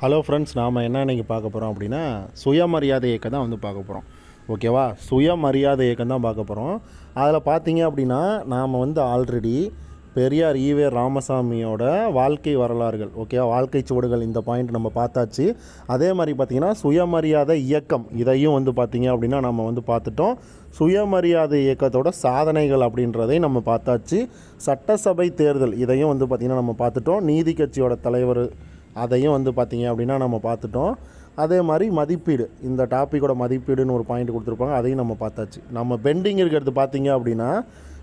Hello friends, நாம் என்ன இன்றைக்கி பார்க்க போகிறோம் அப்படின்னா சுயமரியாதை இயக்கம் தான் வந்து பார்க்க போகிறோம். ஓகேவா? சுயமரியாதை இயக்கம் தான் பார்க்க போகிறோம். அதில் பார்த்தீங்க அப்படின்னா நாம் வந்து ஆல்ரெடி பெரியார் ஈவே ராமசாமியோட வாழ்க்கை வரலாறுகள், ஓகேவா, வாழ்க்கை சுவடுகள், இந்த பாயிண்ட் நம்ம பார்த்தாச்சு. அதே மாதிரி பார்த்திங்கன்னா சுயமரியாதை இயக்கம், இதையும் வந்து பார்த்திங்க அப்படின்னா நம்ம வந்து பார்த்துட்டோம். சுயமரியாதை இயக்கத்தோட சாதனைகள் அப்படின்றதையும் நம்ம பார்த்தாச்சு. சட்டசபை தேர்தல், இதையும் வந்து பார்த்திங்கன்னா நம்ம பார்த்துட்டோம். நீதி கட்சியோட தலைவர், அதையும் வந்து பார்த்திங்க அப்படின்னா நம்ம பார்த்துட்டோம். அதே மாதிரி மதிப்பீடு, இந்த டாப்பிக்கோட மதிப்பீடுன்னு ஒரு பாயிண்ட் கொடுத்துருப்பாங்க, அதையும் நம்ம பார்த்தாச்சு. நம்ம பெண்டிங் இருக்கிறது பார்த்திங்க அப்படின்னா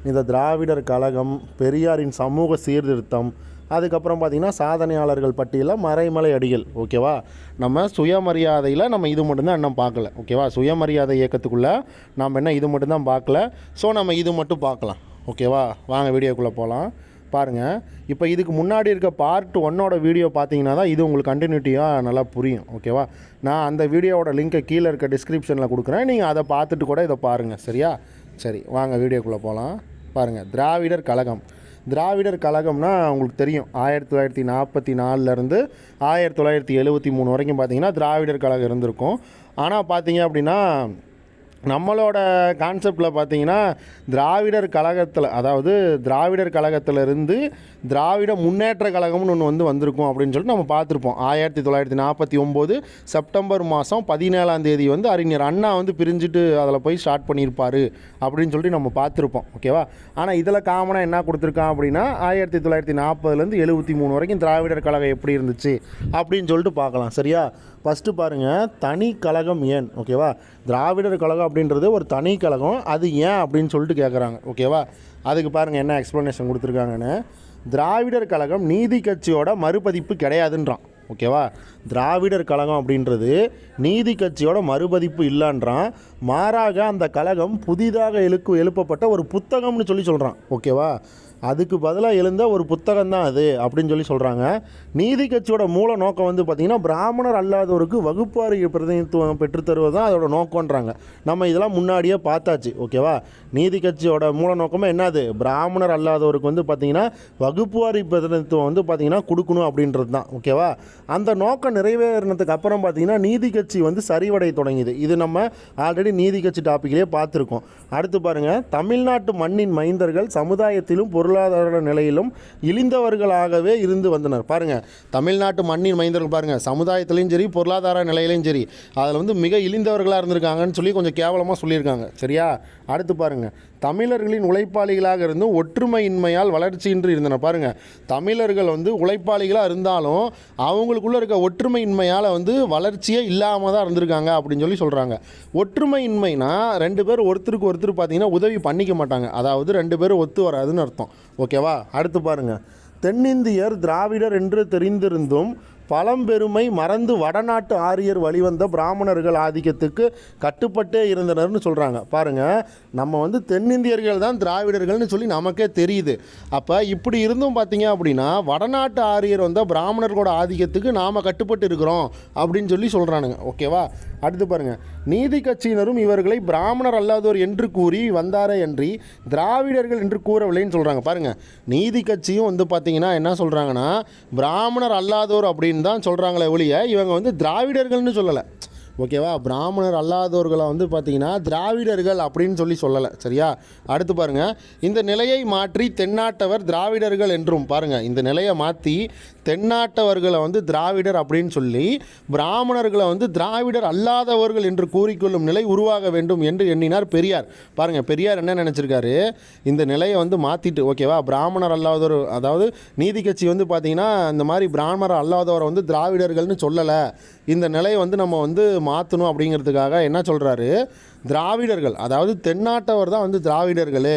இந்த திராவிடர் கழகம், பெரியாரின் சமூக சீர்திருத்தம், அதுக்கப்புறம் பார்த்திங்கன்னா சாதனையாளர்கள் பட்டியலில் மறைமலை அடிகள். ஓகேவா? நம்ம சுயமரியாதையில் நம்ம இது மட்டும்தான் இன்னும் பார்க்கல. ஓகேவா? சுயமரியாதை இயக்கத்துக்குள்ளே நம்ம என்ன இது மட்டும்தான் பார்க்கல. ஸோ நம்ம இது மட்டும் பார்க்கலாம். ஓகேவா? வாங்க வீடியோக்குள்ளே போகலாம். பாருங்கள், இப்போ இதுக்கு முன்னாடி இருக்க பார்ட் 1 வீடியோ பார்த்தீங்கன்னா தான் இது உங்களுக்கு கண்டினியூட்டியாக நல்லா புரியும். ஓகேவா? நான் அந்த வீடியோவோட லிங்க்கை கீழே இருக்க டிஸ்கிரிப்ஷனில் கொடுக்குறேன், நீங்கள் அதை பார்த்துட்டு கூட இதை பாருங்கள். சரியா? சரி, வாங்க வீடியோக்குள்ளே போகலாம். பாருங்கள், திராவிடர் கழகம். திராவிடர் கழகம்னா உங்களுக்கு தெரியும், 1944லேருந்து 1973 வரைக்கும் பார்த்தீங்கன்னா திராவிடர் கழகம் இருந்திருக்கும். ஆனால் பார்த்தீங்க அப்படின்னா நம்மளோட கான்செப்டில் பார்த்தீங்கன்னா திராவிடர் கழகத்தில், அதாவது திராவிடர் கழகத்திலிருந்து திராவிட முன்னேற்ற கழகம்னு ஒன்று வந்திருக்கும் அப்படின்னு சொல்லிட்டு நம்ம பார்த்துருப்போம். 1949 செப்டம்பர் மாதம் 17 வந்து அறிஞர் அண்ணா வந்து பிரிஞ்சுட்டு அதில் போய் ஸ்டார்ட் பண்ணியிருப்பார் அப்படின்னு சொல்லிட்டு நம்ம பார்த்துருப்போம். ஓகேவா? ஆனால் இதில் காமனாக என்ன கொடுத்துருக்கான் அப்படின்னா 1940லேருந்து 73 வரைக்கும் திராவிடர் கழகம் எப்படி இருந்துச்சு அப்படின்னு சொல்லிட்டு பார்க்கலாம். சரியா? ஃபஸ்ட்டு பாருங்கள், தனி கழகம் ஏன்? ஓகேவா? திராவிடர் கழகம் அப்படின்றது ஒரு தனி கழகம், அது ஏன் அப்படின்னு சொல்லிட்டு கேட்குறாங்க. ஓகேவா? அதுக்கு பாருங்கள் என்ன எக்ஸ்ப்ளனேஷன் கொடுத்துருக்காங்கன்னு. திராவிடர் கழகம் நீதி கட்சியோட மறுபதிப்பு கிடையாதுன்றான். ஓகேவா? திராவிடர் கழகம் அப்படின்றது நீதி கட்சியோட மறுபதிப்பு இல்லைன்றான். மாறாக அந்த கழகம் புதிதாக எழுப்பப்பட்ட ஒரு புத்தகம்னு சொல்கிறான். ஓகேவா? அதுக்கு பதிலாக எழுந்த ஒரு புத்தகம் தான் அது அப்படின்னு சொல்கிறாங்க. நீதி கட்சியோட மூல நோக்கம் வந்து பார்த்திங்கன்னா பிராமணர் அல்லாதவருக்கு வகுப்பாரி பிரதிநிதித்துவம் பெற்றுத்தருவது தான் அதோட நோக்கன்றாங்க. நம்ம இதெல்லாம் முன்னாடியே பார்த்தாச்சு. ஓகேவா? நீதி கட்சியோட மூல நோக்கமே என்னது? பிராமணர் அல்லாதவருக்கு வந்து பார்த்திங்கன்னா வகுப்புவாரி பிரதிநிதித்துவம் வந்து பார்த்திங்கன்னா கொடுக்கணும் அப்படின்றது தான். ஓகேவா? அந்த நோக்கம் நிறைவேறினதுக்கு அப்புறம் பார்த்திங்கன்னா நீதி கட்சி வந்து சரிவடை தொடங்கிது. இது நம்ம ஆல்ரெடி நீதி கட்சி டாப்பிக்லேயே பார்த்துருக்கோம். அடுத்து பாருங்கள், தமிழ்நாட்டு மண்ணின் மைந்தர்கள் சமுதாயத்திலும் பொருளாதார நிலையிலும் இழிந்தவர்களாகவே இருந்து வந்தனர். பாருங்கள், தமிழ்நாட்டு மண்ணின் மைந்தர்கள் பாருங்கள், சமுதாயத்திலையும் சரி பொருளாதார நிலையிலையும் சரி அதில் வந்து மிக இழிந்தவர்களாக இருந்திருக்காங்கன்னு சொல்லி கொஞ்சம் கேவலமாக சொல்லியிருக்காங்க. சரியா? அடுத்து பாருங்கள், தமிழர்களின் உழைப்பாளிகளாக இருந்தும் ஒற்றுமையின்மையால் வளர்ச்சியின்றி இருந்தனர். பாருங்கள், தமிழர்கள் வந்து உழைப்பாளிகளாக இருந்தாலும் அவங்களுக்குள்ளே இருக்க ஒற்றுமையின்மையால் வந்து வளர்ச்சியே இல்லாமல் தான் இருந்திருக்காங்க அப்படின்னு சொல்கிறாங்க. ஒற்றுமையின்மைனா 2 பேர் ஒருத்தருக்கு ஒருத்தர் பார்த்திங்கன்னா உதவி பண்ணிக்க மாட்டாங்க, அதாவது 2 பேரும் ஒத்து வராதுன்னு அர்த்தம். ஓகேவா? அடுத்து பாருங்கள், தென்னிந்தியர் திராவிடர் என்று தெரிந்திருந்தும் பழம்பெருமை மறந்து வடநாட்டு ஆரியர் வழிவந்த பிராமணர்கள் ஆதிக்கத்துக்கு கட்டுப்பட்டே இருந்தனர்னு சொல்கிறாங்க. பாருங்கள், நம்ம வந்து தென்னிந்தியர்கள் தான் திராவிடர்கள்னு சொல்லி நமக்கே தெரியுது. அப்போ இப்படி இருந்தும் பார்த்தீங்க அப்படின்னா வடநாட்டு ஆரியர் வந்த பிராமணர்களோட ஆதிக்கத்துக்கு நாம் கட்டுப்பட்டு இருக்கிறோம் அப்படின்னு சொல்கிறானுங்க. ஓகேவா? அடுத்து பாருங்கள், நீதி கட்சியினரும் இவர்களை பிராமணர் அல்லாதோர் என்று கூறி வந்தாரே அன்றி திராவிடர்கள் என்று கூறவில்லைன்னு சொல்கிறாங்க. பாருங்கள், நீதி கட்சியும் வந்து பார்த்திங்கன்னா என்ன சொல்கிறாங்கன்னா பிராமணர் அல்லாதோர் அப்படின்னு தான் சொல்கிறாங்களே ஒழிய இவங்க வந்து திராவிடர்கள்னு சொல்லலை. ஓகேவா? பிராமணர் அல்லாதவர்களை வந்து பார்த்திங்கன்னா திராவிடர்கள் அப்படின்னு சொல்லலை. சரியா? அடுத்து பாருங்கள், இந்த நிலையை மாற்றி தென்னாட்டவர் திராவிடர்கள் என்றும், பாருங்கள், இந்த நிலையை மாற்றி தென்னாட்டவர்களை வந்து திராவிடர் அப்படின்னு சொல்லி பிராமணர்களை வந்து திராவிடர் அல்லாதவர்கள் என்று கூறிக்கொள்ளும் நிலை உருவாக வேண்டும் என்று எண்ணினார் பெரியார். பாருங்கள், பெரியார் என்ன நினச்சிருக்காரு? இந்த நிலையை வந்து மாற்றிட்டு, ஓகேவா, பிராமணர் அல்லாதவர், அதாவது நீதி கட்சி வந்து பார்த்திங்கன்னா இந்த மாதிரி பிராமணர் அல்லாதவரை வந்து திராவிடர்கள்னு சொல்லலை, இந்த நிலையை வந்து நம்ம வந்து மாற்றணும் அப்படிங்கிறதுக்காக என்ன சொல்கிறாரு? திராவிடர்கள், அதாவது தென்னாட்டவர் தான் வந்து திராவிடர்கள்.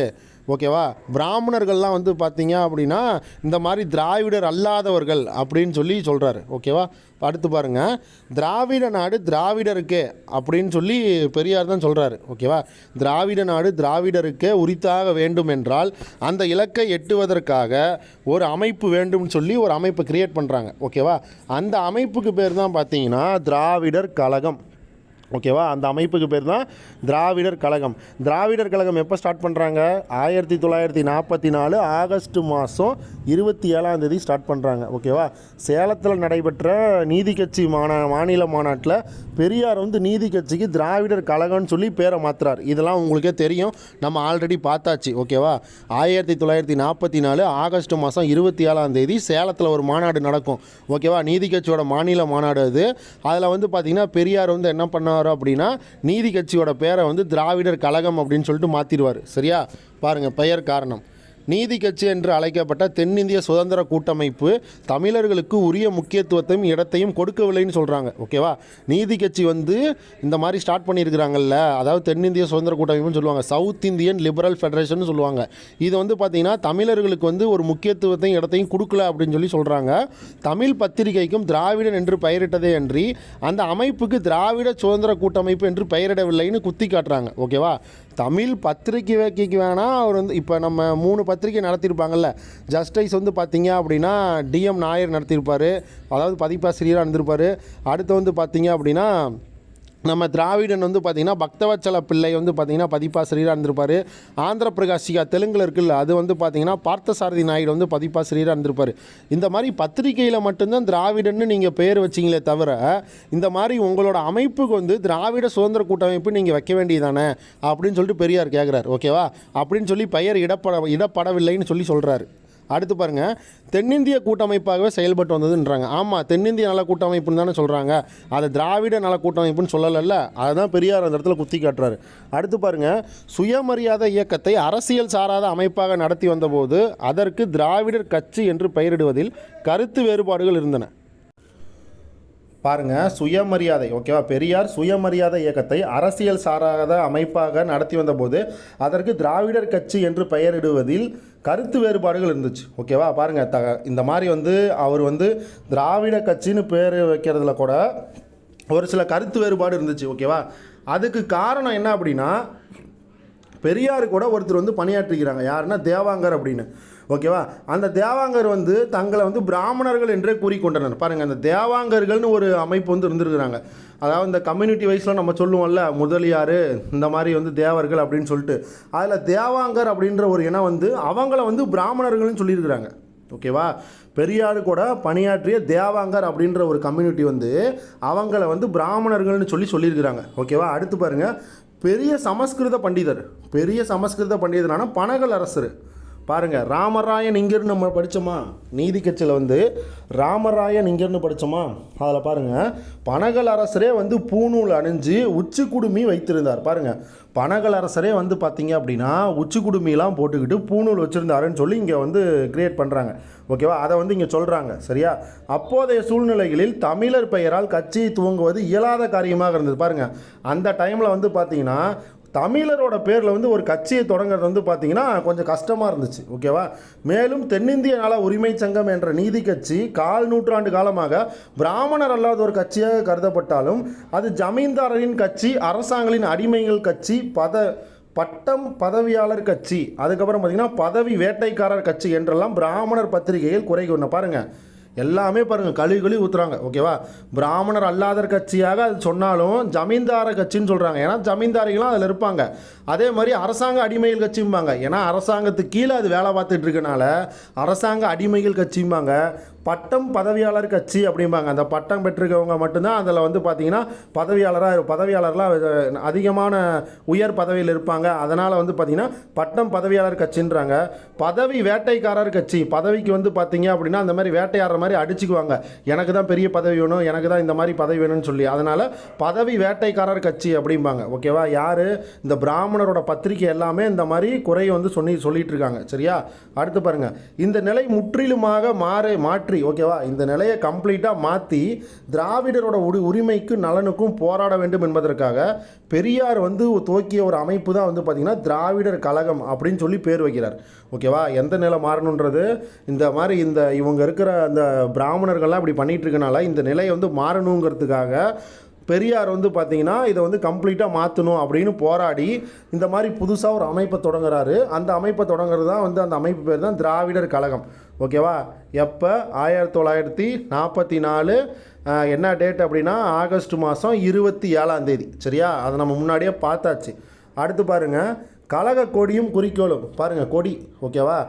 ஓகேவா? பிராமணர்கள்லாம் வந்து பார்த்தீங்க அப்படின்னா இந்த மாதிரி திராவிடர் அல்லாதவர்கள் அப்படின்னு சொல்கிறாரு. ஓகேவா? அடுத்து பாருங்கள், திராவிட நாடு திராவிடருக்கே அப்படின்னு பெரியார் தான் சொல்கிறாரு. ஓகேவா? திராவிட நாடு திராவிடருக்கே உரித்தாக வேண்டும் என்றால் அந்த இலக்கை எட்டுவதற்காக ஒரு அமைப்பு வேண்டும்னு ஒரு அமைப்பை கிரியேட் பண்ணுறாங்க. ஓகேவா? அந்த அமைப்புக்கு பேர் தான் பார்த்தீங்கன்னா திராவிடர் கழகம். ஓகேவா, அந்த அமைப்புக்கு பேர் தான் திராவிடர் கழகம். திராவிடர் கழகம் எப்போ ஸ்டார்ட் பண்ணுறாங்க? 1944 ஆகஸ்ட் மாதம் 27 ஸ்டார்ட் பண்ணுறாங்க. ஓகேவா, சேலத்தில் நடைபெற்ற நீதி கட்சி மாநில மாநாட்டில் பெரியார் வந்து நீதி கட்சிக்கு திராவிடர் கழகம்னு சொல்லி பேரை மாற்றுறார். இதெல்லாம் உங்களுக்கே தெரியும், நம்ம ஆல்ரெடி பார்த்தாச்சு. ஓகேவா, 1944 ஆகஸ்ட் மாதம் 27 சேலத்தில் ஒரு மாநாடு நடக்கும். ஓகேவா, நீதி கட்சியோட மாநில மாநாடு அது. அதில் வந்து பார்த்திங்கன்னா பெரியார் வந்து என்ன பண்ண அப்படின்னா நீதி கட்சியோட பேரை வந்து திராவிடர் கழகம் அப்படின்னு சொல்லிட்டு மாத்திடுவார். சரியா, பாருங்க பெயர் காரணம். நீதி கட்சி என்று அழைக்கப்பட்ட தென்னிந்திய சுதந்திர கூட்டமைப்பு தமிழர்களுக்கு உரிய முக்கியத்துவத்தையும் இடத்தையும் கொடுக்கவில்லைன்னு சொல்கிறாங்க. ஓகேவா, நீதி கட்சி வந்து இந்த மாதிரி ஸ்டார்ட் பண்ணியிருக்கிறாங்கல்ல, அதாவது தென்னிந்திய சுதந்திர கூட்டமைப்புன்னு சொல்லுவாங்க, சவுத் இந்தியன் லிபரல் ஃபெடரேஷன் சொல்லுவாங்க. இது வந்து பார்த்திங்கன்னா தமிழர்களுக்கு வந்து ஒரு முக்கியத்துவத்தையும் இடத்தையும் கொடுக்கல அப்படின்னு சொல்லி சொல்கிறாங்க. தமிழ் பத்திரிகைக்கும் திராவிடன் என்று பெயரிட்டதே அன்றி அந்த அமைப்புக்கு திராவிட சுதந்திர கூட்டமைப்பு என்று பெயரிடவில்லைன்னு குத்தி காட்டுறாங்க. ஓகேவா, தமிழ் பத்திரிகைக்கு வேணால் அவர் வந்து இப்போ நம்ம 3 பத்திரிகை நடத்தியிருப்பாங்கல்ல, ஜஸ்டிஸ் வந்து பார்த்திங்க அப்படின்னா டிஎம் நாயர் நடத்தியிருப்பார், அதாவது பதிப்பாசிரியராக இருந்திருப்பார். அடுத்து வந்து பார்த்திங்க அப்படின்னா நம்ம திராவிடன் வந்து பார்த்திங்கன்னா பக்தவச்சல பிள்ளை வந்து பார்த்திங்கன்னா பதிப்பாசிரியராக இருந்திருப்பார். ஆந்திர பிரகாஷிகா தெலுங்கில் இருக்குல்ல, அது வந்து பார்த்திங்கன்னா பார்த்தசாரதி நாயுடு வந்து பதிப்பாசிரியராக இருந்திருப்பார். இந்த மாதிரி பத்திரிகையில் மட்டும்தான் திராவிடன்னு நீங்கள் பெயர் வச்சிங்களே தவிர இந்த மாதிரி உங்களோட அமைப்புக்கு வந்து திராவிட சுதந்திர கூட்டமைப்பு நீங்கள் வைக்க வேண்டியதானே அப்படின்னு சொல்லிட்டு பெரியார் கேட்குறாரு. ஓகேவா, அப்படின்னு சொல்லி பெயர் இடப்படவில்லைன்னு சொல்லி சொல்கிறாரு. அடுத்து பாருங்கள், தென்னிந்திய கூட்டமைப்பாகவே செயல்பட்டு வந்ததுன்றாங்க. ஆமாம், தென்னிந்திய நல கூட்டமைப்புன்னு தானே சொல்கிறாங்க, அதை திராவிட நல கூட்டமைப்புன்னு சொல்லலைல்ல, அதுதான் பெரியார் அந்த இடத்துல குத்தி காட்டுறாரு. அடுத்து பாருங்கள், சுயமரியாதை இயக்கத்தை அரசியல் சாராத அமைப்பாக நடத்தி வந்தபோது அதற்கு திராவிடர் கட்சி என்று பெயரிடுவதில் கருத்து வேறுபாடுகள் இருந்தன. பாருங்கள், சுயமரியாதை. ஓகேவா, பெரியார் சுயமரியாதை இயக்கத்தை அரசியல் சாராத அமைப்பாக நடத்தி வந்தபோது அதற்கு திராவிடர் கட்சி என்று பெயரிடுவதில் கருத்து வேறுபாடுகள் இருந்துச்சு. ஓகேவா, பாருங்கள், இந்த மாதிரி வந்து அவர் வந்து திராவிட கட்சின்னு பேர் வைக்கிறதுல கூட ஒரு சில கருத்து வேறுபாடு இருந்துச்சு. ஓகேவா, அதுக்கு காரணம் என்ன அப்படின்னா பெரியார் கூட ஒருத்தர் வந்து பணியாற்றிக்கிறாங்க. யாருன்னா தேவாங்கர் அப்படின்னு. ஓகேவா, அந்த தேவாங்கர் வந்து தங்களை வந்து பிராமணர்கள் என்றே கூறிக்கொண்டனர். பாருங்கள், அந்த தேவாங்கர்கள்னு ஒரு அமைப்பு வந்து இருந்திருக்கிறாங்க. அதாவது இந்த கம்யூனிட்டி வைஸ்லாம் நம்ம சொல்லுவோம்ல, முதலியார் இந்த மாதிரி வந்து தேவர்கள் அப்படின்னு சொல்லிட்டு, அதில் தேவாங்கர் அப்படின்ற ஒரு இனம் வந்து அவங்கள வந்து பிராமணர்கள்னு சொல்லியிருக்கிறாங்க. ஓகேவா, பெரியார் கூட பணியாற்றிய தேவாங்கர் அப்படின்ற ஒரு கம்யூனிட்டி வந்து அவங்கள வந்து பிராமணர்கள்னு சொல்லியிருக்கிறாங்க. ஓகேவா, அடுத்து பாருங்கள், பெரிய சமஸ்கிருத பண்டிதரான பனகல் அரசர். பாருங்கள், ராமராயன் இங்கேருந்து நம்ம படித்தோமா, நீதி கட்சியில் வந்து ராமராயன் இங்கேருந்து படித்தோமா, அதில் பாருங்கள் பனகல் அரசரே வந்து பூநூல் அணிஞ்சு உச்சி குடுமி வைத்திருந்தார். பாருங்கள், பனகல் அரசரே வந்து பார்த்திங்க அப்படின்னா உச்சி குடுமிலாம் போட்டுக்கிட்டு பூநூல் வச்சுருந்தாருன்னு சொல்லி இங்கே வந்து கிரியேட் பண்ணுறாங்க. ஓகேவா, அதை வந்து இங்கே சொல்கிறாங்க. சரியா, அப்போதைய சூழ்நிலைகளில் தமிழர் பெயரால் கட்சியை துவங்குவது இயலாத காரியமாக இருந்தது. பாருங்கள், அந்த டைமில் வந்து பார்த்திங்கன்னா தமிழரோட பேரில் வந்து ஒரு கட்சியை தொடங்குறது வந்து பார்த்திங்கன்னா கொஞ்சம் கஷ்டமாக இருந்துச்சு. ஓகேவா, மேலும் தென்னிந்திய நல உரிமை சங்கம் என்ற நீதி கட்சி 1/4 நூற்றாண்டு காலமாக பிராமணர் அல்லாத ஒரு கட்சியாக கருதப்பட்டாலும் அது ஜமீன்தாரின் கட்சி, அரசாங்கங்களின் அடிமைகள் கட்சி, பதவியாளர் கட்சி, அதுக்கப்புறம் பார்த்திங்கன்னா பதவி வேட்டைக்காரர் கட்சி என்றெல்லாம் பிராமணர் பத்திரிகைகள் குறை கூறின. பாருங்கள், எல்லாமே பாருங்கள் கழுவி ஊற்றுறாங்க. ஓகேவா, பிராமணர் அல்லாத கட்சியாக அது சொன்னாலும் ஜமீன்தார கட்சின்னு சொல்கிறாங்க. ஏன்னா ஜமீன்தாரிகளும் அதில் இருப்பாங்க. அதே மாதிரி அரசாங்க அடிமைகள் கட்சிம்பாங்க. ஏன்னா அரசாங்கத்துக்கு கீழே அது வேலை பார்த்துட்டு இருக்கனால அரசாங்க அடிமைகள் கட்சிம்பாங்க. பதவியாளர் கட்சி அப்படிம்பாங்க. அந்த பட்டம் பெற்றிருக்கவங்க மட்டும்தான் அதில் வந்து பார்த்திங்கன்னா பதவியாளர்லாம் அதிகமான உயர் பதவியில் இருப்பாங்க. அதனால் வந்து பார்த்திங்கன்னா பதவியாளர் கட்சின்றாங்க. பதவி வேட்டைக்காரர் கட்சி, பதவிக்கு வந்து பார்த்திங்க அப்படின்னா அந்த மாதிரி வேட்டையாடுற மாதிரி அடிச்சுக்குவாங்க. எனக்கு தான் பெரிய பதவி வேணும், எனக்கு தான் இந்த மாதிரி பதவி வேணும்னு சொல்லி, அதனால் பதவி வேட்டைக்காரர் கட்சி அப்படிம்பாங்க. ஓகேவா, யார் இந்த பிராமணரோட பத்திரிகை எல்லாமே இந்த மாதிரி குறையை வந்து சொல்லிட்டு இருக்காங்க. சரியா, அடுத்து பாருங்கள், இந்த நிலை முற்றிலுமாக மாற்றி ஓகேவா, இந்த நிலையை கம்ப்ளீட்டாக மாற்றி திராவிடரோட உரிமைக்கு நலனுக்கும் போராட வேண்டும் என்பதற்காக பெரியார் வந்து துவக்கிய ஒரு அமைப்பு தான் வந்து பார்த்திங்கன்னா திராவிடர் கழகம் அப்படின்னு சொல்லி பேர் வைக்கிறார். ஓகேவா, எந்த நிலை மாறணுன்றது இந்த மாதிரி இவங்க இருக்கிற அந்த பிராமணர்கள்லாம் இப்படி பண்ணிகிட்டு இருக்கனால இந்த நிலையை வந்து மாறணுங்கிறதுக்காக பெரியார் வந்து பார்த்திங்கன்னா இதை வந்து கம்ப்ளீட்டாக மாற்றணும் அப்படின்னு போராடி இந்த மாதிரி புதுசாக ஒரு அமைப்பை தொடங்குறாரு. அந்த அமைப்பை தொடங்குறது தான் வந்து அந்த அமைப்பு பேர் தான் திராவிடர் கழகம். ஓகேவா, எப்போ 1944 என்ன டேட் அப்படின்னா ஆகஸ்ட் மாதம் 27 சரியா, அதை நம்ம முன்னாடியே பார்த்தாச்சு. அடுத்து பாருங்கள், கழக கொடியும் குறிக்கோளும் பாருங்கள், கொடி ஓகேவா.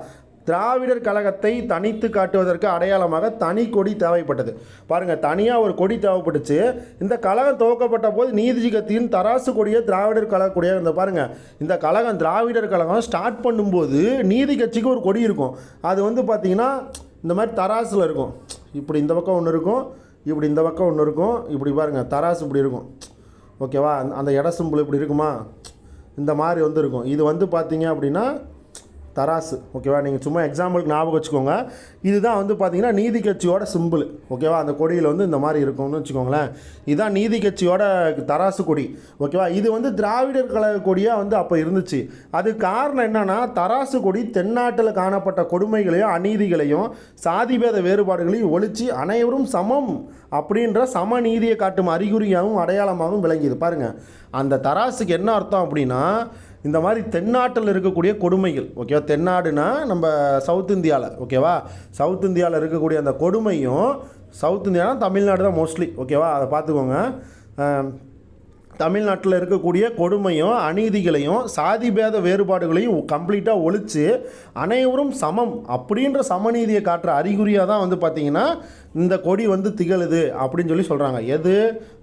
திராவிடர் கழகத்தை தனித்து காட்டுவதற்கு அடையாளமாக தனி கொடி தேவைப்பட்டது. பாருங்கள், தனியாக ஒரு கொடி தேவைப்பட்டுச்சு. இந்த கழகம் துவக்கப்பட்ட போது நீதி கட்சியின் தராசு கொடியை திராவிடர் கழக கொடியாக இருந்த பாருங்கள். இந்த கழகம் திராவிடர் கழகம் ஸ்டார்ட் பண்ணும்போது நீதி கட்சிக்கு ஒரு கொடி இருக்கும். அது வந்து பார்த்திங்கன்னா இந்த மாதிரி தராசில் இருக்கும். இப்படி இந்த பக்கம் ஒன்று இருக்கும், இப்படி இந்த பக்கம் ஒன்று இருக்கும். இப்படி பாருங்கள், தராசு இப்படி இருக்கும் ஓகேவா. அந்த இட சிம்பிள் இப்படி இருக்குமா, இந்த மாதிரி வந்து இருக்கும். இது வந்து பார்த்தீங்க அப்படின்னா தராசு ஓகேவா. நீங்கள் சும்மா எக்ஸாம்பிளுக்கு ஞாபகம் வச்சுக்கோங்க. இதுதான் வந்து பார்த்தீங்கன்னா நீதி கட்சியோட சிம்பிள் ஓகேவா. அந்த கொடியில் வந்து இந்த மாதிரி இருக்கும்னு வச்சுக்கோங்களேன். இதுதான் நீதி கட்சியோட தராசு கொடி ஓகேவா. இது வந்து திராவிடர் கழக கொடியாக வந்து அப்போ இருந்துச்சு. அது காரணம் என்னென்னா, தராசு கொடி தென்னாட்டில் காணப்பட்ட கொடுமைகளையும் அநீதிகளையும் சாதிபேத வேறுபாடுகளையும் ஒழித்து அனைவரும் சமம் அப்படின்ற சமநீதியை காட்டும் அறிகுறியாகவும் அடையாளமாகவும் விளங்கியது. பாருங்கள், அந்த தராசுக்கு என்ன அர்த்தம் அப்படின்னா, இந்த மாதிரி தென்னாட்டில் இருக்கக்கூடிய கொடுமைகள் ஓகேவா. தென்னாடுனா நம்ம சவுத் இந்தியாவில் ஓகேவா. சவுத் இந்தியாவில் இருக்கக்கூடிய அந்த கொடுமையும், சவுத் இந்தியானா தமிழ்நாடு தான் மோஸ்ட்லி ஓகேவா, அதை பார்த்துக்கோங்க. தமிழ்நாட்டில் இருக்கக்கூடிய கொடுமையும் அநீதிகளையும் சாதிபேத வேறுபாடுகளையும் கம்ப்ளீட்டாக ஒழித்து அனைவரும் சமம் அப்படின்ற சமநீதியை காட்டுற அறிகுறியாக தான் வந்து பார்த்திங்கன்னா இந்த கொடி வந்து திகழுது அப்படின்னு சொல்லி சொல்கிறாங்க. எது,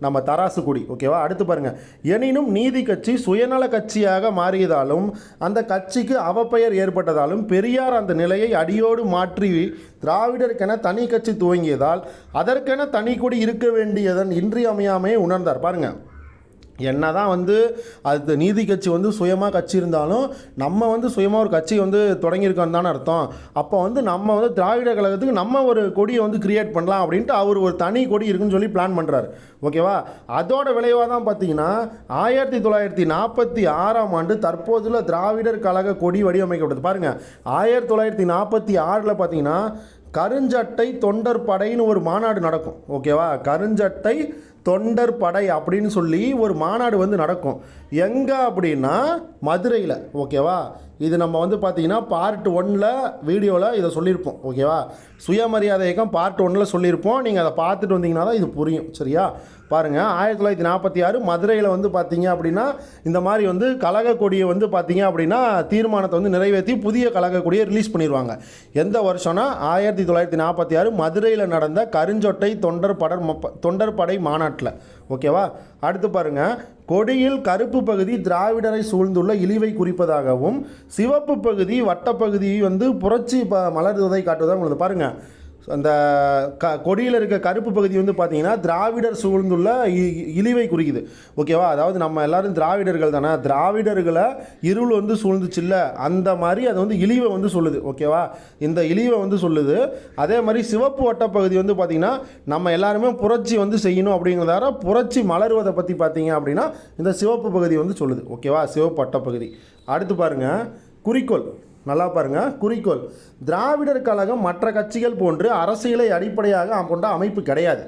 நம்ம தராசு கொடி ஓகேவா. அடுத்து பாருங்கள், எனினும் நீதி கட்சி சுயநல கட்சியாக மாறியதாலும் அந்த கட்சிக்கு அவப்பெயர் ஏற்பட்டதாலும் பெரியார் அந்த நிலையை அடியோடு மாற்றி திராவிடருக்கென தனி கட்சி துவங்கியதால் அதற்கென தனி கொடி இருக்க வேண்டியதன் இன்றியமையாமையை உணர்ந்தார். பாருங்கள், என்ன தான் வந்து அது நீதி கட்சி வந்து சுயமாக கட்சி இருந்தாலும் நம்ம வந்து சுயமாக ஒரு கட்சி வந்து தொடங்கியிருக்கோன்னு தானே அர்த்தம். அப்போ வந்து நம்ம வந்து திராவிட கழகத்துக்கு நம்ம ஒரு கொடியை வந்து கிரியேட் பண்ணலாம் அப்படின்ட்டு அவர் ஒரு தனி கொடி இருக்குன்னு சொல்லி பிளான் பண்ணுறாரு ஓகேவா. அதோட விளைவாக தான் பார்த்தீங்கன்னா 1946 தற்போதுள்ள திராவிடர் கழக கொடி வடிவமைக்கப்பட்டது. பாருங்கள், 1946 பார்த்தீங்கன்னா கருஞ்சட்டை தொண்டர் படைன்னு ஒரு மாநாடு நடக்கும் ஓகேவா. கருஞ்சட்டை தொண்டர் படை அப்படின்னு சொல்லி ஒரு மாநாடு வந்து நடக்கும். எங்கே அப்படின்னா மதுரையில் ஓகேவா. இது நம்ம வந்து பார்த்திங்கன்னா பார்ட் 1 வீடியோவில் இதை சொல்லியிருப்போம் ஓகேவா. சுயமரியாதை இயக்கம் பார்ட் 1 சொல்லியிருப்போம். நீங்கள் அதை பார்த்துட்டு வந்தீங்கன்னா தான் இது புரியும் சரியா. பாருங்கள், 1946 மதுரையில் வந்து பார்த்தீங்க அப்படின்னா இந்த மாதிரி வந்து கழக கொடியை வந்து பார்த்தீங்க அப்படின்னா தீர்மானத்தை வந்து நிறைவேற்றி புதிய கழக கொடியை ரிலீஸ் பண்ணிடுவாங்க. எந்த வருஷம்னா 1946 மதுரையில் நடந்த கருஞ்சொட்டை தொண்டர் படை மாநாட்டில் ஓகேவா. அடுத்து பாருங்கள், கொடியில் கருப்பு பகுதி திராவிடரை சூழ்ந்துள்ள இழிவை குறிப்பதாகவும் சிவப்பு பகுதி வட்டப்பகுதி வந்து புரட்சி மலர்வதை காட்டுவதாக உங்களுக்கு பாருங்கள். அந்த கொடியில் இருக்க கருப்பு பகுதி வந்து பார்த்திங்கன்னா திராவிடர் சூழ்ந்துள்ள இழிவை குறிக்குது ஓகேவா. அதாவது நம்ம எல்லோரும் திராவிடர்கள் தானே, திராவிடர்களை இருள் வந்து சூழ்ந்துச்சுல்ல, அந்த மாதிரி அது வந்து இழிவை வந்து சொல்லுது ஓகேவா. இந்த இழிவை வந்து சொல்லுது. அதே மாதிரி சிவப்பு வட்டப்பகுதி வந்து பார்த்திங்கன்னா நம்ம எல்லாருமே புரட்சி வந்து செய்யணும் அப்படிங்கிறதால புரட்சி மலர்வதை பற்றி பார்த்தீங்க அப்படின்னா இந்த சிவப்பு பகுதி வந்து சொல்லுது ஓகேவா, சிவப்பு வட்டப்பகுதி. அடுத்து பாருங்கள், குறிக்கோள் நல்லா பாருங்கள். குறிக்கோள், திராவிடர் கழகம் மற்ற கட்சிகள் போன்று அரசியலை அடிப்படையாக கொண்ட அமைப்பு கிடையாது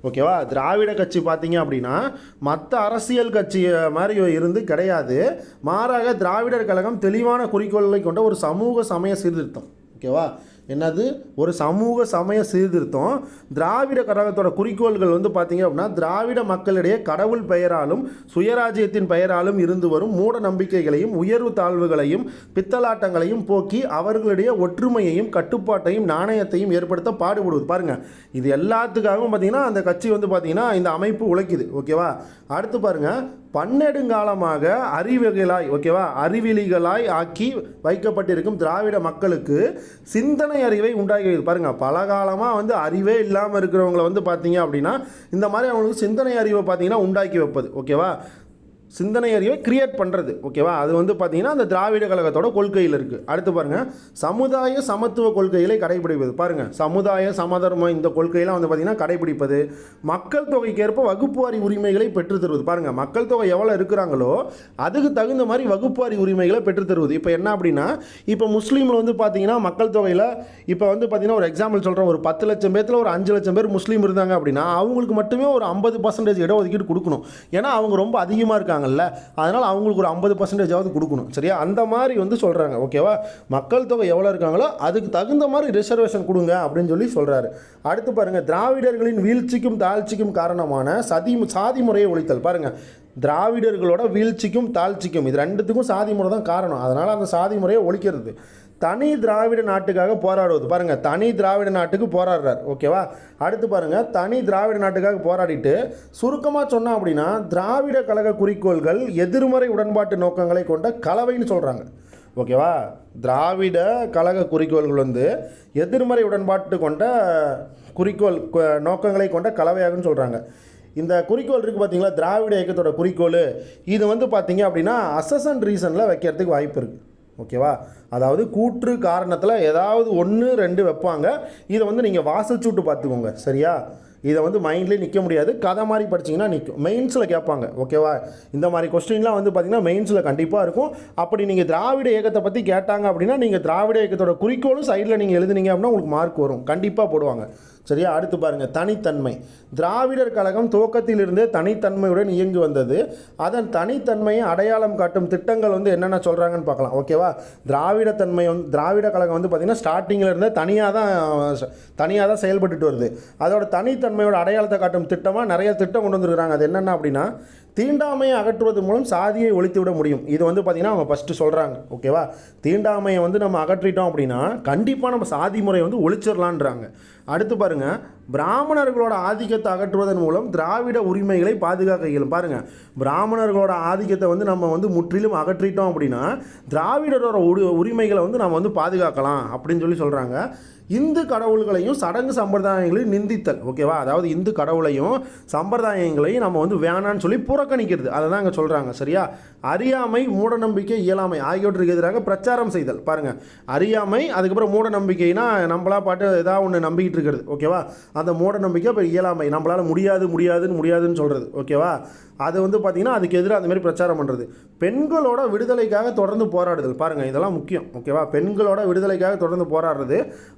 ஓகேவா. திராவிட கட்சி பார்த்தீங்க அப்படின்னா மற்ற அரசியல் கட்சி மாதிரி இருந்து கிடையாது. மாறாக திராவிடர் கழகம் தெளிவான குறிக்கோள்களை கொண்ட ஒரு சமூக சமய சீர்திருத்தம் ஓகேவா. என்னது, ஒரு சமூக சமய சீர்திருத்தம். திராவிட கழகத்தோட குறிக்கோள்கள் வந்து பார்த்திங்க அப்படின்னா திராவிட மக்களிடையே கடவுள் பெயராலும் சுயராஜ்யத்தின் பெயராலும் இருந்து வரும் மூட நம்பிக்கைகளையும் உயர்வு தாழ்வுகளையும் பித்தலாட்டங்களையும் போக்கி அவர்களுடைய ஒற்றுமையையும் கட்டுப்பாட்டையும் நாணயத்தையும் ஏற்படுத்த பாடுபடுவது. பாருங்கள், இது எல்லாத்துக்காகவும் பார்த்திங்கன்னா அந்த கட்சி வந்து பார்த்திங்கன்னா இந்த அமைப்பு உழைக்குது ஓகேவா. அடுத்து பாருங்கள், பன்னெடுங்காலமாக அறிவிலிகளாய் ஆக்கி வைக்கப்பட்டிருக்கும் திராவிட மக்களுக்கு சிந்தனை அறிவை உண்டாக்கி பாருங்கள். பல காலமாக வந்து அறிவே இல்லாமல் இருக்கிறவங்களை வந்து பார்த்தீங்க அப்படின்னா இந்த மாதிரி அவங்களுக்கு சிந்தனை அறிவை பார்த்தீங்கன்னா உண்டாக்கி வைப்பது ஓகேவா. சிந்தனை அறிவை கிரியேட் பண்ணுறது ஓகேவா. அது வந்து பார்த்திங்கன்னா அந்த திராவிட கழகத்தோட கொள்கையில் இருக்குது. அடுத்து பாருங்கள், சமுதாய சமத்துவ கொள்கைகளை கடைபிடிப்பது. பாருங்கள், சமுதாய சமதர்மம் இந்த கொள்கையெல்லாம் வந்து பார்த்திங்கன்னா கடைபிடிப்பது. மக்கள் தொகைக்கேற்ப வகுப்புவாரி உரிமைகளை பெற்றுத்தருவது. பாருங்கள், மக்கள் தொகை எவ்வளோ இருக்கிறாங்களோ அதுக்கு தகுந்த மாதிரி வகுப்புவாரி உரிமைகளை பெற்றுத்தருவது. இப்போ என்ன அப்படின்னா, இப்போ முஸ்லீமில் வந்து பார்த்திங்கன்னா மக்கள் தொகையில் இப்போ வந்து பார்த்திங்கன்னா ஒரு எக்ஸாம்பிள் சொல்கிறேன், ஒரு 10 லட்சம் பேர்த்தில் ஒரு 5 லட்சம் பேர் முஸ்லீம் இருந்தாங்க அப்படின்னா அவங்களுக்கு மட்டுமே ஒரு 50% இடஒதுக்கீடு கொடுக்கணும். ஏன்னா அவங்க ரொம்ப அதிகமாக இருக்காங்க. இருக்காங்கல்ல, அதனால் அவங்களுக்கு ஒரு 50% கொடுக்கணும். சரியா? அந்த மாதிரி வந்து சொல்கிறாங்க. ஓகேவா? மக்கள் தொகை எவ்வளோ இருக்காங்களோ அதுக்கு தகுந்த மாதிரி ரிசர்வேஷன் கொடுங்க அப்படின்னு சொல்லி சொல்கிறாரு. அடுத்து பாருங்கள், திராவிடர்களின் வீழ்ச்சிக்கும் தாழ்ச்சிக்கும் காரணமான சாதி முறையை ஒழித்தல். பாருங்கள், திராவிடர்களோட வீழ்ச்சிக்கும் தாழ்ச்சிக்கும் இது ரெண்டுத்துக்கும் சாதி முறை தான் காரணம். அதனால் அந்த சாதி முறையை ஒழிக்கிறது. தனி திராவிட நாட்டுக்காக போராடுவது. பாருங்கள், தனி திராவிட நாட்டுக்கு போராடுறார். ஓகேவா? அடுத்து பாருங்கள், தனி திராவிட நாட்டுக்காக போராடிட்டு சுருக்கமாக சொன்னால் அப்படின்னா திராவிட கழக குறிக்கோள்கள் எதிர்மறை உடன்பாட்டு நோக்கங்களை கொண்ட கலவைன்னு சொல்கிறாங்க. ஓகேவா? திராவிட கழக குறிக்கோள்கள் வந்து எதிர்மறை உடன்பாட்டு கொண்ட குறிக்கோள் நோக்கங்களை கொண்ட கலவையாகன்னு சொல்கிறாங்க. இந்த குறிக்கோள் இருக்குது பார்த்தீங்களா, திராவிட இயக்கத்தோட குறிக்கோள், இது வந்து பார்த்தீங்க அப்படின்னா அசஸ் அண்ட் ரீசனில் வைக்கிறதுக்கு வாய்ப்பு இருக்குது. ஓகேவா? அதாவது கூற்று காரணத்தில் ஏதாவது 1 2 வைப்பாங்க. இதை வந்து நீங்கள் வாசிச்சுட்டு பார்த்துக்கோங்க. சரியா? இதை வந்து மைண்ட்லேயே நிற்க முடியாது, கதை மாதிரி படிச்சிங்கன்னா நிற்கும். மெயின்ஸில் கேட்பாங்க. ஓகேவா? இந்த மாதிரி கொஸ்டின்லாம் வந்து பார்த்திங்கன்னா மெயின்ஸில் கண்டிப்பாக இருக்கும். அப்படி நீங்கள் திராவிட இயக்கத்தை பற்றி கேட்டாங்க அப்படின்னா நீங்கள் திராவிட இயக்கத்தோட குறிக்கோளும் சைடில் நீங்கள் எழுதுனீங்க அப்படின்னா உங்களுக்கு மார்க் வரும், கண்டிப்பாக போடுவாங்க. சரியா? அடுத்து பாருங்கள், தனித்தன்மை. திராவிடர் கழகம் துவக்கத்திலிருந்தே தனித்தன்மையுடன் இயங்கி வந்தது. அதன் தனித்தன்மையை அடையாளம் காட்டும் திட்டங்கள் வந்து என்னென்ன சொல்கிறாங்கன்னு பார்க்கலாம். ஓகேவா? திராவிட கழகம் வந்து பார்த்திங்கன்னா ஸ்டார்டிங்கில் இருந்தே தனியாக தான் செயல்பட்டுட்டு வருது. அதோட தனித்தன்மையோட அடையாளத்தை காட்டும் திட்டமாக நிறைய திட்டம் கொண்டு வந்துருக்குறாங்க. அது என்னென்ன அப்படின்னா, தீண்டாமையை அகற்றுவது மூலம் சாதியை ஒழித்து விட முடியும். இது வந்து பார்த்திங்கன்னா அவங்க ஃபஸ்ட்டு சொல்கிறாங்க. ஓகேவா? தீண்டாமையை வந்து நம்ம அகற்றிட்டோம் அப்படின்னா கண்டிப்பாக நம்ம சாதி முறையை வந்து ஒழிச்சிடலான்றாங்க. அடுத்து பாருங்கள், பிராமணர்களோட ஆதிக்கத்தை அகற்றுவதன் மூலம் திராவிட உரிமைகளை பாதுகாக்க இயலும். பாருங்கள், பிராமணர்களோட ஆதிக்கத்தை வந்து நம்ம வந்து முற்றிலும் அகற்றிட்டோம் அப்படின்னா திராவிடரோட உரிமைகளை வந்து நம்ம வந்து பாதுகாக்கலாம் அப்படின்னு சொல்லி சொல்கிறாங்க. இந்து கடவுள்களையும் சடங்கு சம்பிரதாயங்களையும் நிந்தித்தல். ஓகேவா? அதாவது இந்து கடவுளையும் சம்பிரதாயங்களையும் நம்ம வந்து வேணான்னு சொல்லி புறக்கணிக்கிறது. அதை தான் இங்கே சொல்கிறாங்க. சரியா? அறியாமை, மூடநம்பிக்கை, இயலாமை ஆகியவற்றுக்கு எதிராக பிரச்சாரம் செய்தல். பாருங்கள், அறியாமை, அதுக்கப்புறம் மூட நம்பிக்கைனா நம்மளா பாட்டு ஏதாவது ஒன்று நம்பிக்கிட்டு இருக்கிறது. ஓகேவா? அந்த மூட நம்பிக்கை, இப்போ இயலாமை, நம்மளால் முடியாதுன்னு சொல்கிறது. ஓகேவா? அது வந்து பார்த்திங்கன்னா அதுக்கு எதிராக அந்த மாதிரி பிரச்சாரம் பண்ணுறது. பெண்களோட விடுதலைக்காக தொடர்ந்து போராடுதல். பாருங்கள், இதெல்லாம் முக்கியம். ஓகேவா? பெண்களோட விடுதலைக்காக தொடர்ந்து போராடுறது.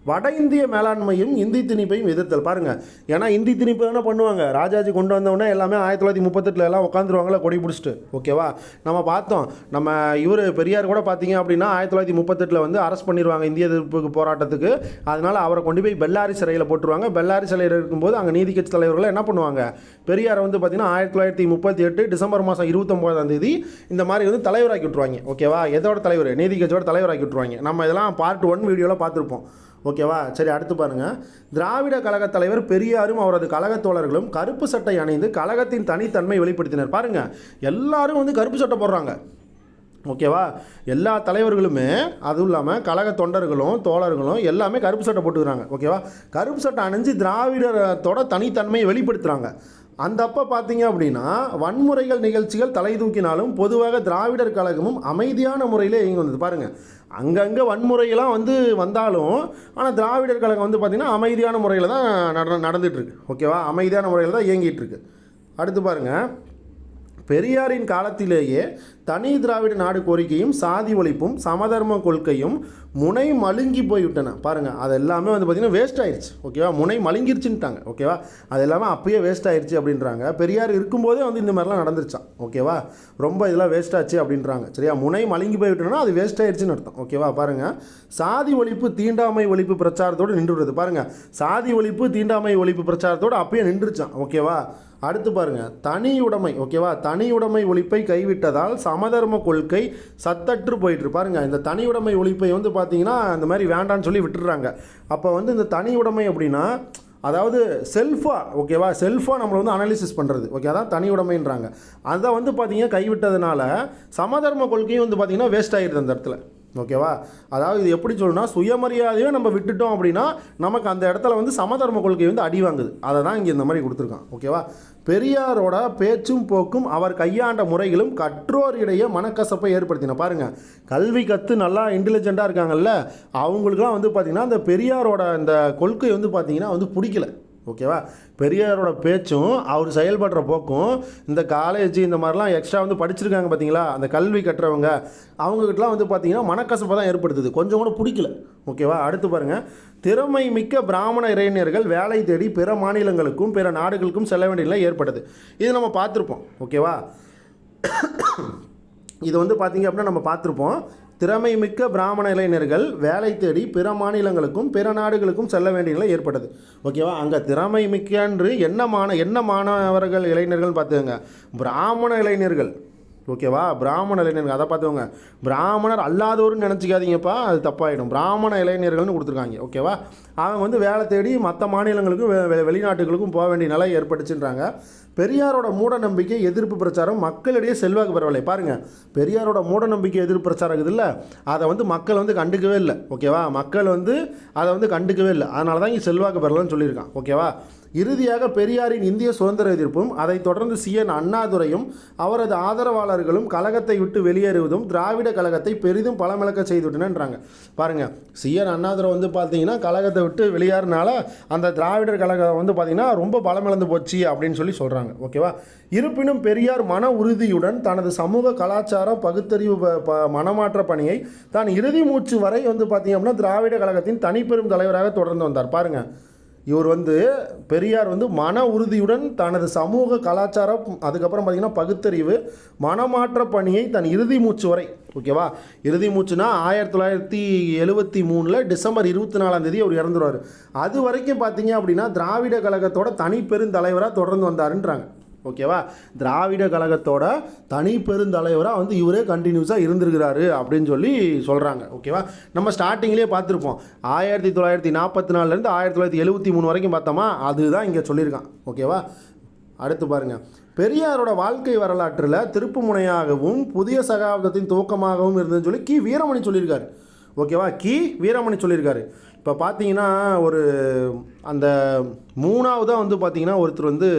வட இந்திய மேலாண்மையும் இந்தி திணிப்பையும் எதிர்த்தல். பாருங்கள், ஏன்னா இந்தி திணிப்பு தானே பண்ணுவாங்க. ராஜாஜி கொண்டு வந்தவுடனே எல்லாமே 1938 எல்லாம் உட்காந்துருவாங்களா கொடி பிடிச்சிட்டு. ஓகேவா? நம்ம பார்த்தோம், நம்ம இவர் பெரியார் கூட பார்த்தீங்க அப்படின்னா 1938 வந்து அரெஸ்ட் பண்ணிடுவாங்க இந்திய எதிர்ப்பு போராட்டத்துக்கு. அதனால் அவரை கொண்டு போய் பெல்லாரி சிறையில் போட்டுருவாங்க. பெல்லாரி சிறையில் இருக்கும்போது அங்கே நீதி கட்சி தலைவர்கள் என்ன பண்ணுவாங்க, பெரியாரை வந்து பார்த்திங்கன்னா 1938 டிசம்பர் மாதம் 29 இந்த மாதிரி வந்து தலைவராக்கி விட்ருவாங்க. ஓகேவா? எதோட தலைவர், நீதி கட்சியோட தலைவராக்கி விட்ருவாங்க. நம்ம இதெல்லாம் பார்ட் 1 வீடியோவில் பார்த்துருப்போம். ஓகேவா? சரி, அடுத்து பாருங்கள், திராவிட கழக தலைவர் பெரியாரும் அவரது கழகத் தோழர்களும் கருப்பு சட்டை அணிந்து கழகத்தின் தனித்தன்மை வெளிப்படுத்தினர். பாருங்கள், எல்லாரும் வந்து கருப்பு சட்டை போடுறாங்க. ஓகேவா? எல்லா தலைவர்களுமே, அதுவும் இல்லாமல் கழக தொண்டர்களும் தோழர்களும் எல்லாமே கருப்பு சட்டை போட்டுக்கிறாங்க. ஓகேவா? கருப்பு சட்டை அணிஞ்சு திராவிடத்தோட தனித்தன்மையை வெளிப்படுத்துகிறாங்க. அந்த அப்போ பார்த்தீங்க அப்படின்னா வன்முறைகள் நிகழ்ச்சிகள் தலை தூக்கினாலும் பொதுவாக திராவிடர் கழகமும் அமைதியான முறையில் இயங்கி வந்தது. பாருங்கள், அங்கங்கே வன்முறைகள்லாம் வந்தாலும் ஆனால் திராவிடர் கழகம் வந்து பார்த்திங்கன்னா அமைதியான முறையில் தான் நடந்துகிட்ருக்கு. ஓகேவா? அமைதியான முறையில் தான் இயங்கிட்டுருக்கு. அடுத்து பாருங்கள், பெரியாரின் காலத்திலேயே தனி திராவிட நாடு கோரிக்கையும் சாதி ஒழிப்பும் சமதர்ம கொள்கையும் முனை மழுங்கி போய்விட்டன. பாருங்கள், அது எல்லாமே வந்து பார்த்திங்கன்னா வேஸ்ட் ஆயிடுச்சு. ஓகேவா? முனை மழுங்கிருச்சுன்ட்டாங்க. ஓகேவா? அது எல்லாமே அப்பயே வேஸ்ட் ஆயிடுச்சு அப்படின்றாங்க. பெரியார் இருக்கும்போதே வந்து இந்த மாதிரிலாம் நடந்துருச்சான். ஓகேவா? ரொம்ப இதெல்லாம் வேஸ்ட் ஆச்சு அப்படின்றாங்க. சரியா? முனை மழுங்கி போய்விட்டோன்னா அது வேஸ்ட் ஆயிடுச்சுன்னு அர்த்தம். ஓகேவா? பாருங்கள், சாதி ஒழிப்பு தீண்டாமை ஒழிப்பு பிரச்சாரத்தோடு நின்றுடுறது. பாருங்கள், சாதி ஒழிப்பு தீண்டாமை ஒழிப்பு பிரச்சாரத்தோடு அப்பயே நின்றுச்சான். ஓகேவா? அடுத்து பாருங்கள், தனியுடைமை. ஓகேவா? தனியுடைமை ஒழிப்பை கைவிட்டதால் சமதர்ம கொள்கை சத்தற்று போயிட்டு. பாருங்கள், இந்த தனியுடைமை ஒழிப்பை வந்து பார்த்தீங்கன்னா இந்த மாதிரி வேண்டான்னு சொல்லி விட்டுடுறாங்க. அப்போ வந்து இந்த தனியுடைமை அப்படின்னா அதாவது செல்ஃபாக, ஓகேவா, செல்ஃபாக நம்மளை வந்து அனாலிசிஸ் பண்ணுறது. ஓகே, அதான் தனியுடைமைன்றாங்க. அதை வந்து பார்த்தீங்கன்னா கைவிட்டதுனால சமதர்ம கொள்கையும் வந்து பார்த்திங்கன்னா வேஸ்ட் ஆகிடுது அந்த இடத்துல. ஓகேவா? அதாவது இது எப்படி சொல்லணும்னா, சுயமரியாதையை நம்ம விட்டுட்டோம் அப்படின்னா நமக்கு அந்த இடத்துல வந்து சமதர்ம கொள்கை வந்து அடி வாங்குது. அதை தான் இங்கே இந்த மாதிரி கொடுத்துருக்கான். ஓகேவா? பெரியாரோட பேச்சும் போக்கும் அவர் கையாண்ட முறைகளும் கற்றோரிடையே மனக்கசப்பை ஏற்படுத்தின. பாருங்கள், கல்வி கற்று நல்லா இன்டெலிஜென்ட்டாக இருக்காங்கல்ல, அவங்களுக்குலாம் வந்து பார்த்திங்கன்னா அந்த பெரியாரோட இந்த கொள்கை வந்து பார்த்திங்கன்னா வந்து பிடிக்கல. ஓகேவா? பெரியாரோட பேச்சும் அவர் செயல்படுற போக்கும் இந்த காலேஜ் இந்த மாதிரிலாம் எக்ஸ்ட்ரா வந்து படிச்சிருக்காங்க பார்த்தீங்களா, அந்த கல்வி கற்றவங்க அவங்ககிட்டலாம் வந்து பார்த்திங்கன்னா மனக்கசப்பை தான் ஏற்படுத்துது, கொஞ்சம் கூட பிடிக்கல. ஓகேவா? அடுத்து பாருங்கள், திறமை மிக்க பிராமண இளைஞர்கள் வேலை தேடி பிற மாநிலங்களுக்கும் பிற நாடுகளுக்கும் செல்ல வேண்டிய நிலை ஏற்படுது. இது நம்ம பார்த்துருப்போம். ஓகேவா? இது வந்து பார்த்திங்க அப்படின்னா நம்ம பார்த்துருப்போம். திறமை மிக்க பிராமண இளைஞர்கள் வேலை தேடி பிற மாநிலங்களுக்கும் பிற நாடுகளுக்கும் செல்ல வேண்டிய நிலை ஏற்பட்டது. ஓகேவா, அங்கே திறமை மிக்கன்று என்ன மாணவர்கள் இளைஞர்கள் பார்த்துக்கோங்க, பிராமண இளைஞர்கள். ஓகேவா, பிராமண இளைஞர்கள், அதை பார்த்துக்கோங்க. பிராமணர் அல்லாதவர்னு நினச்சிக்காதீங்கப்பா, அது தப்பாகிடும். பிராமண இளைஞர்கள்னு கொடுத்துருக்காங்க. ஓகேவா, அவங்க வந்து வேலை தேடி மற்ற மாநிலங்களுக்கும் வெளிநாட்டுகளுக்கும் போக வேண்டிய நிலை ஏற்பட்டுச்சுன்றாங்க. பெரியாரோட மூட நம்பிக்கை எதிர்ப்பு பிரச்சாரம் மக்களிடையே செல்வாக்கு பரவலை. பாருங்கள், பெரியாரோட மூட நம்பிக்கை எதிர்ப்பு பிரச்சாரம் இருக்குது இல்லை, அதை வந்து மக்கள் வந்து கண்டுக்கவே இல்லை. ஓகேவா, மக்கள் வந்து அதை வந்து கண்டுக்கவே இல்லை. அதனால தான் இங்கே செல்வாக்கு பரவலன்னு சொல்லியிருக்கான். ஓகேவா, இறுதியாக பெரியாரின் இந்திய சுதந்திர எதிர்ப்பும் அதைத் தொடர்ந்து CN அண்ணாதுரையும் அவரது ஆதரவாளர்களும் கழகத்தை விட்டு வெளியேறுவதும் திராவிட கழகத்தை பெரிதும் பலமிழக்க செய்துவிட்டனன்றாங்க. பாருங்கள், CN அண்ணாதுரை வந்து பார்த்தீங்கன்னா கழகத்தை விட்டு வெளியேறினால அந்த திராவிடர் கழகம் வந்து பார்த்திங்கன்னா ரொம்ப பலமிழந்து போச்சு அப்படின்னு சொல்லி சொல்கிறாங்க. ஓகேவா, இருப்பினும் பெரியார் மன உறுதியுடன் தனது சமூக கலாச்சார பகுத்தறிவு மனமாற்ற பணியை தான் இறுதி மூச்சு வரை வந்து பார்த்திங்க அப்படின்னா திராவிட கழகத்தின் தனிப்பெரும் தலைவராக தொடர்ந்து வந்தார். பாருங்கள், இவர் வந்து பெரியார் வந்து மன உறுதியுடன் தனது சமூக கலாச்சாரம், அதுக்கப்புறம் பார்த்திங்கன்னா பகுத்தறிவு மனமாற்ற பணியை தன் இறுதி மூச்சு வரை. ஓகேவா, இறுதி மூச்சுனா 1973 டிசம்பர் 24 அவர் இறந்துருவார். அது வரைக்கும் பார்த்தீங்க அப்படின்னா திராவிட கழகத்தோட தனிப்பெருந்தலைவராக தொடர்ந்து வந்தாருன்றாங்க. ஓகேவா, திராவிட கழகத்தோட தனி பெருந்தலைவராக வந்து இவரே கண்டினியூஸாக இருந்திருக்கிறாரு அப்படின்னு சொல்லி சொல்கிறாங்க. ஓகேவா, நம்ம ஸ்டார்டிங்லேயே பார்த்துருப்போம். 1944 1973 வரைக்கும் பார்த்தோமா, அதுதான் இங்கே சொல்லியிருக்கான். ஓகேவா, அடுத்து பாருங்கள், பெரியாரோட வாழ்க்கை வரலாற்றில் திருப்பு முனையாகவும் புதிய சகாப்தத்தின் துவக்கமாகவும் இருந்ததுன்னு சொல்லி வீரமணி சொல்லியிருக்காரு. ஓகேவா, வீரமணி சொல்லியிருக்காரு. இப்போ பார்த்தீங்கன்னா ஒரு அந்த 3ஆவதாக வந்து பார்த்திங்கன்னா ஒருத்தர் வந்து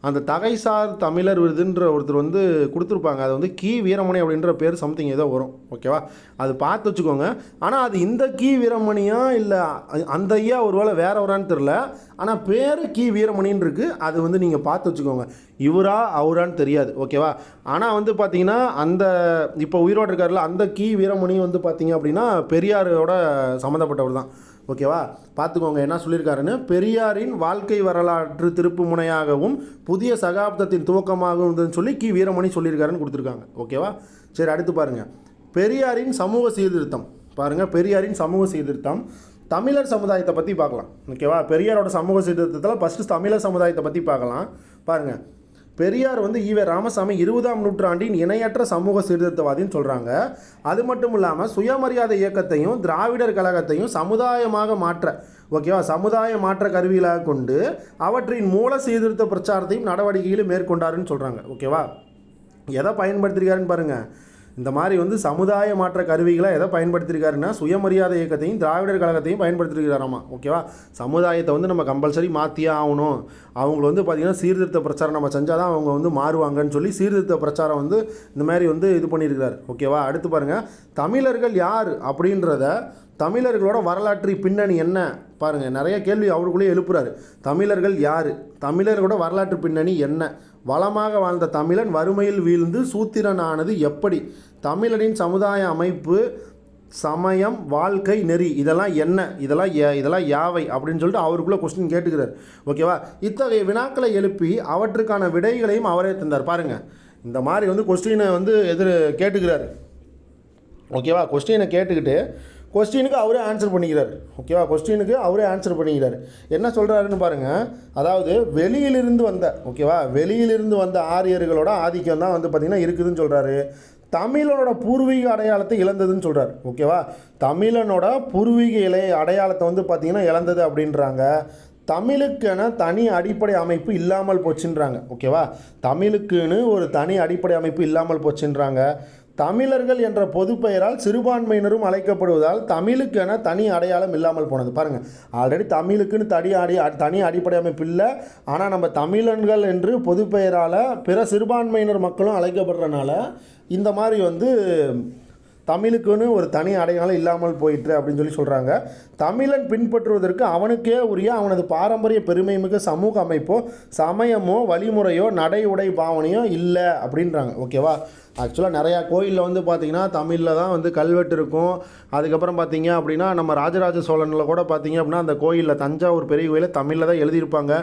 அந்த தகைசார் தமிழர் விருதுன்ற ஒருத்தர் வந்து கொடுத்துருப்பாங்க. அது வந்து வீரமணி அப்படின்ற பேர் சம்திங் ஏதோ வரும். ஓகேவா, அது பார்த்து வச்சுக்கோங்க. ஆனால் அது இந்த வீரமணியா இல்லை அந்த ஐயா ஒருவேளை வேற வரான்னு தெரில, ஆனால் பேர் வீரமணின்னு இருக்குது. அது வந்து நீங்கள் பார்த்து வச்சுக்கோங்க, இவரா அவரான்னு தெரியாது. ஓகேவா, ஆனால் வந்து பார்த்தீங்கன்னா அந்த இப்போ உயிரோடு இருக்காருல அந்த வீரமணி வந்து பார்த்தீங்க அப்படின்னா பெரியாரோட சம்மந்தப்பட்டவர் தான். ஓகேவா, பார்த்துக்கோங்க என்ன சொல்லியிருக்காருன்னு. பெரியாரின் வாழ்க்கை வரலாற்று திருப்பு முனையாகவும் புதிய சகாப்தத்தின் துவக்கமாகவும் இருந்ததுன்னு சொல்லி வீரமணி சொல்லியிருக்காருன்னு கொடுத்துருக்காங்க. ஓகேவா, சரி அடுத்து பாருங்கள், பெரியாரின் சமூக சீர்திருத்தம். பாருங்கள், பெரியாரின் சமூக சீர்திருத்தம் தமிழர் சமுதாயத்தை பற்றி பார்க்கலாம். ஓகேவா, பெரியாரோட சமூக சீர்திருத்தத்தில் ஃபஸ்ட்டு தமிழர் சமுதாயத்தை பற்றி பார்க்கலாம். பாருங்கள், பெரியார் வந்து ஈவே ராமசாமி 20ஆம் நூற்றாண்டின் இணையற்ற சமூக சீர்திருத்தவாதின்னு சொல்கிறாங்க. அது மட்டும் இல்லாமல் சுயமரியாதை இயக்கத்தையும் திராவிடர் கழகத்தையும் சமுதாயமாக மாற்ற, ஓகேவா, சமுதாய மாற்ற கருவிகளாக கொண்டு அவற்றின் மூல சீர்திருத்த பிரச்சாரத்தையும் நடவடிக்கைகளும் மேற்கொண்டாருன்னு சொல்கிறாங்க. ஓகேவா, எதை பயன்படுத்திருக்காருன்னு பாருங்கள். இந்த மாதிரி வந்து சமுதாய மாற்ற கருவிகளை எதை பயன்படுத்தியிருக்காருன்னா சுயமரியாதை இயக்கத்தையும் திராவிடர் கழகத்தையும் பயன்படுத்தியிருக்கிறாராமா. ஓகேவா, சமுதாயத்தை வந்து நம்ம கம்பல்சரி மாற்றியே ஆகணும், அவங்கள வந்து பார்த்திங்கன்னா சீர்திருத்த பிரச்சாரம் நம்ம செஞ்சால் தான் அவங்க வந்து மாறுவாங்கன்னு சொல்லி சீர்திருத்த பிரச்சாரம் வந்து இந்த மாதிரி வந்து இது பண்ணியிருக்கிறார். ஓகேவா, அடுத்து பாருங்கள், தமிழர்கள் யார் அப்படின்றத, தமிழர்களோட வரலாற்று பின்னணி என்ன பாருங்கள், நிறைய கேள்வி அவருக்குள்ளேயே எழுப்புறாரு. தமிழர்கள் யார், தமிழர்களோட வரலாற்று பின்னணி என்ன, வளமாக வாழ்ந்த தமிழன் வறுமையில் வீழ்ந்து சூத்திரனானது எப்படி, தமிழனின் சமுதாய அமைப்பு சமயம் வாழ்க்கை நெறி இதெல்லாம் என்ன, இதெல்லாம் யாவை அப்படின்னு சொல்லிட்டு அவருக்குள்ளே கொஸ்டின் கேட்டுக்கிறார். ஓகேவா, இத்தகைய வினாக்களை எழுப்பி அவற்றுக்கான விடைகளையும் அவரே தந்தார். பாருங்கள், இந்த மாதிரி வந்து கொஸ்டினை வந்து கேட்டுக்கிறாரு. ஓகேவா, கொஸ்டினை கேட்டுக்கிட்டு கொஸ்டினுக்கு அவரே ஆன்சர் பண்ணிக்கிறார். ஓகேவா, கொஸ்டினுக்கு அவரே ஆன்சர் பண்ணிக்கிறார். என்ன சொல்கிறாருன்னு பாருங்கள், அதாவது வெளியிலிருந்து வந்த ஆரியர்களோட ஆதிக்கம் தான் வந்து பார்த்திங்கன்னா இருக்குதுன்னு சொல்கிறாரு. தமிழனோட பூர்வீக அடையாளத்தை இழந்ததுன்னு சொல்கிறார். ஓகேவா, தமிழனோட பூர்வீக அடையாளத்தை வந்து பார்த்திங்கன்னா இழந்தது அப்படின்றாங்க. தமிழுக்கென தனி அடிப்படை அமைப்பு இல்லாமல் போச்சுன்றாங்க. ஓகேவா, தமிழுக்குன்னு ஒரு தனி அடிப்படை அமைப்பு இல்லாமல் போச்சுன்றாங்க. தமிழர்கள் என்ற பொது பெயரால் சிறுபான்மையினரும் அழைக்கப்படுவதால் தமிழுக்கென தனி அடையாளம் இல்லாமல் போனது. பாருங்கள், ஆல்ரெடி தமிழுக்குன்னு தனி அடிப்படை அமைப்பு இல்லை, ஆனால் நம்ம தமிழன்கள் என்று பொது பெயரால் பிற சிறுபான்மையினர் மக்களும் அழைக்கப்படுறதுனால இந்த மாதிரி வந்து தமிழுக்குன்னு ஒரு தனி அடையாளம் இல்லாமல் போயிட்டு அப்படின்னு சொல்லி சொல்கிறாங்க. தமிழன் பின்பற்றுவதற்கு அவனுக்கே உரிய அவனது பாரம்பரிய பெருமை மிக சமூக அமைப்போ சமயமோ வழிமுறையோ நடை உடை பாவனையோ இல்லை அப்படின்றாங்க. ஓகேவா, ஆக்சுவலாக நிறையா கோயிலில் வந்து பார்த்திங்கன்னா தமிழில் தான் வந்து கல்வெட்டு இருக்கும். அதுக்கப்புறம் பார்த்திங்க அப்படின்னா நம்ம ராஜராஜ சோழனில் கூட பார்த்திங்க அப்படின்னா அந்த கோயிலில் தஞ்சாவூர் பெரிய கோயிலில் தமிழில் தான் எழுதியிருப்பாங்க.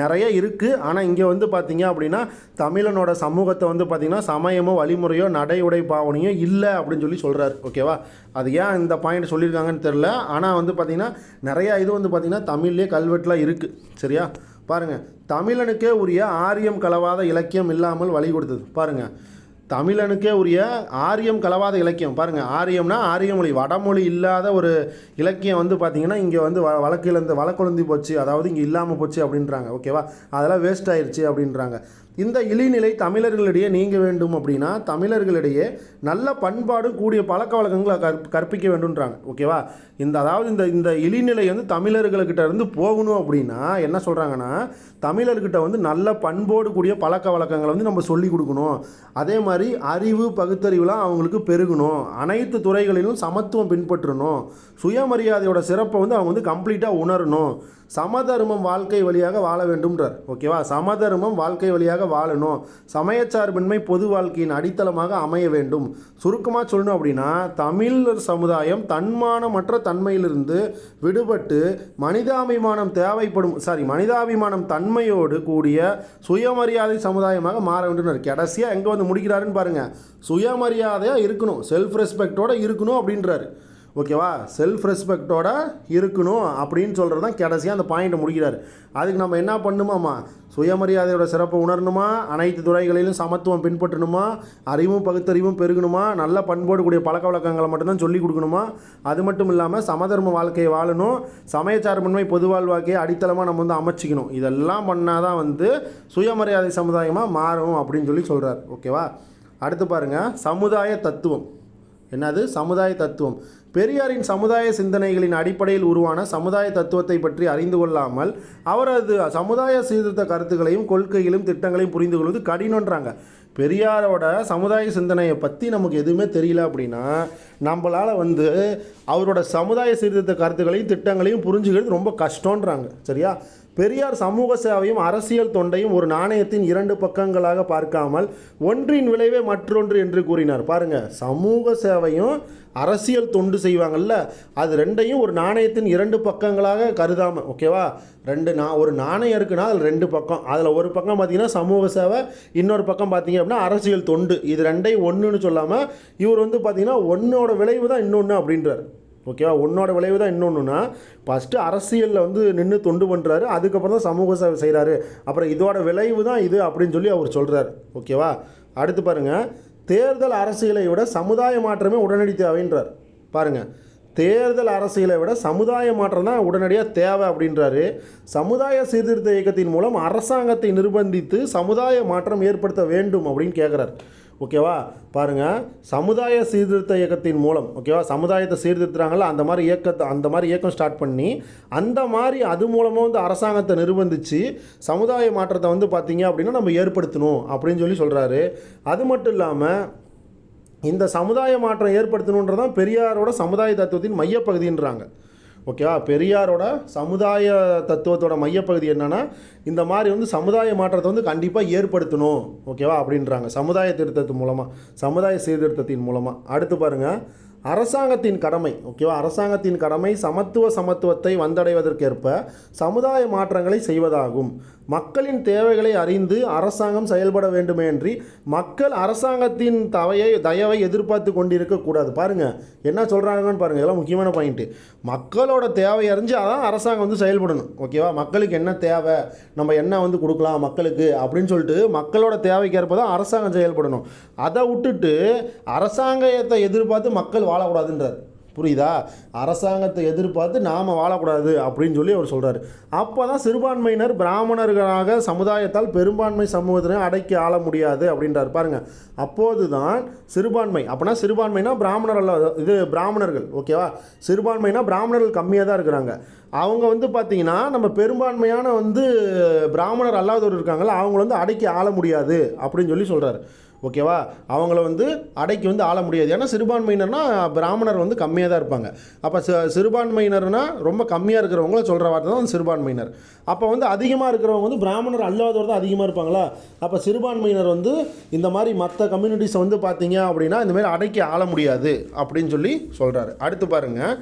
நிறைய இருக்குது. ஆனால் இங்கே வந்து பார்த்திங்க அப்படின்னா தமிழனோட சமூகத்தை வந்து பார்த்திங்கன்னா சமயமோ வழிமுறையோ நடை உடை பாவனையோ இல்லை அப்படின்னு சொல்லி சொல்கிறார். ஓகேவா? அது ஏன் இந்த பாயிண்ட் சொல்லியிருக்காங்கன்னு தெரில. ஆனால் வந்து பார்த்திங்கன்னா நிறையா இது வந்து பார்த்திங்கன்னா தமிழ்லேயே கல்வெட்டுலாம் இருக்குது. சரியா? பாருங்கள், தமிழனுக்கே உரிய ஆரியம் கலவாத இலக்கியம் இல்லாமல் வழி கொடுத்தது. பாருங்கள், தமிழனுக்கே உரிய ஆரியம் கலவாத இலக்கியம். பாருங்கள், ஆரியம்னா ஆரிய மொழி, வடமொழி இல்லாத ஒரு இலக்கியம் வந்து பார்த்திங்கன்னா இங்கே வந்து வழக்குழந்தி போச்சு, அதாவது இங்கே இல்லாமல் போச்சு அப்படின்றாங்க. ஓகேவா? அதெல்லாம் வேஸ்ட் ஆயிடுச்சு அப்படின்றாங்க. இந்த இழிநிலை தமிழர்களிடையே நீங்க வேண்டும் அப்படின்னா தமிழர்களிடையே நல்ல பண்பாடு கூடிய பழக்க வழக்கங்களை கற்பிக்க வேண்டும்ன்றாங்க. ஓகேவா? இந்த இழிநிலை வந்து தமிழர்கள்கிட்ட இருந்து போகணும் அப்படின்னா என்ன சொல்கிறாங்கன்னா, தமிழர்கிட்ட வந்து நல்ல பண்போடு கூடிய பழக்க வழக்கங்களை வந்து நம்ம சொல்லி கொடுக்கணும். அதே மாதிரி அறிவு பகுத்தறிவுலாம் அவங்களுக்கு பெருகணும். அனைத்து துறைகளிலும் சமத்துவம் பின்பற்றணும். சுயமரியாதையோட சிறப்பை வந்து அவங்க வந்து கம்ப்ளீட்டாக உணரணும். சமதர்மம் வாழ்க்கை வழியாக வாழ வேண்டும்ன்றார். ஓகேவா? சமதர்மம் வாழ்க்கை வழியாக வாழணும். சமயச்சார்பின்மை பொது வாழ்க்கையின் அடித்தளமாக அமைய வேண்டும். சுருக்கமாக சொல்லணும் அப்படின்னா தமிழர் சமுதாயம் தன்மானமற்ற தன்மையிலிருந்து விடுபட்டு மனிதாபிமானம் தன்மையோடு கூடிய சுயமரியாதை சமுதாயமாக மாற வேண்டும். கடைசியாக எங்கே வந்து முடிக்கிறாருன்னு பாருங்கள். சுயமரியாதையாக இருக்கணும், செல்ஃப் ரெஸ்பெக்டோடு இருக்கணும் அப்படின்றாரு. ஓகேவா? செல்ஃப் ரெஸ்பெக்டோட இருக்கணும் அப்படின்னு சொல்கிறது தான் கடைசியாக அந்த பாயிண்ட்டை முடிக்கிறார். அதுக்கு நம்ம என்ன பண்ணணுமாம்மா? சுயமரியாதையோட சிறப்பை உணரணுமா, அனைத்து துறைகளிலும் சமத்துவம் பின்பற்றணுமா, அறிவும் பகுத்தறிவும் பெருகணுமா, நல்ல பண்போடு கூடிய பழக்க வழக்கங்களை மட்டும்தான் சொல்லிக் கொடுக்கணுமா, அது மட்டும் இல்லாமல் சமதர்ம வாழ்க்கையை வாழணும், சமயச்சார்பின்மை பொது வாழ்க்கையை அடித்தளமாக நம்ம வந்து அமைச்சிக்கணும். இதெல்லாம் பண்ணால் தான் வந்து சுயமரியாதை சமுதாயமாக மாறும் அப்படின்னு சொல்லி சொல்கிறார். ஓகேவா? அடுத்து பாருங்கள், சமுதாய தத்துவம். என்னது? சமுதாய தத்துவம். பெரியாரின் சமுதாய சிந்தனைகளின் அடிப்படையில் உருவான சமுதாய தத்துவத்தை பற்றி அறிந்து கொள்ளாமல் அவரது சமுதாய சீர்திருத்த கருத்துக்களையும் கொள்கைகளையும் திட்டங்களையும் புரிந்து கொள்வது கடினன்றாங்க. பெரியாரோட சமுதாய சிந்தனையை பற்றி நமக்கு எதுவுமே தெரியல அப்படின்னா நம்மளால் வந்து அவரோட சமுதாய சீர்திருத்த கருத்துக்களையும் திட்டங்களையும் புரிஞ்சுக்கிறது ரொம்ப கஷ்டன்றாங்க. சரியா? பெரியார் சமூக சேவையும் அரசியல் தொண்டையும் ஒரு நாணயத்தின் இரண்டு பக்கங்களாக பார்க்காமல் ஒன்றின் விளைவே மற்றொன்று என்று கூறினார். பாருங்கள், சமூக சேவையும் அரசியல் தொண்டு செய்வாங்கள்ல, அது ரெண்டையும் ஒரு நாணயத்தின் இரண்டு பக்கங்களாக கருதாமல். ஓகேவா? ஒரு நாணயம் இருக்குன்னா அதில் ரெண்டு பக்கம். அதில் ஒரு பக்கம் பார்த்திங்கன்னா சமூக சேவை, இன்னொரு பக்கம் பார்த்திங்க அப்படின்னா அரசியல் தொண்டு. இது ரெண்டையும் ஒன்றுன்னு சொல்லாமல் இவர் வந்து பார்த்திங்கன்னா ஒன்றோட விளைவு தான் இன்னொன்று அப்படின்றார். ஓகேவா? ஒன்றோட விளைவு தான் இன்னொன்றுனா ஃபஸ்ட்டு அரசியலில் வந்து நின்று தொண்டு பண்ணுறாரு, அதுக்கப்புறம் தான் சமூக சேவை செய்கிறாரு, அப்புறம் இதோட விளைவு தான் இது அப்படின்னு சொல்லி அவர் சொல்கிறார். ஓகேவா? அடுத்து பாருங்கள், தேர்தல் அரசியலை விட சமுதாய மாற்றமே உடனடி தேவைன்றார். பாருங்கள், தேர்தல் அரசியலை விட சமுதாய மாற்றம் தான் உடனடியாக தேவை அப்படின்றாரு. சமுதாய சீர்திருத்த இயக்கத்தின் மூலம் அரசாங்கத்தை நிர்பந்தித்து சமுதாய மாற்றம் ஏற்படுத்த வேண்டும் அப்படின்னு கேட்குறார். ஓகேவா? பாருங்கள், சமுதாய சீர்திருத்த இயக்கத்தின் மூலம், ஓகேவா, சமுதாயத்தை சீர்திருத்துறாங்கல்ல, அந்த மாதிரி இயக்கம் ஸ்டார்ட் பண்ணி அது மூலமாக வந்து அரசாங்கத்தை நிர்பந்தித்து சமுதாய மாற்றத்தை வந்து பார்த்திங்க அப்படின்னா நம்ம ஏற்படுத்தணும் அப்படின்னு சொல்லி சொல்கிறாரு. அது மட்டும் இல்லாமல் இந்த சமுதாய மாற்றம் ஏற்படுத்தணுன்றதான் பெரியாரோட சமுதாய தத்துவத்தின் மையப்பகுதின்றாங்க. ஓகேவா? பெரியாரோட சமுதாய தத்துவத்தோட மையப்பகுதி என்னென்னா இந்த மாதிரி வந்து சமுதாய மாற்றத்தை வந்து கண்டிப்பாக ஏற்படுத்தணும். ஓகேவா? அப்படின்றாங்க சமுதாய சமுதாய சீர்திருத்தத்தின் மூலமாக. அடுத்து பாருங்கள், அரசாங்கத்தின் கடமை. ஓகேவா? அரசாங்கத்தின் கடமை சமத்துவத்தை வந்தடைவதற்கேற்ப சமுதாய மாற்றங்களை செய்வதாகும். மக்களின் தேவைகளை அறிந்து அரசாங்கம் செயல்பட வேண்டுமேன்றி மக்கள் அரசாங்கத்தின் தயவை எதிர்பார்த்து கொண்டிருக்கக்கூடாது. பாருங்கள் என்ன சொல்கிறாங்கன்னு பாருங்கள். இதெல்லாம் முக்கியமான பாயிண்ட்டு. மக்களோட தேவை அறிஞ்சு அதான் அரசாங்கம் வந்து செயல்படணும். ஓகேவா? மக்களுக்கு என்ன தேவை, நம்ம என்ன வந்து கொடுக்கலாம் மக்களுக்கு அப்படின்னு சொல்லிட்டு மக்களோட தேவைக்கேற்ப தான் அரசாங்கம் செயல்படணும். அதை விட்டுட்டு அரசாங்கத்தை எதிர்பார்த்து மக்கள் வாழக்கூடாதுன்றார். புரியுதா? அரசாங்கத்தை எதிர்பார்த்து நாம் வாழக்கூடாது அப்படின்னு சொல்லி அவர் சொல்கிறார். அப்போ தான் சிறுபான்மையினர் பிராமணர்களாக சமுதாயத்தால் பெரும்பான்மை சமூகத்தினை அடக்கி ஆள முடியாது அப்படின்றார். பாருங்கள், அப்போது தான் சிறுபான்மை. அப்படின்னா சிறுபான்மைனா பிராமணர்கள். ஓகேவா? சிறுபான்மைனா பிராமணர்கள் கம்மியாக தான் இருக்கிறாங்க. அவங்க வந்து பார்த்திங்கன்னா நம்ம பெரும்பான்மையான வந்து பிராமணர் அல்லாதவர் இருக்காங்களா, அவங்கள வந்து அடக்கி ஆள முடியாது அப்படின்னு சொல்லி சொல்கிறார். ஓகேவா, அவங்கள வந்து அடக்கி வந்து ஆள முடியாது. ஏன்னா சிறுபான்மையினர்னா பிராமணர் வந்து கம்மியாக தான் இருப்பாங்க. அப்போ சிறுபான்மையினர்னா ரொம்ப கம்மியாக இருக்கிறவங்கள சொல்கிற வார்த்தை தான் சிறுபான்மையினர். அப்போ வந்து அதிகமாக இருக்கிறவங்க வந்து பிராமணர் அல்லாதவர் தான் அதிகமாக இருப்பாங்களா. அப்போ சிறுபான்மையினர் வந்து இந்த மாதிரி மற்ற கம்யூனிட்டிஸை வந்து பார்த்தீங்க அப்படின்னா இந்தமாரி அடக்கி ஆள முடியாது அப்படின்னு சொல்லி சொல்கிறாரு. அடுத்து பாருங்கள்,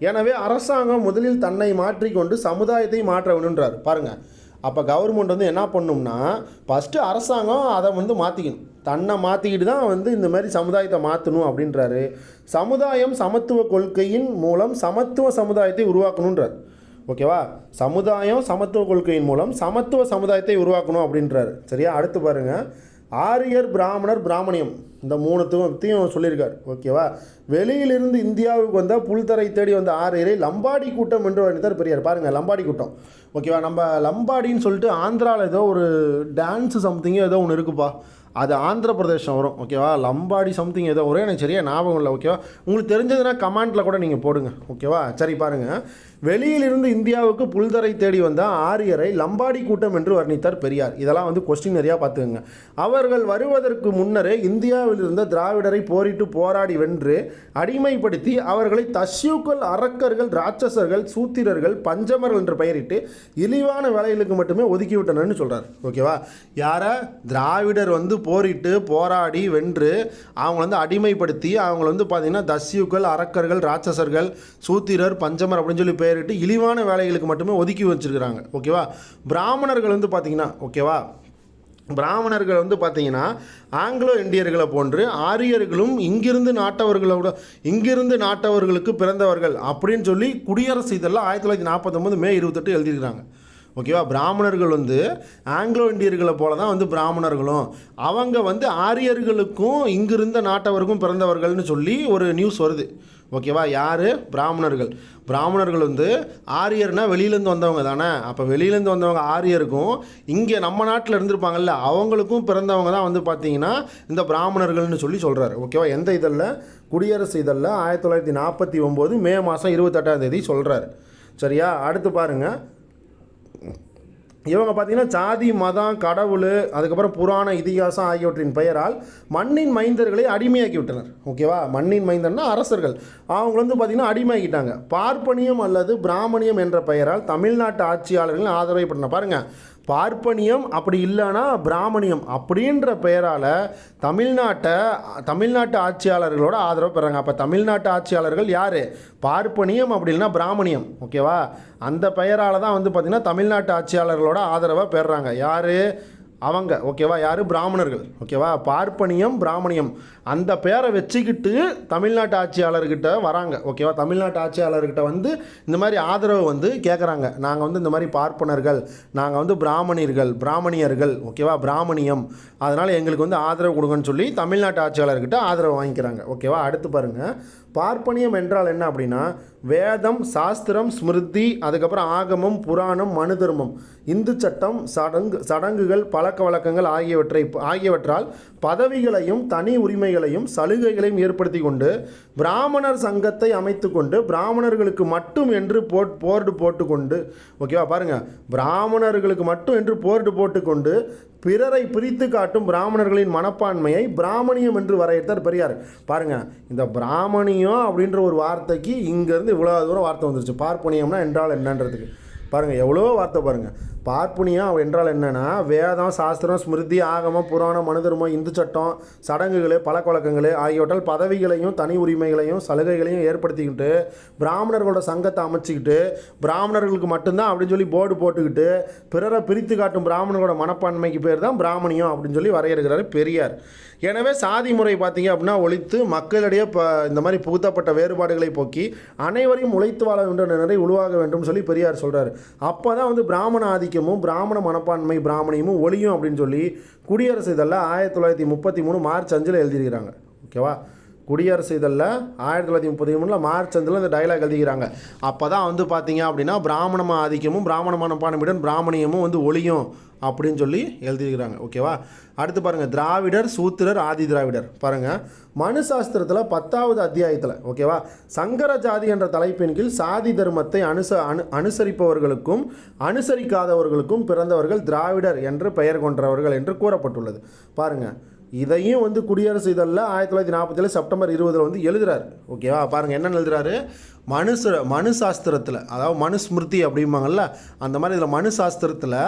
எனவே அரசாங்கம் முதலில் தன்னை மாற்றிக்கொண்டு சமுதாயத்தை மாற்ற வேணுன்றார். பாருங்கள், அப்போ கவர்மெண்ட் வந்து என்ன பண்ணணும்னா ஃபஸ்ட்டு அரசாங்கம் அதை வந்து மாற்றிக்கணும், தன்னை மாற்றிக்கிட்டு தான் வந்து இந்த மாதிரி சமுதாயத்தை மாற்றணும் அப்படின்றாரு. சமுதாயம் சமத்துவ கொள்கையின் மூலம் சமத்துவ சமுதாயத்தை உருவாக்கணுன்றார். ஓகேவா, சமுதாயம் சமத்துவ கொள்கையின் மூலம் சமத்துவ சமுதாயத்தை உருவாக்கணும் அப்படின்றாரு. சரியா, அடுத்து பாருங்கள், ஆரியர் பிராமணர் பிராமணியம் இந்த மூணுத்தையும் சொல்லியிருக்கார். ஓகேவா, வெளியிலிருந்து இந்தியாவுக்கு வந்தால் புல்தரை தேடி வந்த ஆரியரை லம்பாடி கூட்டம் என்று வர்ணித்தார் பெரியார். பாருங்கள், லம்பாடி கூட்டம். ஓகேவா, நம்ம லம்பாடின்னு சொல்லிட்டு ஆந்திராவில் ஏதோ ஒரு டான்ஸு சம்திங் ஏதோ ஒன்று இருக்குப்பா, அது ஆந்திர பிரதேசம் வரும். ஓகேவா, லம்பாடி சம்திங் ஏதோ வரும், எனக்கு சரியாக ஞாபகம் இல்லை. ஓகேவா, உங்களுக்கு தெரிஞ்சதுன்னா கமெண்ட்டில் கூட நீங்கள் போடுங்க. ஓகேவா, சரி பாருங்கள், வெளியிலிருந்து இந்தியாவுக்கு புல்தரை தேடி வந்த ஆரியரை லம்பாடி கூட்டம் என்று வர்ணித்தார் பெரியார். இதெல்லாம் வந்து கொஸ்டின் நிறையா பார்த்துக்கோங்க. அவர்கள் வருவதற்கு முன்னரே இந்தியாவில் இருந்த திராவிடரை போராடி வென்று அடிமைப்படுத்தி அவர்களை தஸ்யூக்கள், அரக்கர்கள், ராட்சசர்கள், சூத்திரர்கள், பஞ்சமர்கள் என்று பெயரிட்டு இழிவான வேலைகளுக்கு மட்டுமே ஒதுக்கிவிட்டனர்னு சொல்கிறார். ஓகேவா, யாரை திராவிடர் வந்து போராடி வென்று அவங்க வந்து அடிமைப்படுத்தி அவங்கள வந்து பார்த்திங்கன்னா தஸ்யூக்கள், அரக்கர்கள், ராட்சசர்கள், சூத்திரர், பஞ்சமர் அப்படின்னு சொல்லி பெயரிட்டு இழிவான வேலைகளுக்கு மட்டுமே ஒதுக்கி வச்சிருக்கிறாங்க. ஓகேவா, பிராமணர்கள் வந்து பார்த்திங்கன்னா ஓகேவா, பிராமணர்கள் வந்து பார்த்திங்கன்னா ஆங்கிலோ இந்தியர்களை போன்று ஆரியர்களும் இங்கிருந்து நாட்டவர்களுக்கு பிறந்தவர்கள் அப்படின்னு சொல்லி குடியரசு இதெல்லாம் 1949 மே 28 எழுதியிருக்கிறாங்க. ஓகேவா, பிராமணர்கள் வந்து ஆங்கிலோ இந்தியர்களை போல தான் வந்து பிராமணர்களும் அவங்க வந்து ஆரியர்களுக்கும் இங்கிருந்த நாட்டவருக்கும் பிறந்தவர்கள்னு சொல்லி ஒரு நியூஸ் வருது. ஓகேவா, யார் பிராமணர்கள் வந்து ஆரியர்னால் வெளியிலேருந்து வந்தவங்க தானே. அப்போ வெளியிலேருந்து வந்தவங்க ஆரியருக்கும் இங்கே நம்ம நாட்டில் இருந்திருப்பாங்கல்ல அவங்களுக்கும் பிறந்தவங்க தான் வந்து பார்த்திங்கன்னா இந்த பிராமணர்கள்னு சொல்லி சொல்கிறாரு. ஓகேவா, எந்த இதழில், குடியரசு இதழில் 1949 மே மாதம் 28 சொல்கிறாரு. சரியா, அடுத்து பாருங்கள், இவங்க பார்த்திங்கன்னா சாதி, மதம், கடவுள், அதுக்கப்புறம் புராண இதிகாசம் ஆகியவற்றின் பெயரால் மண்ணின் மைந்தர்களை அடிமையாக்கி விட்டனர். ஓகேவா, மண்ணின் மைந்தர்னா அரசர்கள், அவங்க வந்து பார்த்திங்கன்னா அடிமையாக்கிட்டாங்க. பார்ப்பனியம் அல்லது பிராமணியம் என்ற பெயரால் தமிழ்நாட்டு ஆட்சியாளர்கள் ஆதரவை பண்ண. பாருங்கள், பார்ப்பனியம் அப்படி இல்லைன்னா பிராமணியம் அப்படின்ற பெயரால் தமிழ்நாட்டு ஆட்சியாளர்களோட ஆதரவு பெறாங்க. அப்போ தமிழ்நாட்டு ஆட்சியாளர்கள் யார்? பார்ப்பனியம் அப்படி இல்லைன்னா பிராமணியம். ஓகேவா, அந்த பெயரால் தான் வந்து பார்த்திங்கன்னா தமிழ்நாட்டு ஆட்சியாளர்களோட ஆதரவை பெறுறாங்க. யார்? அவங்க. ஓகேவா, யார்? பிராமணர்கள். ஓகேவா, பார்ப்பனியம், பிராமணியம் அந்த பேரை வச்சுக்கிட்டு தமிழ்நாட்டு ஆட்சியாளர்கிட்ட வராங்க. ஓகேவா, தமிழ்நாட்டு ஆட்சியாளர்கிட்ட வந்து இந்த மாதிரி ஆதரவு வந்து கேட்குறாங்க. நாங்கள் வந்து இந்த மாதிரி பார்ப்பனர்கள், நாங்கள் வந்து பிராமணியர்கள், ஓகேவா, பிராமணியம், அதனால் எங்களுக்கு வந்து ஆதரவு கொடுங்கன்னு சொல்லி தமிழ்நாட்டு ஆட்சியாளர்கிட்ட ஆதரவு வாங்கிக்கிறாங்க. ஓகேவா, அடுத்து பாருங்கள், பார்ப்பனியம் என்றால் என்ன அப்படின்னா வேதம், சாஸ்திரம், ஸ்மிருதி, அதுக்கப்புறம் ஆகமம், புராணம், மனு தர்மம், இந்து சட்டம், சடங்குகள், பழக்க வழக்கங்கள் ஆகியவற்றால் பதவிகளையும் தனி உரிமைகளையும் சலுகைகளையும் ஏற்படுத்தி கொண்டு பிராமணர் சங்கத்தை அமைத்து கொண்டு பிராமணர்களுக்கு மட்டும் என்று போர்டு போட்டுக்கொண்டு, ஓகேவா பாருங்கள், பிராமணர்களுக்கு மட்டும் என்று போர்டு போட்டுக்கொண்டு பிறரை பிரித்து காட்டும் பிராமணர்களின் மனப்பான்மையை பிராமணியம் என்று வரையறுத்தார் பெரியார். பாருங்கள், இந்த பிராமணியம் அப்படின்ற ஒரு வார்த்தைக்கு இங்கேருந்து இவ்வளோ தூரம் வார்த்தை வந்துருச்சு. பார்ப்பனியம்னா என்றால் என்னன்றதுக்கு பாருங்கள், எவ்வளோ வார்த்தை பாருங்கள். பார்ப்பனியம் என்றால் என்னென்னா வேதம், சாஸ்திரம், ஸ்மிருதி, ஆகமம், புராணம், மனு தர்மம், இந்து சட்டம், சடங்குகள், பழக்க வழக்கங்கள் ஆகியவற்றால் பதவிகளையும் தனி உரிமைகளையும் சலுகைகளையும் ஏற்படுத்திக்கிட்டு பிராமணர்களோட சங்கத்தை அமைச்சிக்கிட்டு பிராமணர்களுக்கு மட்டும்தான் அப்படின்னு சொல்லி போர்டு போட்டுக்கிட்டு பிறரை பிரித்து காட்டும் பிராமணர்களோட மனப்பான்மைக்கு பேர் தான் பிராமணியம் அப்படின்னு சொல்லி வரையறுக்கிறார் பெரியார். எனவே சாதி முறை பார்த்திங்க அப்படின்னா ஒழித்து மக்களிடையே இந்த மாதிரி புகுத்தப்பட்ட வேறுபாடுகளை போக்கி அனைவரையும் உழைத்து வாழ வேண்டும் என்ற நிலை உருவாக வேண்டும் சொல்லி பெரியார் சொல்கிறார். அப்போ தான் வந்து பிராமண ஆதிக்கமும் பிராமண மனப்பான்மை பிராமணியமும் ஒழியும் அப்படின்னு சொல்லி குடியரசு இதழில் 1933 மார்ச் 5 எழுதியிருக்கிறாங்க. ஓகேவா, குடியரசு இதழில் 1933 மார்ச் 5 இந்த டைலாக் எழுதிக்கிறாங்க. அப்போ தான் வந்து பார்த்திங்க அப்படின்னா பிராமண ஆதிக்கமும் பிராமண மனப்பான்மையுடன் பிராமணியமும் வந்து ஒழியும் அப்படின்னு சொல்லி எழுதியிருக்கிறாங்க. ஓகேவா, அடுத்து பாருங்கள், திராவிடர், சூத்திரர், ஆதி திராவிடர். பாருங்கள், மனு சாஸ்திரத்தில் 10வது அத்தியாயத்தில் ஓகேவா சங்கர ஜாதி என்ற தலைப்பின் கீழ் சாதி தர்மத்தை அனுசரிப்பவர்களுக்கும் அனுசரிக்காதவர்களுக்கும் பிறந்தவர்கள் திராவிடர் என்று பெயர் கொண்டவர்கள் என்று கூறப்பட்டுள்ளது. பாருங்கள், இதையும் வந்து குடியரசு இதழில் 1947 செப்டம்பர் 20 வந்து எழுதுறாரு. ஓகேவா, பாருங்கள் என்னென்னு எழுதுறாரு. மனு சாஸ்திரத்தில், அதாவது மனுஸ்மிருதி அப்படிம்பாங்கள்ல, அந்த மாதிரி இதில் மனு சாஸ்திரத்தில்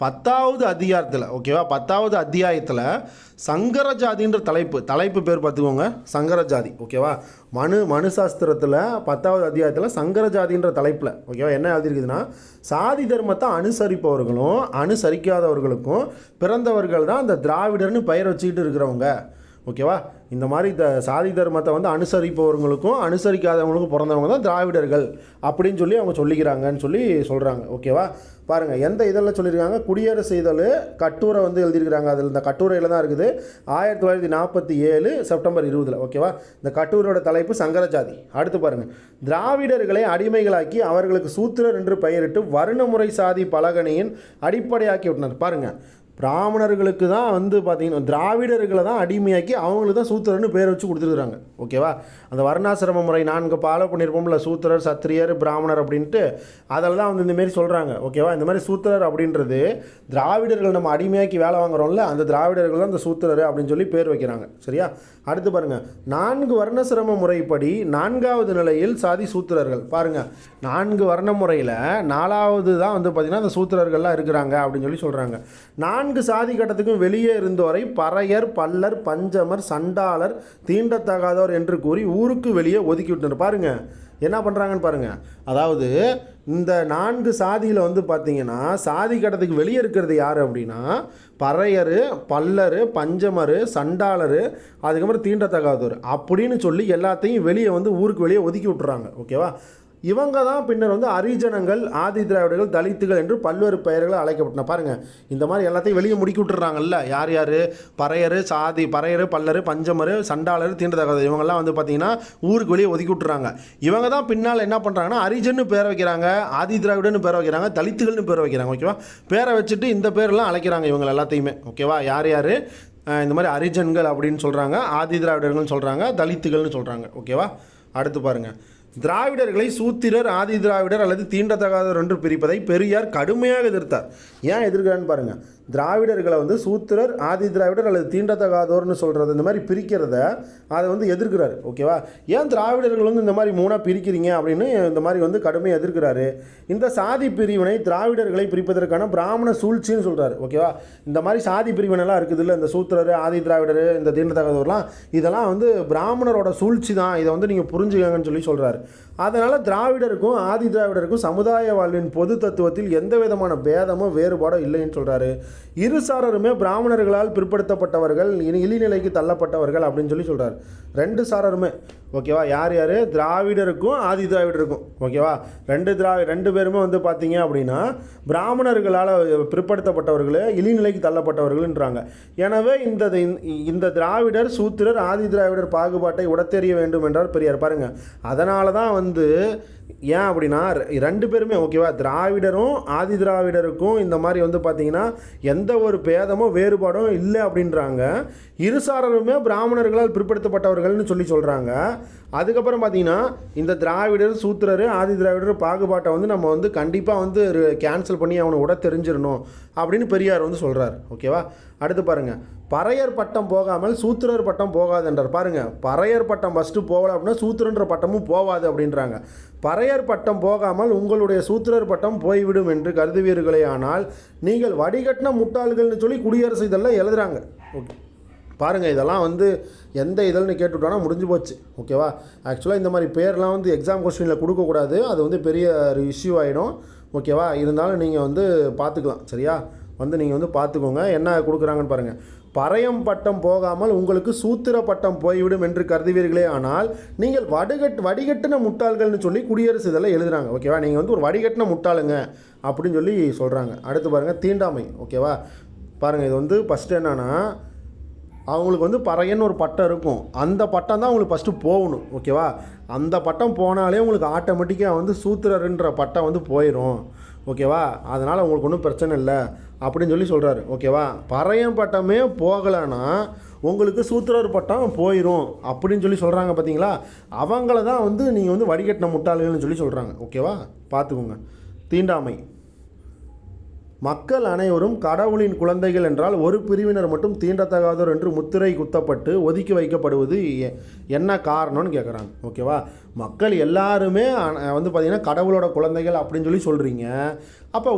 10வது அதிகாரத்தில், ஓகேவா, 10வது அத்தியாயத்தில் சங்கரஜாதின்ற தலைப்பு பேர் பார்த்துக்கோங்க, சங்கரஜாதி. ஓகேவா, மனு சாஸ்திரத்தில் 10வது அத்தியாயத்தில் சங்கரஜாதின்ற தலைப்பில், ஓகேவா, என்ன எழுதியிருக்குதுன்னா, சாதி தர்மத்தை அனுசரிப்பவர்களும் அனுசரிக்காதவர்களுக்கும் பிறந்தவர்கள் தான் அந்த திராவிடர்னு பெயர் வச்சுக்கிட்டு இருக்கிறவங்க. ஓகேவா, இந்த மாதிரி சாதி தர்மத்தை வந்து அனுசரிப்பவர்களுக்கும் அனுசரிக்காதவங்களுக்கும் பிறந்தவங்க தான் திராவிடர்கள் அப்படின்னு சொல்லி அவங்க சொல்லிக்கிறாங்கன்னு சொல்லி சொல்கிறாங்க. ஓகேவா, பாருங்கள் எந்த இதழில் சொல்லியிருக்காங்க, குடியரசு இதழ் கட்டுரை வந்து எழுதியிருக்கிறாங்க. அதில் இந்த கட்டுரையில் தான் இருக்குது 1947 செப்டம்பர் 20. ஓகேவா, இந்த கட்டுரையோட தலைப்பு சங்கரஜாதி. அடுத்து பாருங்கள், திராவிடர்களை அடிமைகளாக்கி அவர்களுக்கு சூத்திரர் என்று பெயரிட்டு வருணமுறை சாதி பலகணியின் அடிப்படையாக்கி விட்டனர். பாருங்கள், பிராமணர்களுக்கு தான் வந்து பார்த்திங்கன்னா திராவிடர்களை தான் அடிமையாக்கி அவங்களுக்கு தான் சூத்திரர்னு பேர் வச்சு கொடுத்துருக்குறாங்க. ஓகேவா, அந்த வர்ணாசிரம முறை 4 ஃபாலோ பண்ணியிருப்போம்ல, சூத்திரர், சத்திரியர், பிராமணர் அப்படின்ட்டு, அதில் தான் வந்து இந்தமாரி சொல்கிறாங்க. ஓகேவா, இந்த மாதிரி சூத்திரர் அப்படின்றது திராவிடர்கள் நம்ம அடிமையாக்கி வேலை வாங்குறோம்ல, அந்த திராவிடர்கள் தான் அந்த சூத்திரர் அப்படின்னு சொல்லி பேர் வைக்கிறாங்க. சரியா, அடுத்து பாருங்கள், 4 வர்ணசிரம முறைப்படி 4வது நிலையில் சாதி சூத்திரர்கள். பாருங்கள், 4 வர்ண முறையில் 4வது தான் வந்து பார்த்திங்கன்னா அந்த சூத்திரர்கள்லாம் இருக்கிறாங்க அப்படின்னு சொல்லி சொல்கிறாங்க. 4 சாதி கட்டத்துக்கும் வெளியே இருந்தோரை பறையர், பல்லர், பஞ்சமர், சண்டாளர், தீண்டத்தகாதோர் என்று கூறி ஊருக்கு வெளியே ஒதுக்கி விட்டனர். பாருங்கள் என்ன பண்ணுறாங்கன்னு பாருங்கள். அதாவது இந்த 4 சாதியில் வந்து பார்த்திங்கன்னா சாதி கட்டத்துக்கு வெளியே இருக்கிறது யார் அப்படின்னா பறையர், பல்லர், பஞ்சமர், சண்டாளர், அதுக்கப்புறம் தீண்டத்தகாதோர் அப்படின்னு சொல்லி எல்லாத்தையும் வெளியே வந்து ஊருக்கு வெளியே ஒதுக்கி விட்டுறாங்க. ஓகேவா, இவங்க தான் பின்னர் வந்து அரிஜனங்கள், ஆதி திராவிடர்கள், தலித்துகள் என்று பல்வேறு பெயர்களை அழைக்கப்பட்டன. பாருங்கள், இந்த மாதிரி எல்லாத்தையும் வெளியே முடுக்கி விட்டுறாங்கல்ல. யார் யார், பறையர், பல்லர், பஞ்சமர், சண்டாளர், தீண்டத்தகாதோர், இவங்கெல்லாம் வந்து பார்த்திங்கன்னா ஊருக்கு வெளியே ஒதுக்கி விட்டுறாங்க. இவங்க தான் பின்னால் என்ன பண்ணுறாங்கன்னா அரிஜன்னு பேரை வைக்கிறாங்க, ஆதி திராவிடன்னு பேரை வைக்கிறாங்க, தலித்துகள்னு பேரை வைக்கிறாங்க. ஓகேவா, பேரை வச்சுட்டு இந்த பேரெல்லாம் அழைக்கிறாங்க இவங்க எல்லாத்தையுமே. ஓகேவா, யார் யார் இந்த மாதிரி அரிஜன்கள் அப்படின்னு சொல்கிறாங்க, ஆதி திராவிடர்கள்னு சொல்கிறாங்க, தலித்துகள்னு சொல்கிறாங்க. ஓகேவா, அடுத்து பாருங்கள், திராவிடர்களை சூத்திரர், ஆதி திராவிடர் அல்லது தீண்டத்தகாதவர் என்று பிரிப்பதை பெரியார் கடுமையாக எதிர்த்தார். ஏன் எதிர்க்கிறான்னு பாருங்கள். திராவிடர்களை வந்து சூத்திரர், ஆதி திராவிடர் அல்லது தீண்டத்தகாதோர்னு சொல்கிறது, இந்த மாதிரி பிரிக்கிறத அதை வந்து எதிர்க்கிறாரு. ஓகேவா, ஏன் திராவிடர்கள் வந்து இந்த மாதிரி 3ஆக பிரிக்கிறீங்க அப்படின்னு இந்த மாதிரி வந்து கடுமையாக எதிர்க்கிறாரு. இந்த சாதி பிரிவினை திராவிடர்களை பிரிப்பதற்கான பிராமண சூழ்ச்சின்னு சொல்கிறாரு. ஓகேவா, இந்த மாதிரி சாதி பிரிவினைலாம் இருக்குது இல்லை, இந்த சூத்திரர், ஆதி திராவிடர், இந்த தீண்டத்தகாதோர்லாம், இதெல்லாம் வந்து பிராமணரோட சூழ்ச்சி தான், இதை வந்து நீங்கள் புரிஞ்சுக்கங்கன்னு சொல்லி சொல்கிறாரு. அதனால் திராவிடருக்கும் ஆதி திராவிடருக்கும் சமுதாய வாழ்வின் பொது தத்துவத்தில் எந்த விதமான பேதமோ வேறுபாடோ இல்லைன்னு சொல்கிறாரு. இரு சாரருமே பிராமணர்களால் பிற்படுத்தப்பட்டவர்கள், இழிநிலைக்கு தள்ளப்பட்டவர்கள் அப்படின்னு சொல்லி சொல்கிறார். 2 சாரருமே. ஓகேவா, யார் யார், திராவிடருக்கும் ஆதி திராவிடருக்கும். ஓகேவா, 2 பேருமே வந்து பார்த்தீங்க அப்படின்னா பிராமணர்களால் பிற்படுத்தப்பட்டவர்கள், இழிநிலைக்கு தள்ளப்பட்டவர்கள்ன்றாங்க. எனவே இந்த திராவிடர், சூத்திரர், ஆதி திராவிடர் பாகுபாட்டை உடத்தெறிய வேண்டும் என்றார் பெரியார். பாருங்கள், அதனால தான் வந்து ஏன் அப்படின்னா 2 பேருமே, ஓகேவா, திராவிடரும் ஆதி திராவிடருக்கும் இந்த மாதிரி வந்து பார்த்திங்கன்னா எந்த ஒரு பேதமோ வேறுபாடும் இல்லை அப்படின்றாங்க. இருசாரருமே பிராமணர்களால் பிற்படுத்தப்பட்டவர்கள்னு சொல்லி சொல்கிறாங்க. அதுக்கப்புறம் பார்த்திங்கன்னா இந்த திராவிடர், சூத்திரர், ஆதி திராவிடர் பாகுபாட்டை வந்து நம்ம வந்து கண்டிப்பாக வந்து கேன்சல் பண்ணி அவனை உட தெரிஞ்சிடணும் அப்படின்னு பெரியார் வந்து சொல்கிறார். ஓகேவா, அடுத்து பாருங்கள், பறையர் பட்டம் போகாமல் சூத்திரர் பட்டம் போகாது என்றார். பாருங்கள், பறையர் பட்டம் ஃபஸ்ட்டு போகல அப்படின்னா சூத்திரன்ற பட்டமும் போகாது அப்படின்றாங்க. பறையர் பட்டம் போகாமல் உங்களுடைய சூத்திரர் பட்டம் போய்விடும் என்று கருதுவீர்களே, ஆனால் நீங்கள் வடிகட்டின முட்டாள்கள்னு சொல்லி குடியரசு இதெல்லாம் எழுதுகிறாங்க. ஓகே, பாருங்கள், இதெல்லாம் வந்து எந்த இதழ்னு கேட்டுவிட்டோன்னா முடிஞ்சு போச்சு. ஓகேவா, ஆக்சுவலாக இந்த மாதிரி பேர்லாம் வந்து எக்ஸாம் கொஸ்டினில் கொடுக்கக்கூடாது, அது வந்து பெரிய ஒரு இஷ்யூ ஆகிடும். ஓகேவா, இருந்தாலும் நீங்கள் வந்து பார்த்துக்கலாம். சரியா, வந்து நீங்கள் வந்து பார்த்துக்கோங்க என்ன கொடுக்குறாங்கன்னு பாருங்கள். பறையம் பட்டம் போகாமல் உங்களுக்கு சூத்திர பட்டம் போய்விடும் என்று கருதுவீர்களே, ஆனால் நீங்கள் வடிகட்டின முட்டாள்கள்னு சொல்லி குடியரசு இதெல்லாம் எழுதுகிறாங்க. ஓகேவா, நீங்கள் வந்து ஒரு வடிகட்டின முட்டாளுங்க அப்படின்னு சொல்லி சொல்கிறாங்க. அடுத்து பாருங்கள், தீண்டாமை. ஓகேவா, பாருங்கள், இது வந்து ஃபஸ்ட்டு என்னென்னா அவங்களுக்கு வந்து பறையன்னு ஒரு பட்டம் இருக்கும், அந்த பட்டம் தான் உங்களுக்கு ஃபஸ்ட்டு போகணும். ஓகேவா, அந்த பட்டம் போனாலே உங்களுக்கு ஆட்டோமேட்டிக்காக வந்து சூத்திரர்ன்ற பட்டம் வந்து போயிடும். ஓகேவா, அதனால் உங்களுக்கு ஒன்றும் பிரச்சனை இல்லை அப்படின்னு சொல்லி சொல்கிறாரு. ஓகேவா, பறையம் பட்டமே போகலைன்னா உங்களுக்கு சூத்திரர் பட்டம் போயிடும் அப்படின்னு சொல்லி சொல்கிறாங்க. பார்த்தீங்களா, அவங்கள தான் வந்து நீங்கள் வந்து வடிகட்டின முட்டாள்கள்னு சொல்லி சொல்கிறாங்க. ஓகேவா, பார்த்துக்கோங்க. தீண்டாமை மக்கள் அனைவரும் கடவுளின் குழந்தைகள் என்றால் ஒரு பிரிவினர் மட்டும் தீண்டத்தகாதோர் என்று முத்திரை குத்தப்பட்டு ஒதுக்கி வைக்கப்படுவது என்ன காரணம்னு கேட்குறாங்க. ஓகேவா, மக்கள் எல்லாருமே வந்து பார்த்திங்கன்னா கடவுளோட குழந்தைகள் அப்படின்னு சொல்லி சொல்கிறீங்க. அப்போ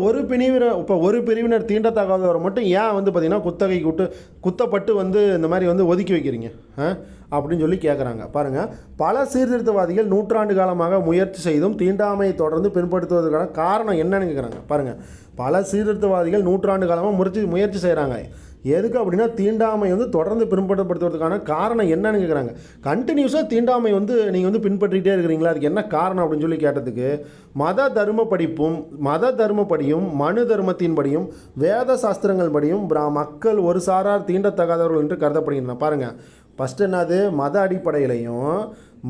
ஒரு பிரிவினர் தீண்டத்தகாதவரை மட்டும் ஏன் வந்து பார்த்திங்கன்னா குத்தப்பட்டு வந்து இந்த மாதிரி வந்து ஒதுக்கி வைக்கிறீங்க அப்படின்னு சொல்லி கேட்குறாங்க. பாருங்கள், பல சீர்திருத்தவாதிகள் நூற்றாண்டு காலமாக முயற்சி செய்தும் தீண்டாமையை தொடர்ந்து பின்பற்றுவதற்கான காரணம் என்னன்னு கேட்குறாங்க. பாருங்கள், பல சீர்திருத்தவாதிகள் நூற்றாண்டு காலமாக முயற்சி செய்கிறாங்க. எதுக்கு அப்படின்னா தீண்டாமை வந்து தொடர்ந்து பின்பற்றப்படுத்துவதற்கான காரணம் என்னன்னு கேட்குறாங்க. கண்டினியூஸாக தீண்டாமை வந்து நீங்கள் வந்து பின்பற்றிகிட்டே இருக்கிறீங்களா, அதுக்கு என்ன காரணம் அப்படின்னு சொல்லி கேட்டதுக்கு மத தர்மப்படியும் மனு தர்மத்தின்படியும் வேத சாஸ்திரங்கள் படியும் மக்கள் ஒரு சாரார் தீண்டத்தகாதவர்கள் என்று கருதப்படுகின்றன. பாருங்கள், ஃபஸ்ட்டு என்னது, மத அடிப்படையிலையும்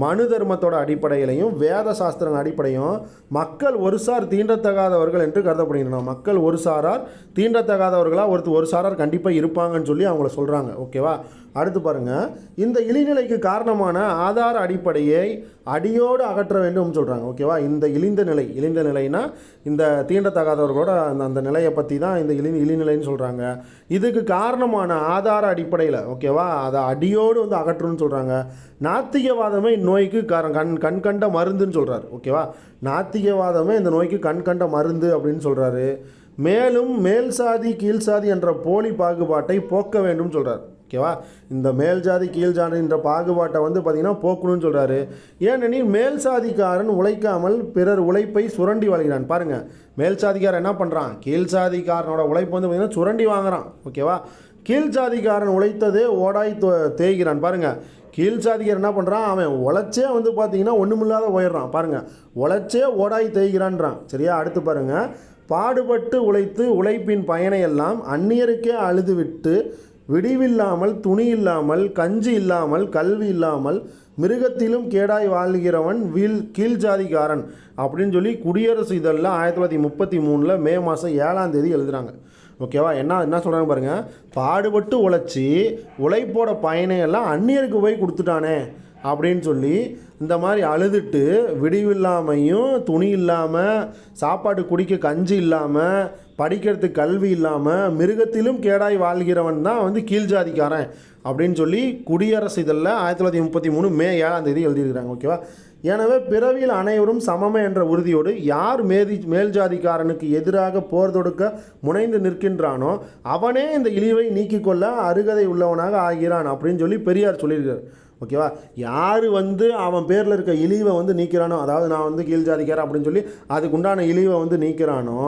மனு தர்மத்தோட அடிப்படையிலையும் வேத சாஸ்திரங்கள் அடிப்படையும் மக்கள் ஒரு சார் தீண்டத்தகாதவர்கள் என்று கருதப்படுகின்றன. மக்கள் ஒரு சாரார் தீண்டத்தகாதவர்களாக ஒரு சாரார் கண்டிப்பாக இருப்பாங்கன்னு சொல்லி அவங்கள சொல்கிறாங்க. ஓகேவா, அடுத்து பாருங்கள், இந்த இழிநிலைக்கு காரணமான ஆதார அடிப்படையை அடியோடு அகற்ற வேண்டும் சொல்கிறாங்க. ஓகேவா, இந்த இழிந்த நிலைனா இந்த தீண்டத்தகாதவர்களோட அந்த நிலையை பற்றி தான் இந்த இழிநிலைன்னு சொல்கிறாங்க. இதுக்கு காரணமான ஆதார அடிப்படையில் ஓகேவா அதை அடியோடு வந்து அகற்றணும்னு சொல்கிறாங்க. நாத்திகவாதமே இந்நோய்க்கு கண்கண்ட மருந்துன்னு சொல்கிறார். ஓகேவா, நாத்திகவாதமே இந்த நோய்க்கு கண்கண்ட மருந்து அப்படின்னு சொல்கிறாரு. மேலும் மேல் சாதி கீழ் சாதி என்ற போலி பாகுபாட்டை போக்க வேண்டும் சொல்கிறார். ஓகேவா, இந்த மேல் ஜாதி கீழ் ஜாதின்ற பாகுபாட்டை வந்து பார்த்திங்கன்னா போக்கணும்னு சொல்கிறாரு. ஏனெனில் மேல் சாதிக்காரன் உழைக்காமல் பிறர் உழைப்பை சுரண்டி வாழ்கிறான். பாருங்கள், மேல் சாதிக்காரன் என்ன பண்ணுறான், கீழ் சாதிக்காரனோட உழைப்பு வந்து பார்த்திங்கன்னா சுரண்டி வாங்குறான். ஓகேவா, கீழ் சாதிக்காரன் உழைத்ததே ஓடாய் தேய்கிறான். பாருங்கள், கீழ் சாதிக்காரன் என்ன பண்ணுறான், அவன் உழைச்சே வந்து பார்த்திங்கன்னா ஒன்றுமில்லாத போயிடுறான். பாருங்கள், உழைச்சே ஓடாய் தேய்கிறான்றான். சரியா, அடுத்து பாருங்கள், பாடுபட்டு உழைத்து உழைப்பின் பயனையெல்லாம் அந்நியருக்கே அழுதுவிட்டு விடிவில்லாமல் துணி இல்லாமல் கஞ்சி இல்லாமல் கல்வி இல்லாமல் மிருகத்திலும் கேடாய் வாழ்கிறவன் கீழ் ஜாதிக்காரன் அப்படின்னு சொல்லி குடியரசு இதழில் 1933 மே மாதம் 7ஆம் தேதி எழுதுகிறாங்க. ஓகேவா, என்ன சொல்கிறாங்க பாருங்கள், பாடுபட்டு உழைப்போட பயனையெல்லாம் அந்நியருக்கு போய் கொடுத்துட்டானே அப்படின்னு சொல்லி இந்த மாதிரி அழுதுட்டு விடிவில்லாமையும் துணி இல்லாமல் சாப்பாடு குடிக்க கஞ்சி இல்லாமல் படிக்கிறதுக்கு கல்வி இல்லாமல் மிருகத்திலும் கேடாய் வாழ்கிறவன் தான் வந்து கீழ் ஜாதிக்காரன் அப்படின்னு சொல்லி குடியரசு இதழில் 1933 மே 7ஆம் தேதி எழுதியிருக்கிறாங்க. ஓகேவா, எனவே பிறவியில் அனைவரும் சமமே என்ற உறுதியோடு யார் மேல் ஜாதிக்காரனுக்கு எதிராக போர் தொடுக்க முனைந்து நிற்கின்றானோ அவனே இந்த இழிவை நீக்கிக்கொள்ள அருகதை உள்ளவனாக ஆகிறான் அப்படின்னு சொல்லி பெரியார் சொல்லியிருக்கார். ஓகேவா, யார் வந்து அவன் பேரில் இருக்க இழிவை வந்து நீக்கிறானோ, அதாவது நான் வந்து கீழ் ஜாதிக்காரன் அப்படின்னு சொல்லி அதுக்குண்டான இழிவை வந்து நீக்கிறானோ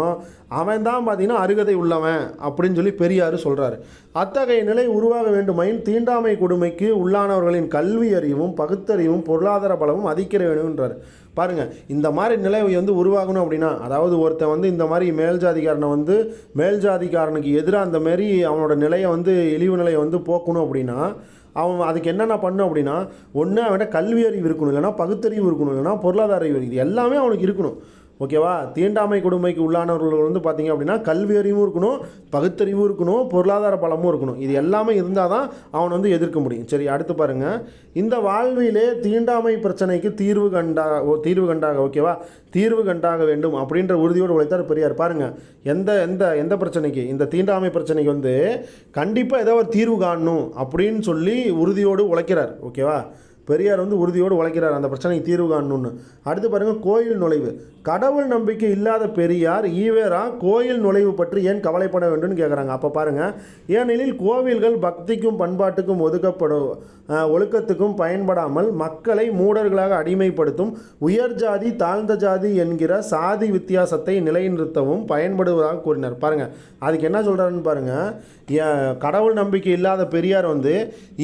அவன் தான் பார்த்திங்கன்னா அருகதை உள்ளவன் அப்படின்னு சொல்லி பெரியார் சொல்கிறாரு. அத்தகைய நிலை உருவாக வேண்டுமாயின் தீண்டாமை கொடுமைக்கு உள்ளானவர்களின் கல்வி அறிவும் பகுத்தறிவும் பொருளாதார பலமும் அதிகரிக்க வேண்டும்ன்றார். பாருங்கள், இந்த மாதிரி நிலை வந்து உருவாகணும் அப்படின்னா, அதாவது ஒருத்தன் வந்து இந்த மாதிரி மேல் ஜாதிக்காரனுக்கு எதிராக அந்த மாரி அவனோட நிலையை வந்து இழிவு நிலையை வந்து போக்கணும் அப்படின்னா அவன் அதுக்கு என்னென்ன பண்ணும் அப்படின்னா, ஒன்று அவன்கிட்ட கல்வி அறிவு இருக்கணும், இல்லைனா பகுத்தறிவு இருக்கணும், இல்லைனா பொருளாதார அறிவு, இது எல்லாமே அவனுக்கு இருக்கணும். ஓகேவா, தீண்டாமை கொடுமைக்கு உள்ளானவர்கள் வந்து பார்த்திங்க அப்படின்னா கல்வி அறிவும் இருக்கணும், பகுத்தறிவும் இருக்கணும், பொருளாதார பலமும் இருக்கணும். இது எல்லாமே இருந்தால் தான் அவன் வந்து எதிர்க்க முடியும். சரி, அடுத்து பாருங்கள், இந்த வாழ்விலே தீண்டாமை பிரச்சனைக்கு தீர்வு கண்டாக வேண்டும் அப்படின்ற உறுதியோடு உழைத்தார் பெரியார். பாருங்கள், எந்த பிரச்சனைக்கு, இந்த தீண்டாமை பிரச்சனைக்கு வந்து கண்டிப்பாக ஏதோ ஒரு தீர்வு காணணும் அப்படின்னு சொல்லி உறுதியோடு உழைக்கிறார். ஓகேவா, பெரியார் வந்து உறுதியோடு உழைக்கிறார் அந்த பிரச்சனைக்கு தீர்வு காணணும்னு. அடுத்து பாருங்கள், கோயில் நுழைவு. கடவுள் நம்பிக்கை இல்லாத பெரியார் ஈவேரா கோயில் நுழைவு பற்றி ஏன் கவலைப்பட வேண்டும்னு கேட்குறாங்க. அப்போ பாருங்கள், ஏனெனில் கோவில்கள் பக்திக்கும் பண்பாட்டுக்கும் ஒழுக்கத்துக்கும் பயன்படாமல் மக்களை மூடர்களாக அடிமைப்படுத்தும் உயர் ஜாதி தாழ்ந்த ஜாதி என்கிற சாதி வித்தியாசத்தை நிலைநிறுத்தவும் பயன்படுவதாக கூறினார். பாருங்கள், அதுக்கு என்ன சொல்கிறாருன்னு பாருங்கள், கடவுள் நம்பிக்கை இல்லாத பெரியார் வந்து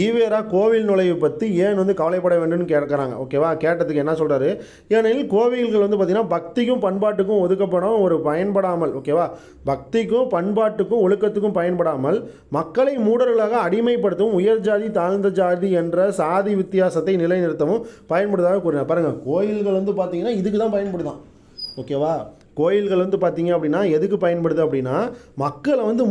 ஈவேரா கோவில் நுழைவு பற்றி ஏன் வந்து கவலைப்பட வேண்டும்னு கேட்குறாங்க. ஓகேவா, கேட்டதுக்கு என்ன சொல்கிறாரு, ஏனெனில் கோவில்கள் வந்து பார்த்திங்கன்னா பக்திக்கும் பண்பாட்டுக்கும் ஒதுக்கப்படும் ஒரு பயன்படாமல், ஓகேவா, பக்திக்கும் பண்பாட்டுக்கும் ஒழுக்கத்துக்கும் பயன்படாமல் மக்களை மூடர்களாக அடிமைப்படுத்தவும் உயர் ஜாதி தாழ்ந்த ஜாதி என்ற சாதி வித்தியாசத்தை நிலைநிறுத்தவும் பயன்படுவதாக கூறினார். பாருங்கள், கோயில்கள் வந்து பார்த்திங்கன்னா இதுக்கு தான் பயன்படுதான். ஓகேவா, கோயில்கள் வந்து பார்த்திங்க அப்படின்னா எதுக்கு பயன்படுது அப்படின்னா மக்களை வந்து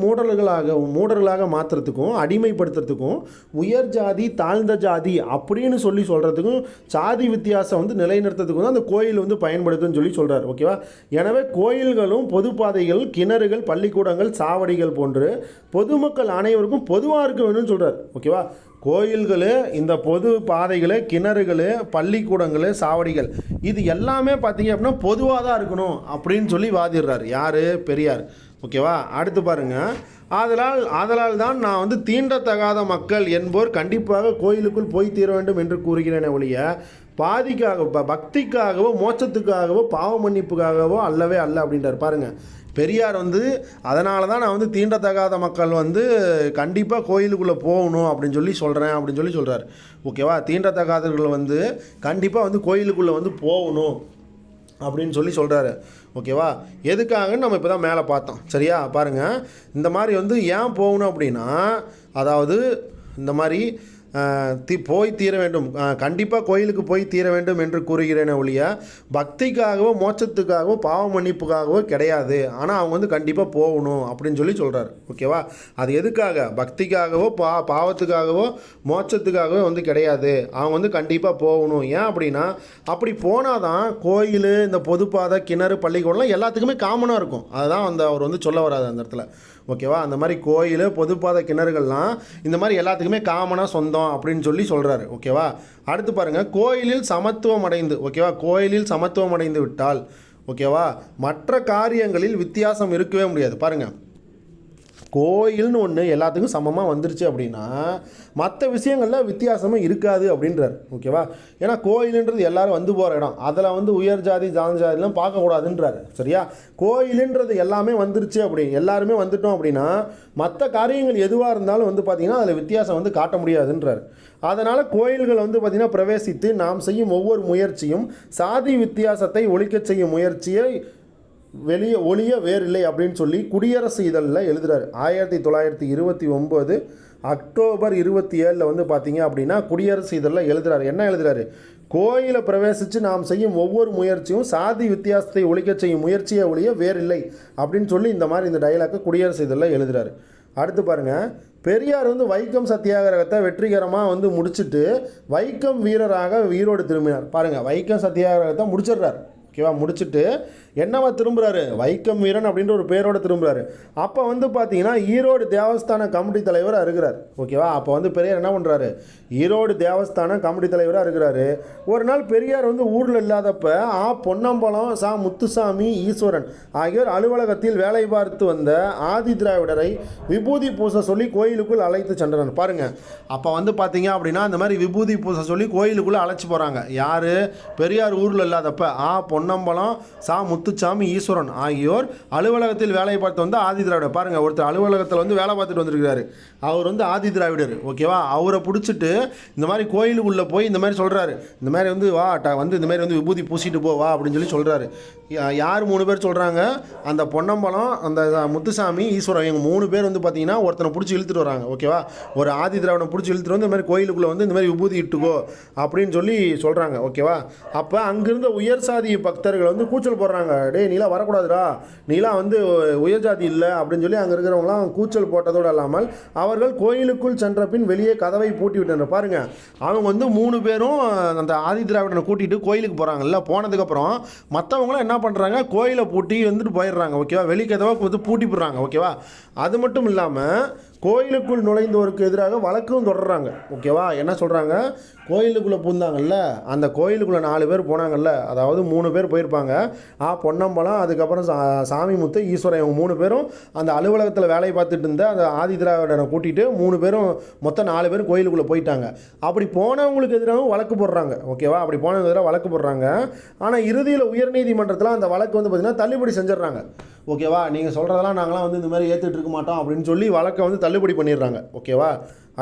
மூடர்களாக மாற்றுறதுக்கும் அடிமைப்படுத்துறதுக்கும் உயர் ஜாதி தாழ்ந்த ஜாதி அப்படின்னு சொல்கிறதுக்கும் சாதி வித்தியாசம் வந்து நிலைநிறுத்துறதுக்கும் தான் அந்த கோயில் வந்து பயன்படுதுன்னு சொல்கிறார். ஓகேவா. எனவே கோயில்களும் பொதுப்பாதைகள் கிணறுகள் பள்ளிக்கூடங்கள் சாவடிகள் போன்று பொதுமக்கள் அனைவருக்கும் பொதுவாக இருக்க வேணும்னு சொல்கிறார். ஓகேவா. கோயில்கள், இந்த பொது பாதைகள், கிணறுகள், பள்ளிக்கூடங்கள், சாவடிகள் இது எல்லாமே பார்த்தீங்க அப்படின்னா பொதுவாக தான் இருக்கணும் அப்படின்னு சொல்லி வாதிடுறார் யார்? பெரியார். ஓகேவா. அடுத்து பாருங்கள். ஆதலால் தான் நான் வந்து தீண்டத்தகாத மக்கள் என்போர் கண்டிப்பாக கோயிலுக்குள் போய் தீர வேண்டும் என்று கூறுகிறேனே ஒழிய பக்திக்காகவோ மோட்சத்துக்காகவோ பாவ மன்னிப்புக்காகவோ அல்லவே அல்ல அப்படின்றார். பாருங்கள், பெரியார் வந்து அதனால தான் நான் வந்து தீண்டத்தகாத மக்கள் வந்து கண்டிப்பாக கோயிலுக்குள்ளே போகணும் அப்படின்னு சொல்கிறார். ஓகேவா. தீண்டத்தகாதவர்கள் வந்து கண்டிப்பாக வந்து கோயிலுக்குள்ளே வந்து போகணும் அப்படின்னு சொல்கிறாரு. ஓகேவா. எதுக்காகன்னு நம்ம இப்போ தான் மேலே பார்த்தோம். சரியா. பாருங்கள், இந்த மாதிரி வந்து ஏன் போகணும் அப்படின்னா, அதாவது இந்த மாதிரி போய் தீர வேண்டும், கண்டிப்பாக கோயிலுக்கு போய் தீர வேண்டும் என்று கூறுகிறேனே ஒழிய பக்திக்காகவோ மோட்சத்துக்காகவோ பாவ மன்னிப்புக்காகவோ கிடையாது. ஆனால் அவங்க வந்து கண்டிப்பாக போகணும் அப்படின்னு சொல்கிறார். ஓகேவா. அது எதுக்காக? பக்திக்காகவோ பாவத்துக்காகவோ மோட்சத்துக்காகவோ வந்து கிடையாது. அவங்க வந்து கண்டிப்பாக போகணும். ஏன் அப்படின்னா அப்படி போனால் தான் கோயில், இந்த பொதுப்பாதை, கிணறு, பள்ளிக்கூடம்லாம் எல்லாத்துக்குமே காமனாக இருக்கும். அதுதான் வந்து அவர் வந்து சொல்ல வராது அந்த இடத்துல. ஓகேவா. அந்த மாதிரி கோயில், பொதுப்பாதை, கிணறுகள்லாம் இந்த மாதிரி எல்லாத்துக்குமே காமனாக சொந்தம் அப்படின்னு சொல்கிறாரு. ஓகேவா. அடுத்து பாருங்கள். கோயிலில் சமத்துவம் அடைந்து, ஓகேவா, கோயிலில் சமத்துவம் அடைந்து விட்டால், ஓகேவா, மற்ற காரியங்களில் வித்தியாசம் இருக்கவே முடியாது. பாருங்கள், கோயில்னு ஒன்று எல்லாத்துக்கும் சமமாக வந்துருச்சு அப்படின்னா மற்ற விஷயங்களில் வித்தியாசமே இருக்காது அப்படின்றார். ஓகேவா. ஏன்னா கோயிலுன்றது எல்லோரும் வந்து போகிற இடம், அதில் வந்து உயர் ஜாதி தாழ்ந்த ஜாதிலாம் பார்க்கக்கூடாதுன்றார். சரியா. கோயிலுன்றது எல்லாமே வந்துருச்சு, எல்லாருமே வந்துட்டோம் அப்படின்னா மற்ற காரியங்கள் எதுவாக இருந்தாலும் வந்து பார்த்திங்கன்னா அதில் வித்தியாசம் வந்து காட்ட முடியாதுன்றார். அதனால் கோயில்கள் வந்து பார்த்திங்கன்னா பிரவேசித்து நாம் செய்யும் ஒவ்வொரு முயற்சியும் சாதி வித்தியாசத்தை ஒழிக்கச் செய்யும் முயற்சியை ஒளிய வேறில்லை அப்படின்னு சொல்லி குடியரசு இதழில் எழுதுகிறார். 1929 அக்டோபர் 27 வந்து பார்த்தீங்க அப்படின்னா குடியரசு இதழில் எழுதுகிறார். என்ன எழுதுகிறாரு? கோயிலை பிரவேசித்து நாம் செய்யும் ஒவ்வொரு முயற்சியும் சாதி வித்தியாசத்தை ஒழிக்க செய்யும் முயற்சியை ஒழிய வேறில்லை அப்படின்னு சொல்லி இந்த டயலாக்கை குடியரசு இதழில் எழுதுகிறாரு. அடுத்து பாருங்கள். பெரியார் வந்து வைக்கம் சத்தியாகிரகத்தை வெற்றிகரமாக வந்து முடிச்சுட்டு வைக்கம் வீரராக ஈரோடு திரும்பினார். பாருங்கள், வைக்கம் சத்தியாகிரகத்தை முடிச்சிடுறார். ஓகேவா. முடிச்சுட்டு என்னவா திரும்புகிறாரு? வைக்கம் வீரன் அப்படின்ற ஒரு பேரோடு திரும்புகிறாரு. அப்போ வந்து பார்த்தீங்கன்னா ஈரோடு தேவஸ்தான கமிட்டி தலைவராக இருக்கிறார். ஓகேவா. அப்போ வந்து பெரியார் என்ன பண்ணுறாரு? ஈரோடு தேவஸ்தான கமிட்டி தலைவராக இருக்கிறாரு. ஒரு நாள் பெரியார் வந்து ஊரில் இல்லாதப்ப பொன்னம்பலம், முத்துசாமி, ஈஸ்வரன் ஆகியோர் அலுவலகத்தில் வேலை பார்த்து வந்த ஆதி திராவிடரை விபூதி பூச சொல்லி கோயிலுக்குள் அழைத்து சென்றனர். பாருங்கள், அப்போ வந்து பார்த்தீங்க அப்படின்னா இந்த மாதிரி விபூதி பூச சொல்லி கோயிலுக்குள்ளே அழைச்சி போகிறாங்க. யார்? பெரியார் ஊரில் இல்லாதப்ப பொன்னம்பலம், முத்துசாமி, ஈஸ்வரன் ஆகியோர் அலுவலகத்தில் வேலை பார்த்து வந்து ஆதி திராவிடர். பாருங்கள், ஒருத்தர் அலுவலகத்தில் வந்து வேலை பார்த்துட்டு வந்திருக்கிறாரு. அவர் வந்து ஆதி திராவிடர். ஓகேவா. அவரை பிடிச்சிட்டு இந்த மாதிரி கோயிலுக்குள்ளே போய் இந்த மாதிரி சொல்கிறாரு. இந்த மாதிரி வந்து வந்து இந்த மாதிரி வந்து விபூதி பூசிட்டு போவா அப்படின்னு சொல்கிறாரு. யார் 3 பேர் சொல்கிறாங்க? அந்த பொன்னம்பலம், அந்த முத்துசாமி, ஈஸ்வரன், இவங்க 3 பேர் வந்து பார்த்தீங்கன்னா ஒருத்தனை பிடிச்சி இழுத்துட்டு வராங்க. ஓகேவா. ஒரு ஆதி திராவிடம் பிடிச்சி இழுத்துட்டு வந்து இந்த மாதிரி கோயிலுக்குள்ளே வந்து இந்த மாதிரி விபூதி இட்டுக்கோ அப்படின்னு சொல்கிறாங்க. ஓகேவா. அப்போ அங்கிருந்த உயர் சாதி பக்தர்கள் வந்து கூச்சல் போடுறாங்க. டேய், நீலாம் வரக்கூடாதுடா, நீலாம் வந்து உயர் ஜாதி இல்லை அப்படின்னு சொல்லி அங்கே இருக்கிறவங்களாம் கூச்சல் போட்டதோடு இல்லாமல் அவர்கள் கோயிலுக்குள் சென்ற பின் வெளியே கதவை பூட்டி விட்டனர். பாருங்கள், அவங்க வந்து 3 பேரும் அந்த ஆதி திராவிடனை கூட்டிகிட்டு கோயிலுக்கு போகிறாங்கல்ல. போனதுக்கப்புறம் மற்றவங்களாம் என்ன பண்ணுறாங்க? கோயிலை பூட்டி வந்துட்டு போயிடுறாங்க. ஓகேவா. வெளிக்கதவை வந்து பூட்டி போடுறாங்க. ஓகேவா. அது மட்டும் இல்லாமல் கோயிலுக்குள் நுழைந்தோருக்கு எதிராக வழக்கும் தொடர்றாங்க. ஓகேவா. என்ன சொல்கிறாங்க? கோயிலுக்குள்ளே பூந்தாங்கல்ல, அந்த கோயிலுக்குள்ளே 4 பேர் போனாங்கல்ல, அதாவது 3 பேர் போயிருப்பாங்க. பொன்னம்பலம், அதுக்கப்புறம் சாமிமுத்து, ஈஸ்வரன், இவங்க 3 பேரும் அந்த அலுவலகத்தில் வேலை பார்த்துட்டு இருந்த அந்த ஆதி திராவிடனை கூட்டிகிட்டு 3 பேரும் மொத்தம் 4 பேர் கோயிலுக்குள்ளே போயிட்டாங்க. அப்படி போனவங்களுக்கு எதிராக வழக்கு போடுறாங்க. ஓகேவா. அப்படி போனவங்க எதிராக வழக்கு போடுறாங்க. ஆனால் இறுதியில் உயர்நீதிமன்றத்தில் அந்த வழக்கு வந்து பார்த்திங்கன்னா தள்ளுபடி செஞ்சிடறாங்க. ஓகேவா. நீங்கள் சொல்கிறதெல்லாம் நாங்களாம் வந்து இந்த மாதிரி ஏற்றுட்டு இருக்க மாட்டோம் அப்படின்னு சொல்லி வழக்கை வந்து தள்ளுபடி பண்ணிடுறாங்க. ஓகேவா.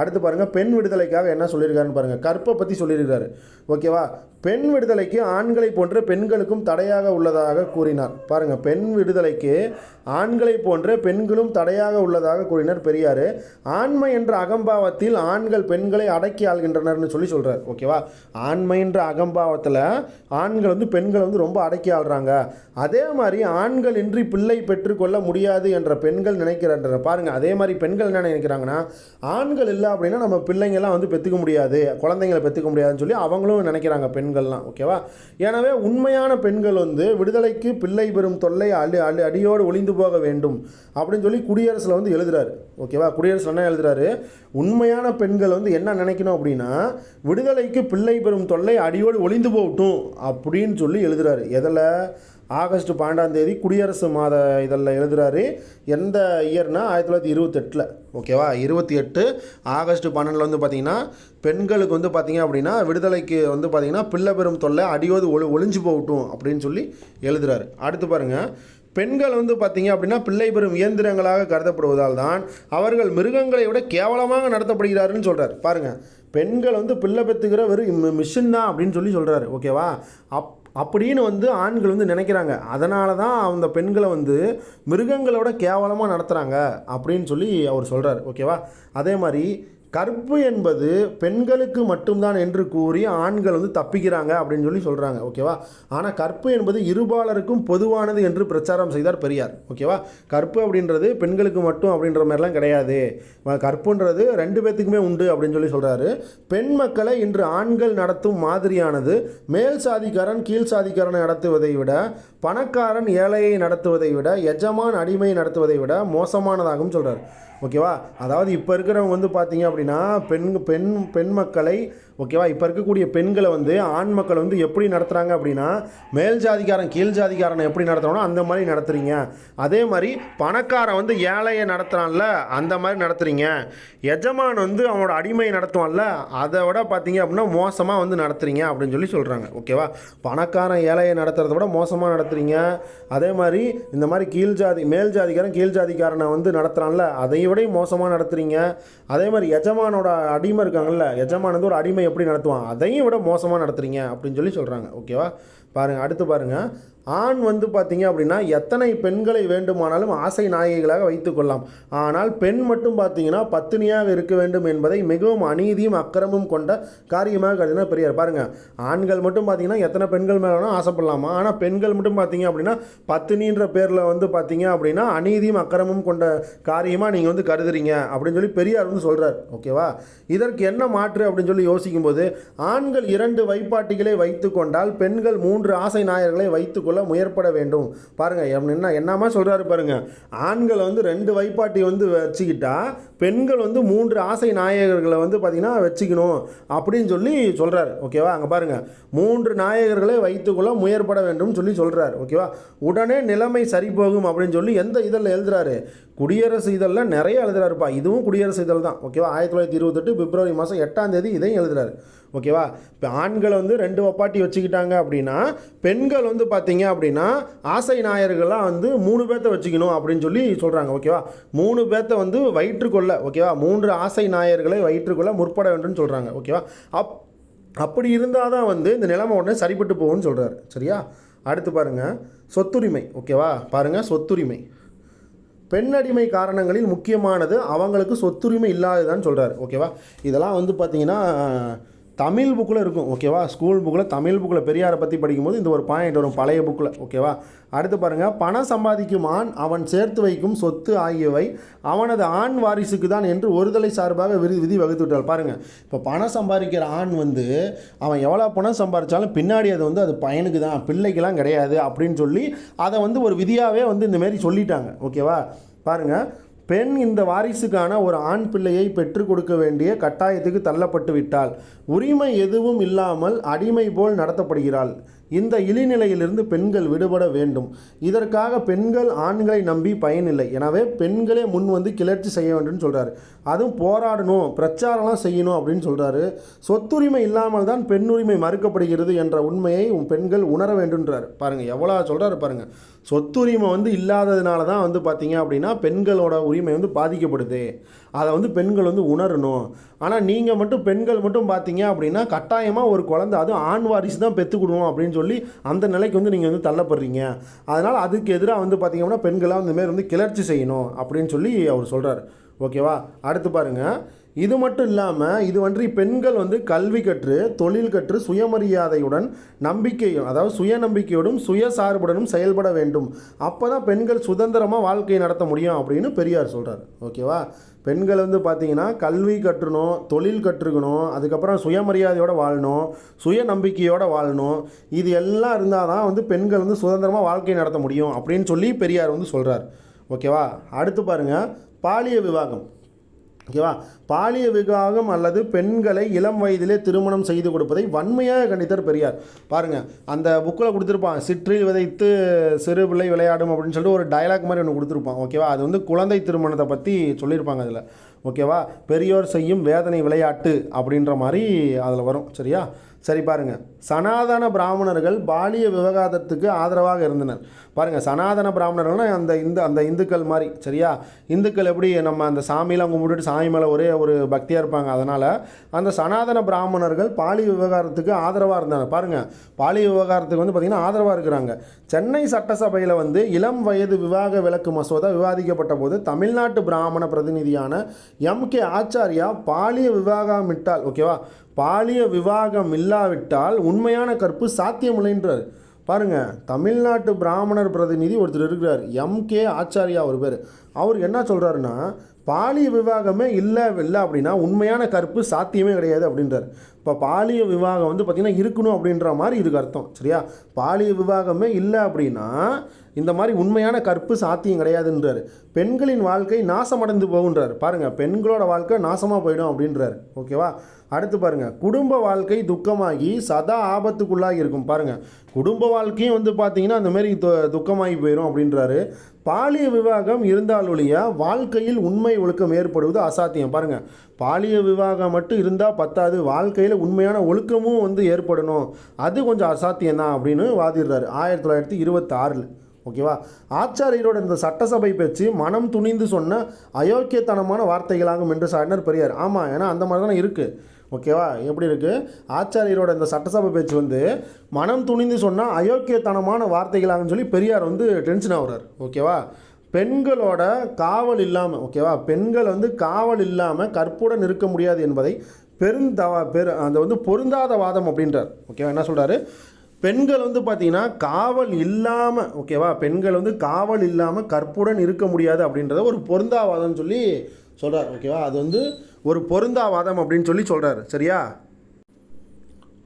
அடுத்து பாருங்கள் பெண் விடுதலைக்காக என்ன சொல்லியிருக்காருன்னு பாருங்கள். கற்பை பற்றி சொல்லியிருக்காரு. ஓகேவா. பெண் விடுதலைக்கு ஆண்களை போன்ற பெண்களுக்கும் தடையாக உள்ளதாக கூறினார். பாருங்கள், பெண் விடுதலைக்கு ஆண்களை போன்ற பெண்களும் தடையாக உள்ளதாக கூறினார் பெரியார். ஆண்மை என்ற அகம்பாவத்தில் ஆண்கள் பெண்களை அடக்கி ஆள்கின்றனர்னு சொல்கிறார். ஓகேவா. ஆண்மை என்ற அகம்பாவத்தில் ஆண்கள் வந்து பெண்களை வந்து ரொம்ப அடக்கி ஆள்றாங்க. அதே மாதிரி ஆண்கள் இன்றி பிள்ளை பெற்றுக்கொள்ள முடியாது என்ற பெண்கள் நினைக்கிறாங்க. பாருங்கள், அதே மாதிரி பெண்கள் என்ன நினைக்கிறாங்கன்னா, ஆண்கள் இல்லை அப்படின்னா நம்ம பிள்ளைங்கள்லாம் வந்து பெற்றுக்க முடியாது, குழந்தைங்களை பெற்றுக்க முடியாதுன்னு சொல்லி அவங்களும் நினைக்கிறாங்க பெண்கள்லாம். ஓகேவா. எனவே உண்மையான பெண்கள் வந்து விடுதலைக்கு பிள்ளை பெறும் தொல்லை அடியோடு ஒளிந்து போக வேண்டும் அப்படின்னு சொல்லி குடியரசில் வந்து எழுதுறாரு. ஓகேவா. குடியரசில் என்ன எழுதுறாரு, உண்மையான பெண்கள் வந்து என்ன நினைக்கணும் அப்படின்னா, விடுதலைக்கு பிள்ளை பெறும் தொல்லை அடியோடு ஒளிந்து போகட்டும் அப்படின்னு சொல்லி எழுதுறாரு. எதில்? ஆகஸ்ட் 12 குடியரசு மாத இதழில் எழுதுறாரு. எந்த இயர்னா 1928. ஓகேவா. 28 ஆகஸ்ட் 12 வந்து பார்த்திங்கன்னா பெண்களுக்கு வந்து பார்த்திங்க அப்படின்னா விடுதலைக்கு வந்து பார்த்திங்கன்னா பிள்ளை பெறும் தொல்லை அடியோடு ஒளிஞ்சு போகட்டும் அப்படின்னு சொல்லி எழுதுறாரு. அடுத்து பாருங்கள், பெண்கள் வந்து பார்த்திங்க அப்படின்னா பிள்ளை பெறும் இயந்திரங்களாக கருதப்படுவதால் தான் அவர்கள் மிருகங்களை விட கேவலமாக நடத்தப்படுகிறாருன்னு சொல்கிறார். பாருங்கள், பெண்கள் வந்து பிள்ளை பெற்றுக்கிற வெறும் மிஷின் தான் அப்படின்னு சொல்லி சொல்கிறாரு. ஓகேவா. அப்படின்னு வந்து ஆண்கள் வந்து நினைக்கிறாங்க. அதனால தான் அந்த பெண்களை வந்து மிருகங்களோட கேவலமாக நடத்துகிறாங்க அப்படின்னு சொல்லி அவர் சொல்கிறார். ஓகேவா. அதே மாதிரி கற்பு என்பது பெண்களுக்கு மட்டும்தான் என்று கூறி ஆண்கள் வந்து தப்பிக்கிறாங்க அப்படின்னு சொல்லி சொல்கிறாங்க. ஓகேவா. ஆனால் கற்பு என்பது இருபாலருக்கும் பொதுவானது என்று பிரச்சாரம் செய்தார் பெரியார். ஓகேவா. கற்பு அப்படின்றது பெண்களுக்கு மட்டும் அப்படின்ற மாதிரிலாம் கிடையாது, கற்புன்றது 2 பேத்துக்குமே உண்டு அப்படின்னு சொல்லி சொல்கிறாரு. பெண் மக்களை இன்று ஆண்கள் நடத்தும் மாதிரியானது மேல் சாதிக்காரன் கீழ் சாதிக்காரனை நடத்துவதை விட, பணக்காரன் ஏழையை நடத்துவதை விட, எஜமான் அடிமையை நடத்துவதை விட மோசமானதாகவும் சொல்கிறார். ஓகேவா. அதாவது இப்போ இருக்கிறவங்க வந்து பார்த்தீங்க அப்படின்னா பெண் மக்களை, ஓகேவா, இப்போ இருக்கக்கூடிய பெண்களை வந்து ஆண் மக்கள் வந்து எப்படி நடத்துகிறாங்க அப்படின்னா, மேல் ஜாதிக்காரன் கீழ் ஜாதிக்காரனை எப்படி நடத்துகிறானோ அந்த மாதிரி நடத்துகிறீங்க. அதே மாதிரி பணக்காரன் வந்து ஏழையை நடத்துகிறான்ல அந்த மாதிரி நடத்துகிறீங்க. எஜமான் வந்து அவனோட அடிமையை நடத்துவான்ல அதை விட பார்த்தீங்க அப்படின்னா மோசமாக வந்து நடத்துகிறீங்க அப்படின்னு சொல்லி சொல்கிறாங்க. ஓகேவா. பணக்காரன் ஏழையை நடத்துகிறத விட மோசமாக நடத்துகிறீங்க. அதே மாதிரி இந்த மாதிரி மேல் ஜாதிக்காரன் கீழ் ஜாதிக்காரனை வந்து நடத்துகிறான்ல அதையும் விட மோசமாக நடத்துகிறீங்க. அதே மாதிரி எஜமானோட அடிமை இருக்காங்கல்ல, எஜமான் வந்து ஒரு அடிமை எப்படி நடத்துவான் அதையும் விட மோசமாக நடத்துகிறீங்க அப்படின்னு சொல்லி சொல்கிறாங்க. ஓகேவா. பாருங்கள், அடுத்து பாருங்கள். ஆண் வந்து பார்த்தீங்க அப்படின்னா எத்தனை பெண்களை வேண்டுமானாலும் ஆசை நாயகிகளாக வைத்துக்கொள்ளலாம். ஆனால் பெண் மட்டும் பார்த்தீங்கன்னா பத்தினியாக இருக்க வேண்டும் என்பதை மிகவும் அநீதியும் அக்கிரமும் கொண்ட காரியமாக கருதினா பெரியார். பாருங்கள், ஆண்கள் மட்டும் பார்த்தீங்கன்னா எத்தனை பெண்கள் மேலே வேணால் ஆசைப்படலாமா, ஆனால் பெண்கள் மட்டும் பார்த்தீங்க அப்படின்னா பத்தினின்ற பேரில் வந்து பார்த்தீங்க அப்படின்னா அநீதியும் அக்கிரமும் கொண்ட காரியமாக நீங்கள் வந்து கருதுறீங்க அப்படின்னு சொல்லி பெரியார் வந்து சொல்கிறார். ஓகேவா. இதற்கு என்ன மாற்று அப்படின்னு சொல்லி யோசிக்கும்போது, ஆண்கள் 2 வைப்பாட்டிகளை வைத்து கொண்டால் பெண்கள் 3 ஆசை நாயர்களை வைத்துக்கொள்ள முயற்பட வேண்டும். பாருங்க என்னமா சொல்றாரு பாருங்க. ஆண்கள் வந்து 2 வைப்பாட்டி வந்து வச்சுக்கிட்டா பெண்கள் வந்து 3 ஆசை நாயகர்களை வந்து பார்த்தீங்கன்னா வச்சுக்கணும் அப்படின்னு சொல்லி சொல்றாரு. ஓகேவா. அங்கே பாருங்க, 3 நாயகர்களை வைத்துக்கொள்ள முயற்பட வேண்டும் சொல்லி சொல்றாரு. ஓகேவா. உடனே நிலைமை சரி போகும் அப்படின்னு சொல்லி எந்த இதழில் எழுதுறாரு, குடியரசு இதழில் நிறைய எழுதுறாருப்பா. இதுவும் குடியரசு இதழ் தான். ஓகேவா. 1928 பிப்ரவரி மாதம் 8 இதையும் எழுதுறாரு. ஓகேவா. இப்போ ஆண்கள் வந்து 2 வப்பாட்டி வச்சுக்கிட்டாங்க அப்படின்னா பெண்கள் வந்து பார்த்தீங்க அப்படின்னா ஆசை நாயர்கள்லாம் வந்து 3 பேர்த்த வச்சுக்கணும் அப்படின்னு சொல்லி சொல்கிறாங்க. ஓகேவா. 3 பேர்த்த வந்து வயிற்றுக்கொள்ள, ஓகேவா, 3 ஆசை நாயர்களை வயிற்றுக்கொள்ள முற்பட வேண்டும் சொல்கிறாங்க. ஓகேவா. அப்படி இருந்தால் தான் வந்து இந்த நிலைமை உடனே சரிப்பட்டு போகும்னு சொல்கிறார். சரியா. அடுத்து பாருங்கள், சொத்துரிமை. ஓகேவா. பாருங்கள், சொத்துரிமை பெண்ணடிமை காரணங்களில் முக்கியமானது அவங்களுக்கு சொத்துரிமை இல்லாததான்னு சொல்கிறார். ஓகேவா. இதெல்லாம் வந்து பார்த்தீங்கன்னா தமிழ் புக்கில் இருக்கும். ஓகேவா. ஸ்கூல் புக்கில் தமிழ் புக்கில் பெரியாரை பற்றி படிக்கும்போது இந்த ஒரு பாயிண்ட் வரும் பழைய புக்கில். ஓகேவா. அடுத்து பாருங்கள், பணம் சம்பாதிக்கும் ஆண் அவன் சேர்த்து வைக்கும் சொத்து ஆகியவை அவனது ஆண் வாரிசுக்கு தான் என்று ஒருதலை சார்பாக விதி வகுத்து விட்டால். பாருங்கள், இப்போ பணம் சம்பாதிக்கிற ஆண் வந்து அவன் எவ்வளோ பணம் சம்பாதிச்சாலும் பின்னாடி அது வந்து அது பையனுக்கு தான், பிள்ளைக்கெல்லாம் கிடையாது அப்படின்னு சொல்லி அதை வந்து ஒரு விதியாகவே வந்து இந்தமாரி சொல்லிட்டாங்க. ஓகேவா. பாருங்கள், பெண் இந்த வாரிசுக்கான ஒரு ஆண் பிள்ளையை பெற்றுக் கொடுக்க வேண்டிய கட்டாயத்துக்கு தள்ளப்பட்டு விட்டால் உரிமை எதுவும் இல்லாமல் அடிமை போல் நடத்தப்படுகிறாள். இந்த இழிநிலையிலிருந்து பெண்கள் விடுபட வேண்டும். இதற்காக பெண்கள் ஆண்களை நம்பி பயனில்லை. எனவே பெண்களே முன் வந்து கிளர்ச்சி செய்ய வேண்டும்னு சொல்கிறாரு. அதுவும் போராடணும், பிரச்சாரம்லாம் செய்யணும் அப்படின்னு சொல்கிறாரு. சொத்துரிமை இல்லாமல் தான் பெண்ணுரிமை மறுக்கப்படுகிறது என்ற உண்மையை பெண்கள் உணர வேண்டும்ன்றார். பாருங்கள் எவ்வளோ சொல்கிறாரு பாருங்கள். சொத்துரிமை வந்து இல்லாததுனால தான் வந்து பார்த்திங்க அப்படின்னா பெண்களோட உரிமை வந்து பாதிக்கப்படுது. அதை வந்து பெண்கள் வந்து உணரணும். ஆனால் நீங்கள் மட்டும் பெண்கள் மட்டும் பார்த்தீங்க அப்படின்னா கட்டாயமாக ஒரு குழந்தை, அதுவும் ஆண் வாரிசு தான் பெற்றுக்கிடுவோம் அப்படின்னு சொல்லி அந்த நிலைக்கு வந்து நீங்கள் வந்து தள்ளப்படுறீங்க. அதனால் அதுக்கு எதிராக வந்து பார்த்திங்கன்னா பெண்களாக இந்தமாரி வந்து கிளர்ச்சி செய்யணும் அப்படின்னு சொல்லி அவர் சொல்கிறார். ஓகேவா? அடுத்து பாருங்கள். இது மட்டும் இல்லாமல் இது வந்து பெண்கள் வந்து கல்வி கற்று தொழில் கற்று சுயமரியாதையுடன் நம்பிக்கையும், அதாவது சுயநம்பிக்கையோடும் சுயசார்புடனும் செயல்பட வேண்டும். அப்போ தான் பெண்கள் சுதந்திரமாக வாழ்க்கையை நடத்த முடியும் அப்படின்னு பெரியார் சொல்கிறார். ஓகேவா? பெண்கள் வந்து பார்த்திங்கன்னா கல்வி கற்றுக்கணும், தொழில் கற்றுக்கணும், அதுக்கப்புறம் சுயமரியாதையோடு வாழணும், சுய நம்பிக்கையோடு வாழணும். இது எல்லாம் இருந்தால் தான் வந்து பெண்கள் வந்து சுதந்திரமாக வாழ்க்கையை நடத்த முடியும் அப்படின்னு சொல்லி பெரியார் வந்து சொல்கிறார். ஓகேவா? அடுத்து பாருங்கள். பாலிய விவாகம். ஓகேவா? பாலிய விவாகம் அல்லது பெண்களை இளம் வயதிலே திருமணம் செய்து கொடுப்பதை வன்மையாக கண்டித்தார் பெரியார். பாருங்கள், அந்த புக்கில் கொடுத்துருப்பான், சிற்றில் விதைத்து சிறு பிள்ளை விளையாடும் அப்படின்னு சொல்லிட்டு ஒரு டயலாக் மாதிரி ஒன்று கொடுத்துருப்பான். ஓகேவா? அது வந்து குழந்தை திருமணத்தை பற்றி சொல்லியிருப்பாங்க அதில். ஓகேவா? பெரியோர் செய்யும் வேதனை விளையாட்டு அப்படின்ற மாதிரி அதில் வரும். சரியா? சரி பாருங்கள். சனாதன பிராமணர்கள் பாலிய விவகாரத்துக்கு ஆதரவாக இருந்தனர். பாருங்கள், சனாதன பிராமணர்கள்னால் அந்த இந்துக்கள் மாதிரி. சரியா? இந்துக்கள் எப்படி நம்ம அந்த சாமியெலாம் கும்பிட்டுட்டு சாமி மேலே ஒரே ஒரு பக்தியாக இருப்பாங்க. அதனால் அந்த சனாதன பிராமணர்கள் பாலிய விவகாரத்துக்கு ஆதரவாக இருந்தாங்க. பாருங்கள், பாலிய விவகாரத்துக்கு வந்து பார்த்திங்கன்னா ஆதரவாக இருக்கிறாங்க. சென்னை சட்டசபையில் வந்து இளம் வயது விவாக விலக்கு மசோதா விவாதிக்கப்பட்ட போது தமிழ்நாட்டு பிராமண பிரதிநிதியான MK ஆச்சாரியா பாலிய விவாகம் விட்டால், ஓகேவா, பாலிய விவாகம் இல்லாவிட்டால் உண்மையான கற்பு சாத்தியமில்லைன்றார். பாருங்கள், தமிழ்நாட்டு பிராமணர் பிரதிநிதி ஒருத்தர் இருக்கிறார், MK ஆச்சாரியா ஒரு பேர். அவர் என்ன சொல்கிறாருன்னா, பாலிய விவாகமே இல்லை அப்படின்னா உண்மையான கற்பு சாத்தியமே கிடையாது அப்படின்றார். இப்போ பாலிய விவாகம் வந்து பார்த்திங்கன்னா இருக்கணும் அப்படின்ற மாதிரி இதுக்கு அர்த்தம். சரியா? பாலிய விவாகமே இல்லை அப்படின்னா இந்த மாதிரி உண்மையான கற்பு சாத்தியம் கிடையாதுன்றார். பெண்களின் வாழ்க்கை நாசமடைந்து போகுன்றார். பாருங்கள், பெண்களோட வாழ்க்கை நாசமாக போயிடும் அப்படின்றார். ஓகேவா? அடுத்து பாருங்கள். குடும்ப வாழ்க்கை துக்கமாகி சதா ஆபத்துக்குள்ளாகி இருக்கும். பாருங்கள், குடும்ப வாழ்க்கையும் வந்து பார்த்திங்கன்னா அந்தமாரி துக்கமாகி போயிடும் அப்படின்றாரு. பாலிய விவாகம் இருந்தாலொழிய வாழ்க்கையில் உண்மை ஒழுக்கம் ஏற்படுவது அசாத்தியம். பாருங்கள், பாலிய விவாகம் மட்டும் இருந்தால் பத்தாது, வாழ்க்கையில் உண்மையான ஒழுக்கமும் வந்து ஏற்படணும், அது கொஞ்சம் அசாத்தியம்தான் அப்படின்னு வாதிடுறாரு 1926. ஓகேவா? ஆச்சாரியரோட இந்த சட்டசபை பேச்சு மனம் துணிந்து சொன்ன அயோக்கியத்தனமான வார்த்தைகளாகும் என்று சாடினார் பெரியார். ஆமாம், ஏன்னா அந்த மாதிரி தானே இருக்குது. ஓகேவா? எப்படி இருக்குது? ஆச்சாரியரோட இந்த சட்டசபை பேச்சு வந்து மனம் துணிந்து சொன்னால் அயோக்கியத்தனமான வார்த்தைகளாகுன்னு சொல்லி பெரியார் வந்து டென்ஷன் ஆகுறார். ஓகேவா? பெண்களோட காவல் இல்லாமல், ஓகேவா, பெண்கள் வந்து காவல் இல்லாமல் கற்புடன் இருக்க முடியாது என்பதை அந்த வந்து பொருந்தாத வாதம் அப்படின்றார். ஓகேவா? என்ன சொல்கிறாரு? பெண்கள் வந்து பார்த்திங்கன்னா காவல் இல்லாமல், ஓகேவா, பெண்கள் வந்து காவல் இல்லாமல் கற்புடன் இருக்க முடியாது அப்படின்றத ஒரு பொருந்தாவாதம்னு சொல்லி சொல்கிறார். ஓகேவா? அது வந்து ஒரு பொருந்தாவாதம் அப்படின்னு சொல்லி சொல்கிறார். சரியா?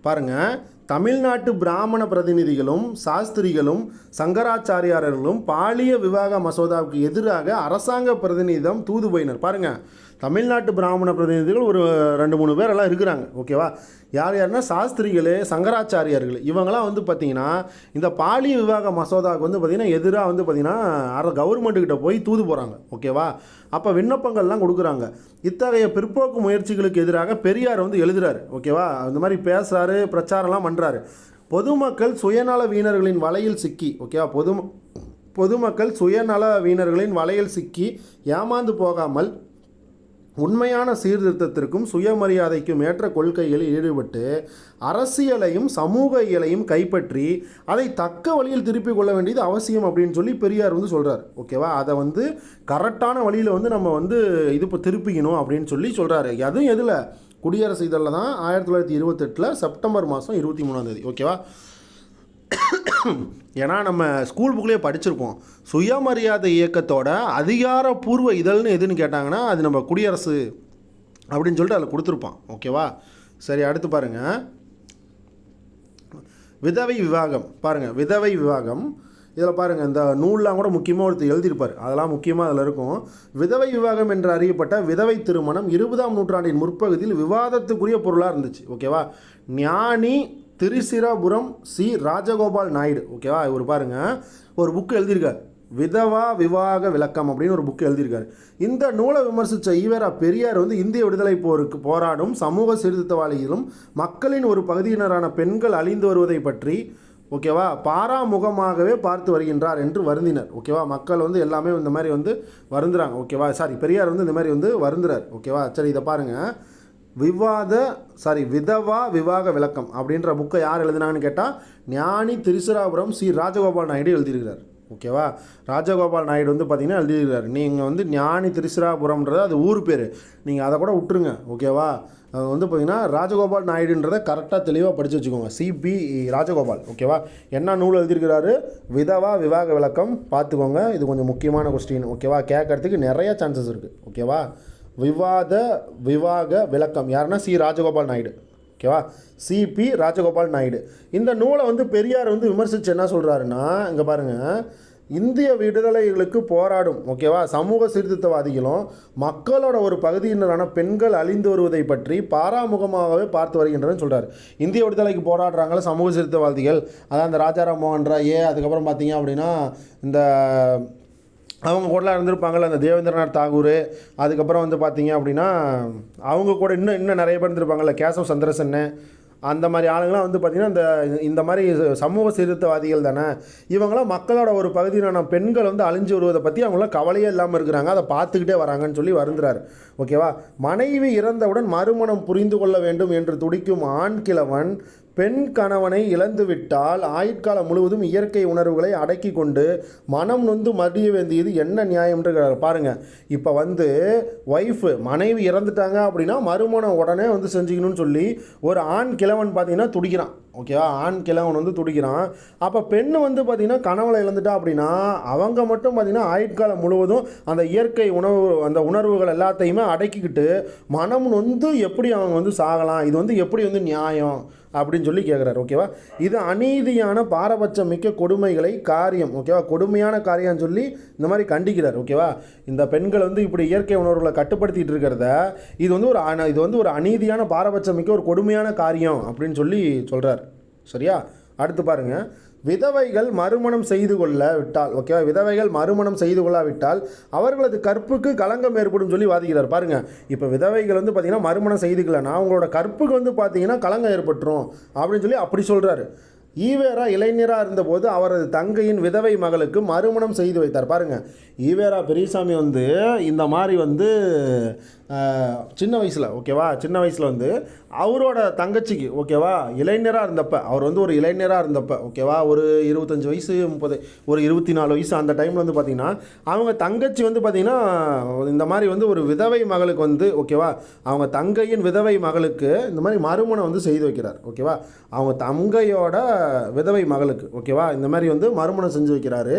பாருங்கள், தமிழ்நாட்டு பிராமண பிரதிநிதிகளும் சாஸ்திரிகளும் சங்கராச்சாரியாரர்களும் பாலிய விவாக மசோதாவுக்கு எதிராக அரசாங்க பிரதிநிதிடம் தூது போயினர். பாருங்கள், தமிழ்நாட்டு பிராமண பிரதிநிதிகள் ஒரு 2-3 பேர் எல்லாம் இருக்கிறாங்க. ஓகேவா? யாருன்னா சாஸ்திரிகள், சங்கராச்சாரியார்கள், இவங்களாம் வந்து பார்த்திங்கன்னா இந்த பாலிய விவாக மசோதாவுக்கு வந்து பார்த்திங்கன்னா எதிராக வந்து பார்த்திங்கன்னா கவர்மெண்ட்டுக்கிட்ட போய் தூது போகிறாங்க. ஓகேவா? அப்போ விண்ணப்பங்கள்லாம் கொடுக்குறாங்க. இத்தகைய பிற்போக்கு முயற்சிகளுக்கு எதிராக பெரியார் வந்து எழுதுறாரு. ஓகேவா? அந்த மாதிரி பேசுகிறாரு, பிரச்சாரம்லாம் பண்ணுறாரு. பொதுமக்கள் சுயநல வீணர்களின் வலையில் சிக்கி, ஓகேவா, பொதுமக்கள் சுயநல வீணர்களின் வலையில் சிக்கி ஏமாந்து போகாமல் உண்மையான சீர்திருத்தத்திற்கும் சுயமரியாதைக்கும் ஏற்ற கொள்கைகளில் ஈடுபட்டு அரசியலையும் சமூக இயலையும் கைப்பற்றி அதை தக்க வழியில் திருப்பிக் கொள்ள வேண்டியது அவசியம் அப்படின்னு சொல்லி பெரியார் வந்து சொல்கிறார். ஓகேவா? அதை வந்து கரெக்டான வழியில் வந்து நம்ம வந்து இது இப்போ திருப்பிக்கணும் அப்படின்னு சொல்லி சொல்கிறாரு. அதுவும் எதில்? குடியரசு இதழில் தான் 1928 செப்டம்பர் மாதம் 23. ஓகேவா? ஏன்னா நம்ம ஸ்கூல் புக்லேயே படிச்சிருப்போம், சுயமரியாதை இயக்கத்தோட அதிகாரப்பூர்வ இதழ்னு எதுன்னு கேட்டாங்கன்னா அது நம்ம குடியரசு அப்படின்னு சொல்லிட்டு அதில் கொடுத்துருப்பான். ஓகேவா? சரி, அடுத்து பாருங்கள். விதவை விவாகம். பாருங்கள், விதவை விவாகம் இதில் பாருங்கள், இந்த நூல்லாம் கூட முக்கியமாக ஒருத்தர் எழுதியிருப்பார், அதெல்லாம் முக்கியமாக அதில் இருக்கும். விதவை விவாகம் என்று அறியப்பட்ட விதவை திருமணம் 20ஆம் நூற்றாண்டின் முற்பகுதியில் விவாதத்துக்குரிய பொருளாக இருந்துச்சு. ஓகேவா? ஞானி திரிசிராபுரம் சி ராஜகோபால் நாயுடு. ஓகேவா, இவர் பாருங்கள் ஒரு புக்கு எழுதியிருக்கார், விதவா விவாக விளக்கம் அப்படின்னு ஒரு புக்கு எழுதியிருக்காரு. இந்த நூலை விமர்சித்த ஈவேரா பெரியார் வந்து இந்திய விடுதலை போருக்கு போராடும் சமூக சீர்திருத்தவாதிகளும் மக்களின் ஒரு பகுதியினரான பெண்கள் அழிந்து வருவதை பற்றி ஓகேவா பாராமுகமாகவே பார்த்து வருகின்றார் என்று வருந்தினர். ஓகேவா, மக்கள் வந்து எல்லாமே இந்த மாதிரி வந்து வருந்துறாங்க. ஓகேவா, பெரியார் வந்து இந்த மாதிரி வந்து வருந்துறார். ஓகேவா, சரி இதை பாருங்கள். விதவா விவாக விளக்கம் அப்படின்ற புக்கை யார் எழுதினாங்கன்னு கேட்டால் ஞானி திரிசிராபுரம் சி ராஜகோபால் நாயுடு எழுதியிருக்கிறார். ஓகேவா, ராஜகோபால் நாயுடு வந்து பார்த்திங்கன்னா எழுதியிருக்கிறார். நீங்கள் வந்து ஞானி திரிசிராபுரம்ன்றது அது ஊர் பேர், நீங்கள் அதை கூட விட்டுருங்க. ஓகேவா, அது வந்து பார்த்திங்கன்னா ராஜகோபால் நாயுடுன்றதை கரெக்டாக தெளிவாக படித்து வச்சுக்கோங்க. சிபி ராஜகோபால். ஓகேவா, என்ன நூல் எழுதியிருக்கிறாரு? விதவா விவாக விளக்கம். பார்த்துக்கோங்க, இது கொஞ்சம் முக்கியமான கொஸ்டின். ஓகேவா, கேட்கறதுக்கு நிறைய சான்சஸ் இருக்குது. ஓகேவா, விவாக விளக்கம் யாருன்னா சி ராஜகோபால் நாயுடு. ஓகேவா, சிபி ராஜகோபால் நாயுடு. இந்த நூலை வந்து பெரியார் வந்து விமர்சித்து என்ன சொல்கிறாருன்னா, இங்கே பாருங்கள், இந்திய விடுதலைகளுக்கு போராடும் ஓகேவா சமூக சீர்திருத்தவாதிகளும் மக்களோட ஒரு பகுதியினரான பெண்கள் அழிந்து வருவதை பற்றி பாராமுகமாகவே பார்த்து வருகின்றன்னு சொல்கிறார். இந்திய விடுதலைக்கு போராடுறாங்கள சமூக சீர்திருத்தவாதிகள், அதான் இந்த ராஜாராம் மோகன் ராய், அதுக்கப்புறம் பார்த்தீங்க அப்படின்னா இந்த அவங்க கூடலாம் இருந்திருப்பாங்கள்ல அந்த தேவேந்திரநாத் தாகூர், அதுக்கப்புறம் வந்து பார்த்தீங்க அப்படின்னா அவங்க கூட இன்னும் நிறைய பேர் இருந்திருப்பாங்கள்ல கேசவ் சந்திரசன்னு, அந்த மாதிரி ஆளுங்களாம் வந்து பார்த்திங்கன்னா இந்த மாதிரி சமூக சீர்திருத்தவாதிகள் தானே. இவங்களாம் மக்களோட ஒரு பகுதியிலான பெண்கள் வந்து அழிஞ்சு வருவதை பற்றி அவங்களாம் கவலையே இல்லாமல் இருக்கிறாங்க, அதை பார்த்துக்கிட்டே வராங்கன்னு சொல்லி வருந்துறாரு. ஓகேவா, மனைவி இறந்தவுடன் மறுமணம் புரிந்து கொள்ள வேண்டும் என்று துடிக்கும் ஆண் கிழவன் பெண் கணவனை இழந்துவிட்டால் ஆயுட்காலம் முழுவதும் இயற்கை உணர்வுகளை அடக்கி கொண்டு மனம் நொந்து மடிய வேண்டியது என்ன நியாயம் என்று பாருங்கள். இப்போ வந்து ஒய்ஃபு மனைவி இறந்துட்டாங்க அப்படின்னா மறுமணம் உடனே வந்து செஞ்சுக்கணும்னு சொல்லி ஒரு ஆண் கிழவன் பார்த்தீங்கன்னா துடிக்கிறான். ஓகேவா, ஆண் கிழவன் வந்து துடிக்கிறான். அப்போ பெண்ணு வந்து பார்த்திங்கன்னா கணவனை இழந்துட்டா அப்படின்னா அவங்க மட்டும் பார்த்திங்கன்னா ஆயுட்காலம் முழுவதும் அந்த இயற்கை அந்த உணர்வுகள் எல்லாத்தையுமே அடக்கிக்கிட்டு மனம் நொந்து எப்படி அவங்க வந்து சாகலாம், இது வந்து எப்படி வந்து நியாயம் அப்படின்னு சொல்லி கேட்குறாரு. ஓகேவா, இது அநீதியான பாரபட்சம் மிக்க கொடுமைகளை காரியம். ஓகேவா, கொடுமையான காரியம்னு சொல்லி இந்த மாதிரி கண்டிக்கிறார். ஓகேவா, இந்த பெண்கள் வந்து இப்படி இயற்கை உணர்வுகளை கட்டுப்படுத்திட்டு இருக்கிறத இது வந்து ஒரு அநீதியான பாரபட்சம் மிக்க ஒரு கொடுமையான காரியம் அப்படின்னு சொல்லி சொல்கிறார். சரியா, அடுத்து பாருங்கள். விதவைகள் மறுமணம் செய்து கொள்ள விட்டால் ஓகேவா, விதவைகள் மறுமணம் செய்து கொள்ளாவிட்டால் அவர்களது கற்புக்கு களங்கம் ஏற்படும் சொல்லி வாதிக்கிறார். பாருங்கள், இப்போ விதவைகள் வந்து பார்த்திங்கன்னா மறுமணம் செய்துக்கலன்னா அவங்களோட கற்புக்கு வந்து பார்த்திங்கன்னா களங்கம் ஏற்பட்டுரும் அப்படின்னு சொல்லி அப்படி சொல்கிறாரு. ஈவேரா இளைஞராக இருந்தபோது அவரது தங்கையின் விதவை மகளுக்கு மறுமணம் செய்து வைத்தார். பாருங்கள், ஈவேரா பெரியசாமி வந்து இந்த மாதிரி வந்து சின்ன வயசில் வந்து அவரோட தங்கச்சிக்கு ஓகேவா இளைஞராக இருந்தப்ப அவர் வந்து ஒரு இளைஞராக இருந்தப்ப ஓகேவா ஒரு 25 வயசு 30 ஒரு 24 வயசு அந்த டைமில் வந்து பார்த்திங்கன்னா அவங்க தங்கச்சி வந்து பார்த்திங்கன்னா இந்த மாதிரி வந்து ஒரு விதவை மகளுக்கு வந்து ஓகேவா அவங்க தங்கையின் விதவை மகளுக்கு இந்த மாதிரி மறுமணம் வந்து செய்து வைக்கிறார். ஓகேவா, அவங்க தங்கையோட விதவை மகளுக்கு ஓகேவா இந்த மாதிரி வந்து மறுமணம் செஞ்சு வைக்கிறாரு.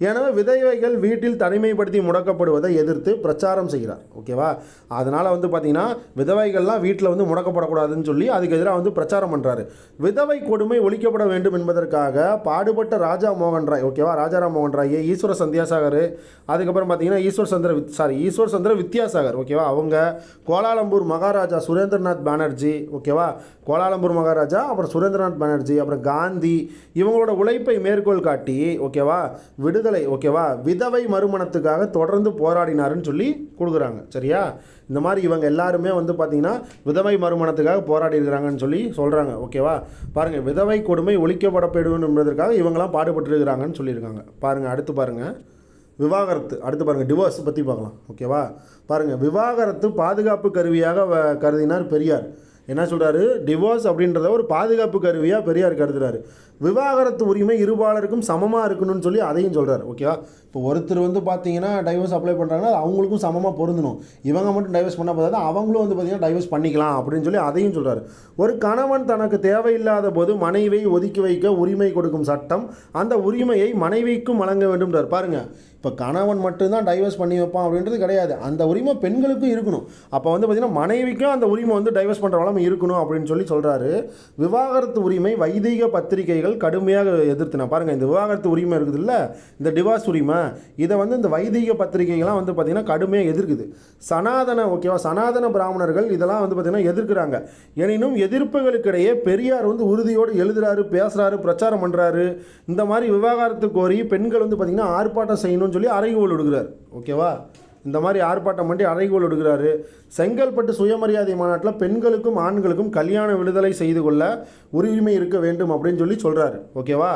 எனவே விதவைகள் வீட்டில் தனிமைப்படுத்தி முடக்கப்படுவதை எதிர்த்து பிரச்சாரம் செய்கிறார். ஓகேவா, அதனால் வந்து பார்த்திங்கன்னா விதவைகள்லாம் வீட்டில் வந்து முடக்கப்படக்கூடாதுன்னு சொல்லி அதுக்கு எதிராக வந்து பிரச்சாரம் பண்ணுறாரு. விதவை கொடுமை ஒழிக்கப்பட வேண்டும் என்பதற்காக பாடுபட்ட ராஜாராம் மோகன் ராய், ஈஸ்வர சந்தியாசாகர், அதுக்கப்புறம் பார்த்திங்கன்னா ஈஸ்வர் சந்திர வித்யாசாகர் ஓகேவா அவங்க, கோலாலம்பூர் மகாராஜா சுரேந்திரநாத் பானர்ஜி ஓகேவா கோலாலம்பூர் மகாராஜா, அப்புறம் சுரேந்திரநாத் பானர்ஜி, அப்புறம் காந்தி இவங்களோட உழைப்பை மேற்கோள் காட்டி ஓகேவா விடுதலை ஓகேவா விதவை மறுமணத்துக்காக தொடர்ந்து போராடினாருன்னு சொல்லி கொடுக்குறாங்க. சரியா, இந்த மாதிரி இவங்க எல்லாருமே வந்து பார்த்திங்கன்னா விதவை மறுமணத்துக்காக போராடி இருக்கிறாங்கன்னு சொல்லி சொல்கிறாங்க. ஓகேவா, பாருங்கள், விதவை கொடுமை ஒழிக்கப்படப்படும் என்பதற்காக இவங்களாம் பாடுபட்டுருக்கிறாங்கன்னு சொல்லியிருக்காங்க. பாருங்கள், அடுத்து பாருங்கள் விவாகரத்து, அடுத்து பாருங்கள் டிவோர்ஸ் பற்றி பார்க்கலாம். ஓகேவா, பாருங்கள், விவாகரத்து பாதுகாப்பு கருவியாக கருதினார் பெரியார். என்ன சொல்கிறாரு, டிவோர்ஸ் அப்படின்றத ஒரு பாதுகாப்பு கருவியாக பெரியார் கருதுகிறாரு. விவாகரத்து உரிமை இருபாலருக்கும் சமமாக இருக்கணும்னு சொல்லி அதையும் சொல்கிறார். ஓகேவா, இப்போ ஒருத்தர் வந்து பார்த்தீங்கன்னா டைவர்ஸ் அப்ளை பண்ணுறாங்கன்னா அவங்களுக்கும் சமமாக பொருந்தணும். இவங்க மட்டும் டைவர்ஸ் பண்ண போதாது அவங்களும் வந்து பார்த்திங்கன்னா டைவர்ஸ் பண்ணிக்கலாம் அப்படின்னு சொல்லி அதையும் சொல்கிறார். ஒரு கணவன் தனக்கு தேவையில்லாத போது மனைவியை ஒதுக்கி வைக்க உரிமை கொடுக்கும் சட்டம் அந்த உரிமையை மனைவிக்கும் வழங்க வேண்டும்ன்றார். பாருங்கள், இப்போ கணவன் மட்டும்தான் டைவர்ஸ் பண்ணி வைப்பான் அப்படின்றது கிடையாது. அந்த உரிமை பெண்களுக்கும் இருக்கணும். அப்போ வந்து பார்த்திங்கன்னா மனைவிக்கும் அந்த உரிமை வந்து டைவர்ஸ் பண்ணுற வளமை இருக்கணும் அப்படின்னு சொல்லி சொல்கிறாரு. விவாகரத்து உரிமை வைதிக பத்திரிகைகள் கடுமையாக எதிர்த்துனா பாருங்கள். இந்த விவாகரத்து உரிமை இருக்குது இல்லை, இந்த டிவார்ஸ் உரிமை, இதை வந்து இந்த வைதிக பத்திரிகைகள்லாம் வந்து பார்த்திங்கன்னா கடுமையாக எதிர்க்குது. சனாதன பிராமணர்கள் இதெல்லாம் வந்து பார்த்திங்கன்னா எதிர்க்கிறாங்க. எனினும் எதிர்ப்புகளுக்கிடையே பெரியார் வந்து உறுதியோடு எழுதுறாரு, பேசுகிறாரு, பிரச்சாரம் பண்ணுறாரு. இந்த மாதிரி விவாகரத்து கோரி பெண்கள் வந்து பார்த்திங்கன்னா ஆர்ப்பாட்டம் செய்யணும்னு சொல்லி அறைகோல் விடுகிறார். ஓகேவா, இந்த மாதிரி ஆர்ப்பாட்டம் பண்ணி அறைகோல் விடுகிறாரு. செங்கல்பட்டு சுயமரியாதை மாநாட்டில் பெண்களுக்கும் ஆண்களுக்கும் கல்யாண விடுதலை செய்து கொள்ள உரிமை இருக்க வேண்டும் அப்படின்னு சொல்லி சொல்கிறாரு. ஓகேவா,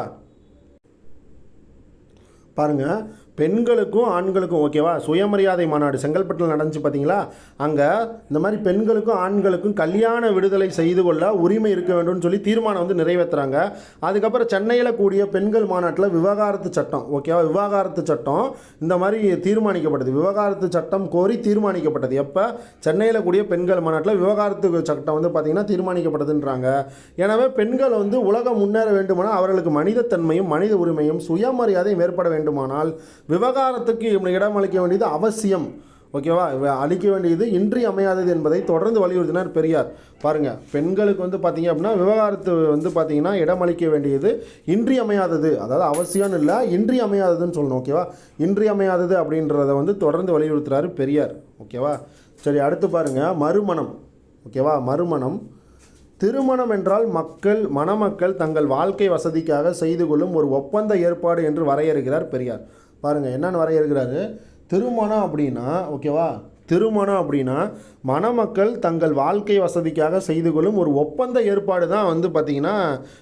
பாருங்கள், பெண்களுக்கும் ஆண்களுக்கும் ஓகேவா சுயமரியாதை மாநாடு செங்கல்பட்டில் நடந்துச்சு பார்த்தீங்களா, அங்கே இந்த மாதிரி பெண்களுக்கும் ஆண்களுக்கும் கல்யாண விடுதலை செய்து கொள்ள உரிமை இருக்க வேண்டும்னு சொல்லி தீர்மானம் வந்து நிறைவேற்றுறாங்க. அதுக்கப்புறம் சென்னையில் கூடிய பெண்கள் மாநாட்டில் விவாகரத்து சட்டம், ஓகேவா, விவாகரத்து சட்டம் இந்த மாதிரி தீர்மானிக்கப்பட்டது. விவாகரத்து சட்டம் கோரி தீர்மானிக்கப்பட்டது. எப்போ? சென்னையில் கூடிய பெண்கள் மாநாட்டில் விவாகரத்து சட்டம் வந்து பார்த்திங்கன்னா தீர்மானிக்கப்பட்டதுன்றாங்க. எனவே பெண்கள் வந்து உலகம் முன்னேற வேண்டுமானால் அவர்களுக்கு மனிதத்தன்மையும் மனித உரிமையும் சுயமரியாதையும் ஏற்பட வேண்டுமானால் விவகாரத்துக்கு இடம் அளிக்க வேண்டியது அவசியம். ஓகேவா, அளிக்க வேண்டியது இன்றியமையாதது என்பதை தொடர்ந்து வலியுறுத்தினார் பெரியார். பாருங்கள், பெண்களுக்கு வந்து பார்த்திங்க அப்படின்னா விவகாரத்து வந்து பார்த்திங்கன்னா இடமளிக்க வேண்டியது இன்றியமையாதது, அதாவது அவசியம்னு இல்லை, இன்றியமையாததுன்னு சொல்லணும். ஓகேவா, இன்றியமையாதது அப்படின்றத வந்து தொடர்ந்து வலியுறுத்துறாரு பெரியார். ஓகேவா, சரி, அடுத்து பாருங்கள், மறுமணம். ஓகேவா, மறுமணம். திருமணம் என்றால் மணமக்கள் தங்கள் வாழ்க்கை வசதிக்காக செய்து கொள்ளும் ஒரு ஒப்பந்த ஏற்பாடு என்று வரையறுக்கிறார் பெரியார். பாருங்கள், என்னென்னு வரையறுக்கிறாரு. திருமணம் அப்படின்னா, ஓகேவா, திருமணம் அப்படின்னா மணமக்கள் தங்கள் வாழ்க்கை வசதிக்காக செய்து கொள்ளும் ஒரு ஒப்பந்த ஏற்பாடு தான் வந்து பார்த்திங்கன்னா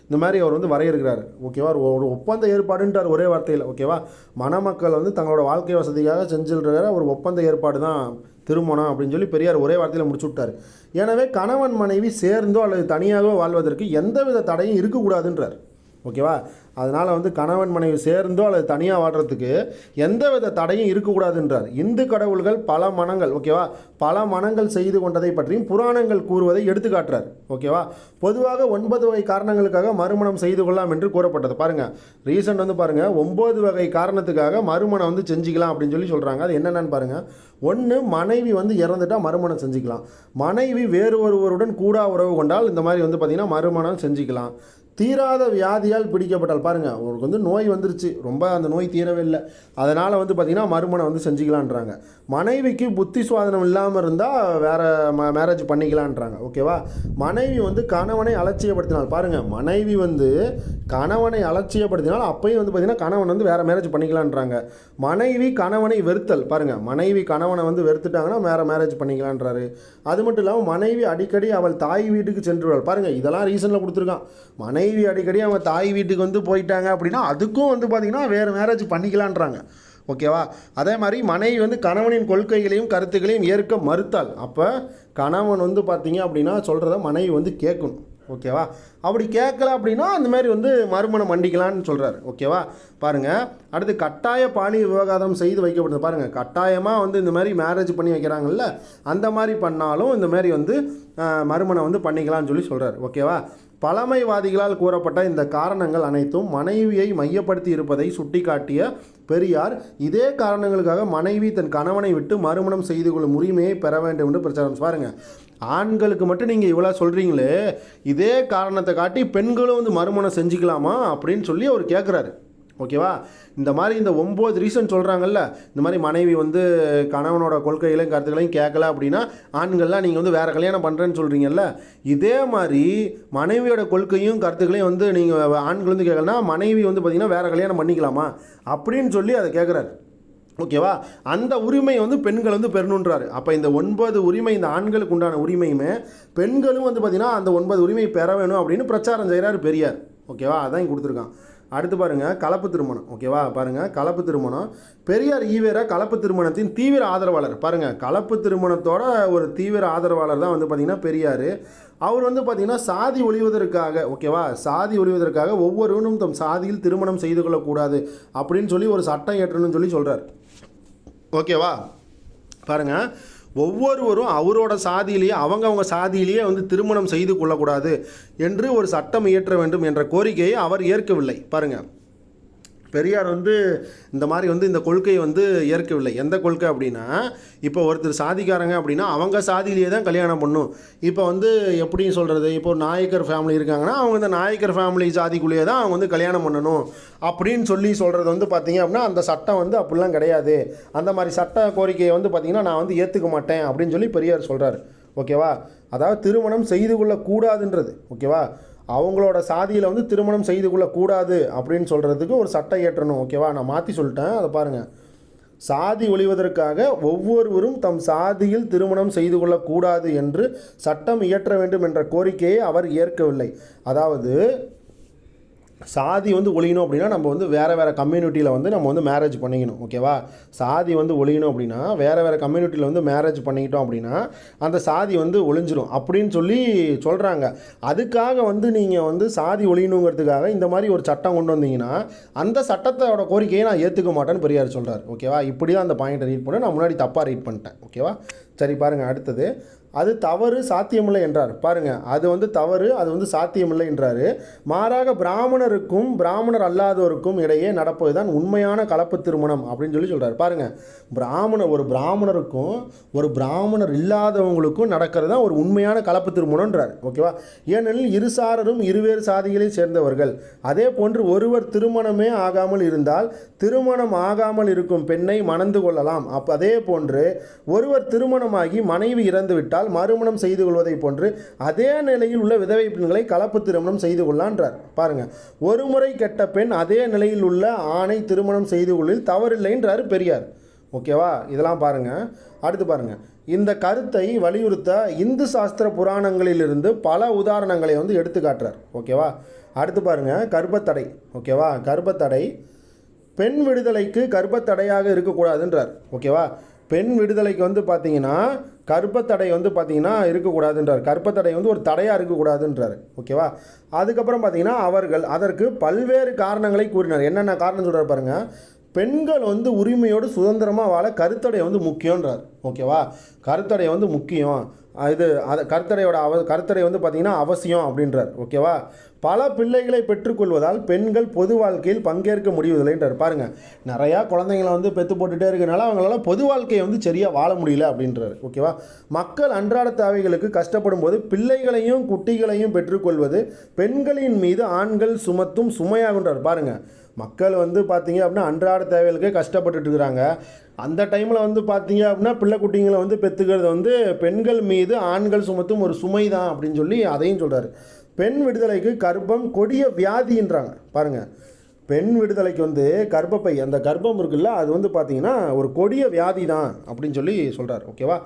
இந்த மாதிரி அவர் வந்து வரையறுக்கிறார். ஓகேவா, ஒரு ஒப்பந்த ஏற்பாடுன்றார் ஒரே வார்த்தையில். ஓகேவா, மணமக்கள் வந்து தங்களோட வாழ்க்கை வசதிக்காக செஞ்சுருக்கிற ஒரு ஒப்பந்த ஏற்பாடு தான் திருமணம் அப்படின்னு சொல்லி பெரியார் ஒரே வார்த்தையில் முடிச்சு விட்டார். எனவே கணவன் மனைவி சேர்ந்தோ அல்லது தனியாகவோ வாழ்வதற்கு எந்தவித தடையும் இருக்கக்கூடாதுன்றார். ஓகேவா, அதனால் வந்து கணவன் மனைவி சேர்ந்தோ அல்லது தனியாக வாழ்கிறதுக்கு எந்தவித தடையும் இருக்கக்கூடாதுன்றார். இந்து கடவுள்கள் பல மனங்கள், ஓகேவா, பல மனங்கள் செய்து கொண்டதை பற்றியும் புராணங்கள் கூறுவதை எடுத்துக்காட்டுறார். ஓகேவா, பொதுவாக 9 வகை காரணங்களுக்காக மறுமணம் செய்து கொள்ளலாம் என்று கூறப்பட்டது. பாருங்கள், ரீசன்ட் வந்து பாருங்கள், 9 வகை காரணத்துக்காக மறுமணம் வந்து செஞ்சுக்கலாம் அப்படின்னு சொல்லி சொல்கிறாங்க. அது என்னென்னு பாருங்கள். 1, மனைவி வந்து இறந்துட்டால் மறுமணம் செஞ்சுக்கலாம். மனைவி வேறு ஒருவருடன் கூடா உறவு கொண்டால் இந்த மாதிரி வந்து பார்த்திங்கன்னா மறுமணம் செஞ்சுக்கலாம். தீராத வியாதியால் பிடிக்கப்பட்டால், பாருங்கள், அவருக்கு வந்து நோய் வந்துருச்சு, ரொம்ப அந்த நோய் தீரவே இல்லை, அதனால் வந்து பார்த்திங்கன்னா மறுமணம் வந்து செஞ்சுக்கலான்றாங்க. மனைவிக்கு புத்தி சுவாதனம் இல்லாமல் இருந்தால் வேறு மேரேஜ் பண்ணிக்கலான்றாங்க. ஓகேவா, மனைவி வந்து கணவனை அலட்சியப்படுத்தினால், பாருங்கள், மனைவி வந்து கணவனை அலட்சியப்படுத்தினால் அப்பையும் வந்து பார்த்திங்கன்னா கணவன் வந்து வேறு மேரேஜ் பண்ணிக்கலான்றாங்க. மனைவி கணவனை வெறுத்தல், பாருங்கள், மனைவி கணவனை வந்து வெறுத்துட்டாங்கன்னா வேறு மேரேஜ் பண்ணிக்கலான்றாரு. அது மட்டும் இல்லாமல் மனைவி அடிக்கடி அவள் தாய் வீட்டுக்கு சென்றுவாள். பாருங்கள், இதெல்லாம் ரீசனில் கொடுத்துருக்கான். மனைவி அடிக்கடி அவங்க தாய் வீட்டுக்கு வந்து போயிட்டாங்க அப்படின்னா அதுக்கும் வந்து பார்த்திங்கன்னா வேறு மேரேஜ் பண்ணிக்கலான்றாங்க. ஓகேவா, அதே மாதிரி மனைவி வந்து கணவனின் கொள்கைகளையும் கருத்துக்களையும் ஏற்க மறுத்தால் அப்போ கணவன் வந்து பார்த்திங்க அப்படின்னா சொல்கிறத மனைவி வந்து கேட்கணும். ஓகேவா, அப்படி கேட்கல அப்படின்னா அந்த மாதிரி வந்து மறுமணம் பண்ணிக்கலான்னு சொல்கிறார். ஓகேவா, பாருங்கள், அடுத்து கட்டாய பாலியல் விவாகரம் செய்து வைக்கப்படுது. பாருங்கள், கட்டாயமாக வந்து இந்த மாதிரி மேரேஜ் பண்ணி வைக்கிறாங்கல்ல, அந்த மாதிரி பண்ணாலும் இந்த மாதிரி வந்து மறுமணம் வந்து பண்ணிக்கலான்னு சொல்லி சொல்கிறார். ஓகேவா, பழமைவாதிகளால் கூறப்பட்ட இந்த காரணங்கள் அனைத்தும் மனைவியை மையப்படுத்தி இருப்பதை சுட்டிக்காட்டிய பெரியார் இதே காரணங்களுக்காக மனைவி தன் கணவனை விட்டு மறுமணம் செய்து கொள்ளும் உரிமையை பெற வேண்டும் என்று பிரச்சாரம். பாருங்கள், ஆண்களுக்கு மட்டும் நீங்கள் இவ்வளோ சொல்கிறீங்களே, இதே காரணத்தை காட்டி பெண்களும் வந்து மறுமணம் செஞ்சுக்கலாமா அப்படின்னு சொல்லி அவர் கேட்குறாரு. ஓகேவா, இந்த மாதிரி இந்த 9 ரீசன் சொல்கிறாங்கல்ல, இந்த மாதிரி மனைவி வந்து கணவனோட கொள்கைகளையும் கருத்துக்களையும் கேட்கல அப்படின்னா ஆண்கள்லாம் நீங்கள் வந்து வேறு கல்யாணம் பண்ணுறேன்னு சொல்கிறீங்கல்ல, இதே மாதிரி மனைவியோட கொள்கையும் கருத்துக்களையும் வந்து நீங்கள் ஆண்கள் வந்து கேட்கலன்னா மனைவி வந்து பார்த்திங்கன்னா வேறு கல்யாணம் பண்ணிக்கலாமா அப்படின்னு சொல்லி அதை கேட்குறாரு. ஓகேவா, அந்த உரிமையை வந்து பெண்கள் வந்து பெறணுன்றாரு. அப்போ இந்த 9 உரிமை, இந்த ஆண்களுக்கு உண்டான உரிமையுமே பெண்களும் வந்து பார்த்திங்கன்னா அந்த 9 உரிமையை பெற வேணும் அப்படின்னு பிரச்சாரம் செய்கிறார் பெரியார். ஓகேவா, அதான் இங்கே கொடுத்துருக்கான். அடுத்து பாருங்கள், கலப்பு திருமணம். ஓகேவா, பாருங்கள், கலப்பு திருமணம். பெரியார் ஈவேரா கலப்பு திருமணத்தின் தீவிர ஆதரவாளர். பாருங்கள், கலப்பு திருமணத்தோட ஒரு தீவிர ஆதரவாளர் தான் வந்து பார்த்திங்கன்னா பெரியார். அவர் வந்து பார்த்திங்கன்னா சாதி ஒழிவதற்காக, ஓகேவா, சாதி ஒழிவதற்காக ஒவ்வொருவனும் தம் சாதியில் திருமணம் செய்து கொள்ளக்கூடாது அப்படின்னு சொல்லி ஒரு சட்டம் ஏற்றணும்னு சொல்லி சொல்கிறார். ஓகேவா, பாருங்கள், ஒவ்வொருவரும் அவரோட சாதியிலேயே அவங்க சாதியிலேயே வந்து திருமணம் செய்து கொள்ளக்கூடாது என்று ஒரு சட்டம் இயற்ற வேண்டும் என்ற கோரிக்கையை அவர் ஏற்கவில்லை. பாருங்கள், பெரியார் வந்து இந்த மாதிரி வந்து இந்த கொள்கையை வந்து ஏற்கவில்லை. எந்த கொள்கை அப்படின்னா, இப்போ ஒருத்தர் சாதிக்காரங்க அப்படின்னா அவங்க சாதியிலேயே தான் கல்யாணம் பண்ணும். இப்போ வந்து எப்படி சொல்கிறது, இப்போ நாயக்கர் ஃபேமிலி இருக்காங்கன்னா அவங்க இந்த நாயக்கர் ஃபேமிலி சாதிக்குள்ளேயே தான் அவங்க வந்து கல்யாணம் பண்ணணும் அப்படின்னு சொல்லி சொல்கிறது வந்து பார்த்திங்க அப்படின்னா அந்த சட்டம் வந்து அப்படிலாம் கிடையாது. அந்த மாதிரி சட்ட கோரிக்கையை வந்து பார்த்திங்கன்னா நான் வந்து ஏற்றுக்க மாட்டேன் அப்படின்னு சொல்லி பெரியார் சொல்கிறார். ஓகேவா? அதாவது திருமணம் செய்து கொள்ளக்கூடாதுன்றது. ஓகேவா? அவங்களோட சாதியில் வந்து திருமணம் செய்து கொள்ளக்கூடாது அப்படின்னு சொல்கிறதுக்கு ஒரு சட்டம் இயற்றணும். ஓகேவா? நான் மாற்றி சொல்லிட்டேன், அதை பாருங்கள். சாதி ஒழிவதற்காக ஒவ்வொருவரும் தம் சாதியில் திருமணம் செய்து கொள்ளக்கூடாது என்று சட்டம் இயற்ற வேண்டும் என்ற கோரிக்கையை அவர் ஏற்கவில்லை. அதாவது சாதி வந்து ஒழியணும் அப்படின்னா நம்ம வந்து வேறு கம்யூனிட்டியில் வந்து நம்ம வந்து மேரேஜ் பண்ணிக்கணும். ஓகேவா? சாதி வந்து ஒழியணும் அப்படின்னா வேறு கம்யூனிட்டியில் வந்து மேரேஜ் பண்ணிக்கிட்டோம் அப்படின்னா அந்த சாதி வந்து ஒழிஞ்சிரும் அப்படின்னு சொல்லி சொல்கிறாங்க. அதுக்காக வந்து நீங்கள் வந்து சாதி ஒழியணுங்கிறதுக்காக இந்த மாதிரி ஒரு சட்டம் கொண்டு வந்தீங்கன்னா அந்த சட்டத்தோட கோரிக்கையை நான் ஏற்றுக்க மாட்டேன்னு பெரியார் சொல்கிறார். ஓகேவா? இப்படி தான் அந்த பாயிண்ட்டை ரீட் பண்ண நான் முன்னாடி தப்பாக ரீட் பண்ணிட்டேன். ஓகேவா? சரி பாருங்கள், அடுத்தது அது தவறு சாத்தியமில்லை என்றார். பாருங்கள், அது வந்து தவறு, அது வந்து சாத்தியமில்லை என்றார். மாறாக பிராமணருக்கும் பிராமணர் அல்லாதோருக்கும் இடையே நடப்பது தான் உண்மையான கலப்பு திருமணம் அப்படின்னு சொல்லி சொல்கிறார். பாருங்கள், ஒரு பிராமணருக்கும் ஒரு பிராமணர் இல்லாதவங்களுக்கும் நடக்கிறது தான் ஒரு உண்மையான கலப்பு திருமணம்ன்றார். ஓகேவா? ஏனெனில் இருசாரரும் இருவேறு சாதிகளை சேர்ந்தவர்கள். அதே போன்று ஒருவர் திருமணமே ஆகாமல் இருந்தால் திருமணம் ஆகாமல் இருக்கும் பெண்ணை மணந்து கொள்ளலாம். அதே போன்று ஒருவர் திருமணமாகி மனைவி இறந்துவிட்டால் மறுமணம் செய்து கொள்வதை போன்று அதே நிலையில் உள்ள விதவை பெண்களை கலப்பு திருமணம் செய்து கொள்ளான்றார். பாருங்க, ஒரு முறை கெட்ட பெண் அதே நிலையில் உள்ள ஆணை திருமணம் செய்து கொள்ளில் தவறில்லைன்றார் பெரியார். ஓகேவா? இதெல்லாம் பாருங்க. அடுத்து பாருங்க, இந்த கருத்தை வலியுறுத்த இந்து சாஸ்திர புராணங்களிலிருந்து பல உதாரணங்களை வந்து எடுத்து காட்டுறார். ஓகேவா? அடுத்து பாருங்க, கர்ப்பத்தடை. ஓகேவா? கர்ப்பத்தடை பெண் விடுதலைக்கு கர்ப்பத்தடையாக இருக்கக்கூடாதுன்றார். ஓகேவா? பெண் விடுதலைக்கு வந்து பார்த்தீங்கன்னா கர்ப்பத்தடை வந்து பார்த்தீங்கன்னா இருக்கக்கூடாதுன்றார். கர்ப்பத்தடை வந்து ஒரு தடையாக இருக்கக்கூடாதுன்றார். ஓகேவா? அதுக்கப்புறம் பார்த்தீங்கன்னா அவர்கள் அதற்கு பல்வேறு காரணங்களை கூறினார். என்னென்ன காரணம் சொல்கிறார் பாருங்கள். பெண்கள் வந்து உரிமையோடு சுதந்திரமாக வாழ கருத்தடை வந்து முக்கியன்றார். ஓகேவா? கருத்தடை வந்து முக்கியம், கருத்தடை வந்து பார்த்திங்கன்னா அவசியம் அப்படின்றார். ஓகேவா? பல பிள்ளைகளை பெற்றுக்கொள்வதால் பெண்கள் பொது வாழ்க்கையில் பங்கேற்க முடிவதில்லைன்றார். பாருங்கள், நிறையா குழந்தைங்களை வந்து பெற்று போட்டுகிட்டே இருக்கனால அவங்களால பொது வாழ்க்கையை வந்து சரியாக வாழ முடியல அப்படின்றார். ஓகேவா? மக்கள் அன்றாட தேவைகளுக்கு கஷ்டப்படும் போது பிள்ளைகளையும் குட்டிகளையும் பெற்றுக்கொள்வது பெண்களின் மீது ஆண்கள் சுமத்தும் சுமையாகுன்றார். பாருங்கள், மக்கள் வந்து பார்த்தீங்க அப்படின்னா அன்றாட தேவைகளுக்கே கஷ்டப்பட்டுட்டு இருக்கிறாங்க. அந்த டைமில் வந்து பார்த்தீங்க அப்படின்னா பிள்ளை குட்டிங்களை வந்து பெற்றுக்கிறது வந்து பெண்கள் மீது ஆண்கள் சுமத்தும் ஒரு சுமை தான் அப்படின்னு சொல்லி அதையும் சொல்கிறார். பெண் விடுதலைக்கு கர்ப்பம் கொடிய வியாதின்றாங்க. பாருங்கள், பெண் விடுதலைக்கு வந்து கர்ப்பப்பை, அந்த கர்ப்பம் இருக்குல்ல, அது வந்து பார்த்தீங்கன்னா ஒரு கொடிய வியாதி தான் அப்படின்னு சொல்லி சொல்கிறார். ஓகேவா?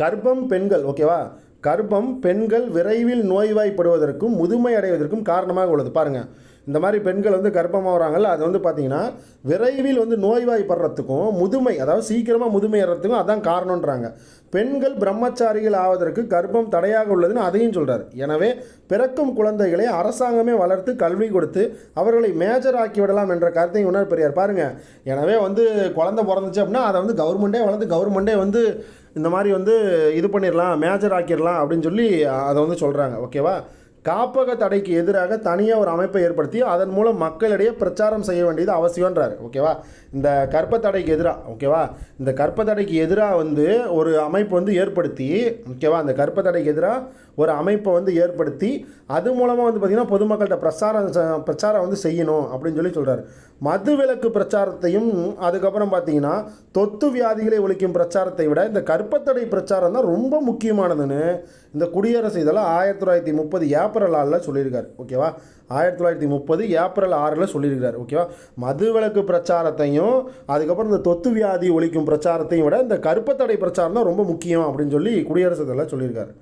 கர்ப்பம் பெண்கள், ஓகேவா, கர்ப்பம் பெண்கள் விரைவில் நோய்வாய்ப்படுவதற்கும் முதுமை அடைவதற்கும் காரணமாக உள்ளது. பாருங்கள், இந்த மாதிரி பெண்கள் வந்து கர்ப்பமாகறாங்கல்ல, அது வந்து பார்த்திங்கன்னா விரைவில் வந்து நோய்வாய்ப்படுறதுக்கும் முதுமை, அதாவது சீக்கிரமாக முதுமை ஏறத்துக்கும் அதான் காரணன்றாங்க. பெண்கள் பிரம்மச்சாரிகள் ஆவதற்கு கர்ப்பம் தடையாக உள்ளதுன்னு அதையும் சொல்கிறார். எனவே பிறக்கும் குழந்தைகளை அரசாங்கமே வளர்த்து கல்வி கொடுத்து அவர்களை மேஜர் ஆக்கி விடலாம் என்ற கருத்தையும் உணர் பெரியார். பாருங்கள், எனவே வந்து குழந்தை பிறந்துச்சு அப்படின்னா அதை வந்து கவர்மெண்ட்டே வந்து இந்த மாதிரி வந்து இது பண்ணிடலாம், மேஜர் ஆக்கிடலாம் அப்படின்னு சொல்லி அதை வந்து சொல்கிறாங்க. ஓகேவா? காப்பக தடைக்கு எதிராக தனியாக ஒரு அமைப்பை ஏற்படுத்தி அதன் மூலம் மக்களிடையே பிரச்சாரம் செய்ய வேண்டியது அவசியன்றார். ஓகேவா? இந்த கர்ப்பத்தடைக்கு எதிராக, ஓகேவா, இந்த கர்ப்பத்தடைக்கு எதிராக வந்து ஒரு அமைப்பு வந்து ஏற்படுத்தி, ஓகேவா, அந்த கர்ப்பத்தடைக்கு எதிராக ஒரு அமைப்பை வந்து ஏற்படுத்தி அது மூலமாக வந்து பார்த்திங்கன்னா பொதுமக்கள்கிட்ட பிரச்சாரம் வந்து செய்யணும் அப்படின்னு சொல்லி சொல்கிறார். மது விலக்கு பிரச்சாரத்தையும் அதுக்கப்புறம் பார்த்திங்கன்னா தொத்து வியாதிகளை ஒழிக்கும் பிரச்சாரத்தை விட இந்த கர்ப்பத்தடை பிரச்சாரம் தான் ரொம்ப முக்கியமானதுன்னு இந்த குடியரசு இதெல்லாம் 1930 ஏப்ரல் 6 சொல்லியிருக்கார். ஓகேவா? 1930 ஏப்ரல் 6 சொல்லியிருக்கார். ஓகேவா? மது விலக்கு பிரச்சாரத்தையும் அதுக்கப்புறம் இந்த தொத்து வியாதி ஒழிக்கும் பிரச்சாரத்தையும் விட இந்த கர்ப்பத்தடை பிரச்சாரம் தான் ரொம்ப முக்கியம் அப்படின்னு சொல்லி குடியரசு இதெல்லாம் சொல்லியிருக்கார்.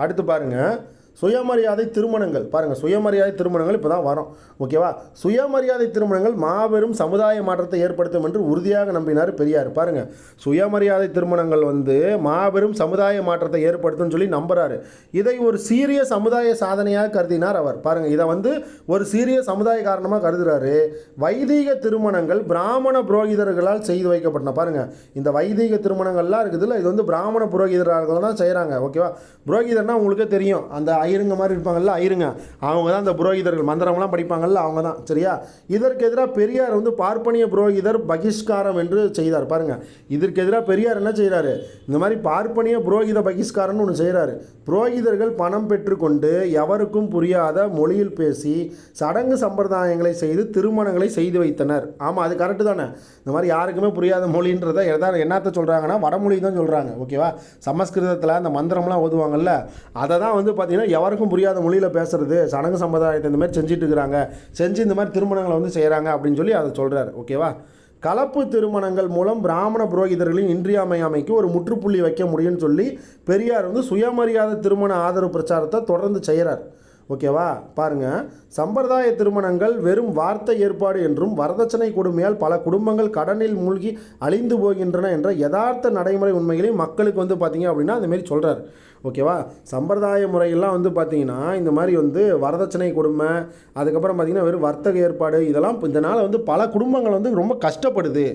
அடுத்து பாருங்கள், சுயமரியாதை திருமணங்கள். பாருங்கள், சுயமரியாதை திருமணங்கள் இப்போ தான் வரும். ஓகேவா? சுயமரியாதை திருமணங்கள் மாபெரும் சமுதாய மாற்றத்தை ஏற்படுத்தும் என்று உறுதியாக நம்பினார் பெரியார். பாருங்கள், சுயமரியாதை திருமணங்கள் வந்து மாபெரும் சமுதாய மாற்றத்தை ஏற்படுத்தும் சொல்லி நம்புகிறாரு. இதை ஒரு சீரிய சமுதாய சாதனையாக கருதினார் அவர். பாருங்கள், இதை வந்து ஒரு சீரிய சமுதாய காரணமாக கருதுகிறாரு. வைதீக திருமணங்கள் பிராமண புரோகிதர்களால் செய்து வைக்கப்பட்டன. பாருங்கள், இந்த வைதீக திருமணங்கள்லாம் இருக்குதுல்ல, இது வந்து பிராமண புரோகிதர்கள் தான் செய்கிறாங்க. ஓகேவா? புரோகிதர்னால் உங்களுக்கே தெரியும், அந்த ஐயருங்க மாதிரி இருப்பாங்கல்ல, ஐயருங்க, அவங்க தான் அந்த புரோகிதர்கள், மந்திரம்லாம் படிப்பாங்கல்ல, அவங்க தான். சரியா? இதற்கு எதிராக பெரியார் வந்து பார்ப்பனிய புரோகிதர் பகிஷ்காரம் என்று செய்தார். பாருங்கள், இதற்கு எதிராக பெரியார் என்ன செய்கிறாரு, இந்த மாதிரி பார்ப்பனிய புரோகித பகிஷ்காரம்னு ஒன்று செய்கிறாரு. புரோகிதர்கள் பணம் பெற்றுக்கொண்டு எவருக்கும் புரியாத மொழியில் பேசி சடங்கு சம்பிரதாயங்களை செய்து திருமணங்களை செய்து வைத்தனர். ஆமாம், அது கரெக்டு தானே. இந்த மாதிரி யாருக்குமே புரியாத மொழின்றதை என்னத்தை சொல்கிறாங்கன்னா வடமொழி தான் சொல்கிறாங்க. ஓகேவா? சமஸ்கிருதத்தில் அந்த மந்திரம்லாம் ஓதுவாங்கல்ல, அதை தான் வந்து பார்த்திங்கன்னா எவருக்கும் புரியாத மொழியில் பேசுகிறது, சடங்கு சம்பிரதாயத்தை இந்த மாதிரி செஞ்சுட்டு இருக்கிறாங்க, செஞ்சு இந்த மாதிரி திருமணங்களை வந்து செய்கிறாங்க அப்படின்னு சொல்லி அதை சொல்கிறார். ஓகேவா? கலப்பு திருமணங்கள் மூலம் பிராமண புரோகிதர்களின் இன்றியமையாமைக்கு ஒரு முற்றுப்புள்ளி வைக்க முடியும்னு சொல்லி பெரியார் வந்து சுயமரியாதை திருமண ஆதரவு பிரச்சாரத்தை தொடர்ந்து செய்கிறார். ஓகேவா? பாருங்கள், சம்பிரதாய திருமணங்கள் வெறும் வார்த்தை ஏற்பாடு என்றும் வரதட்சணை கொடுமையால் பல குடும்பங்கள் கடனில் மூழ்கி அழிந்து போகின்றன என்ற யதார்த்த நடைமுறை உண்மைகளையும் மக்களுக்கு வந்து பார்த்திங்க அப்படின்னா அந்தமாரி சொல்கிறார். ஓகேவா? சம்பிரதாய முறையெல்லாம் வந்து பார்த்திங்கன்னா இந்த மாதிரி வந்து வரதட்சணை கொடுமை, அதுக்கப்புறம் பார்த்திங்கன்னா வெறும் வர்த்தக ஏற்பாடு, இதெல்லாம் இதனால் வந்து பல குடும்பங்கள் வந்து ரொம்ப கஷ்டப்படுது,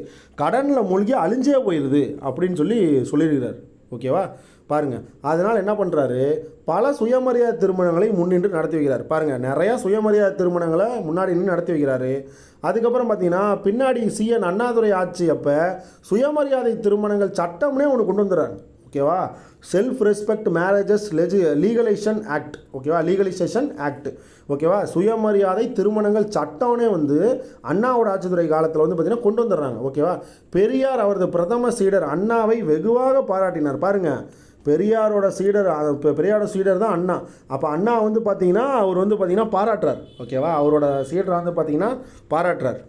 கடனில் மூழ்கி அழிஞ்சே போயிடுது அப்படின்னு சொல்லியிருக்கிறார். ஓகேவா? பாருங்கள், அதனால் என்ன பண்ணுறாரு, பல சுயமரியாதை திருமணங்களை முன்னின்று நடத்தி வைக்கிறார். பாருங்கள், நிறையா சுயமரியாதை திருமணங்களை முன்னாடி நின்று நடத்தி வைக்கிறாரு. அதுக்கப்புறம் பார்த்திங்கன்னா பின்னாடி CN அண்ணாதுரை ஆட்சி அப்போ சுயமரியாதை திருமணங்கள் சட்டம்னே ஒன்று கொண்டு வந்துடுறாங்க. ஓகேவா? Self respect marriages legalisation act. ஓகேவா? Legalisation act. ஓகேவா? சுயமரியாதை திருமணங்கள் சட்டம்னே வந்து அண்ணாவோட ஆட்சித்துறை காலத்தில் வந்து பார்த்திங்கன்னா கொண்டு வந்துடுறாங்க. ஓகேவா? பெரியார் அவரது பிரதம சீடர் அண்ணாவை வெகுவாக பாராட்டினார். பாருங்கள், பெரியாரோட சீடர் தான் அண்ணா. அப்போ அண்ணா வந்து பார்த்திங்கன்னா அவர் வந்து பார்த்திங்கன்னா பாராட்டுறார். ஓகேவா? அவரோட சீடரை வந்து பார்த்திங்கன்னா பாராட்டுறார்.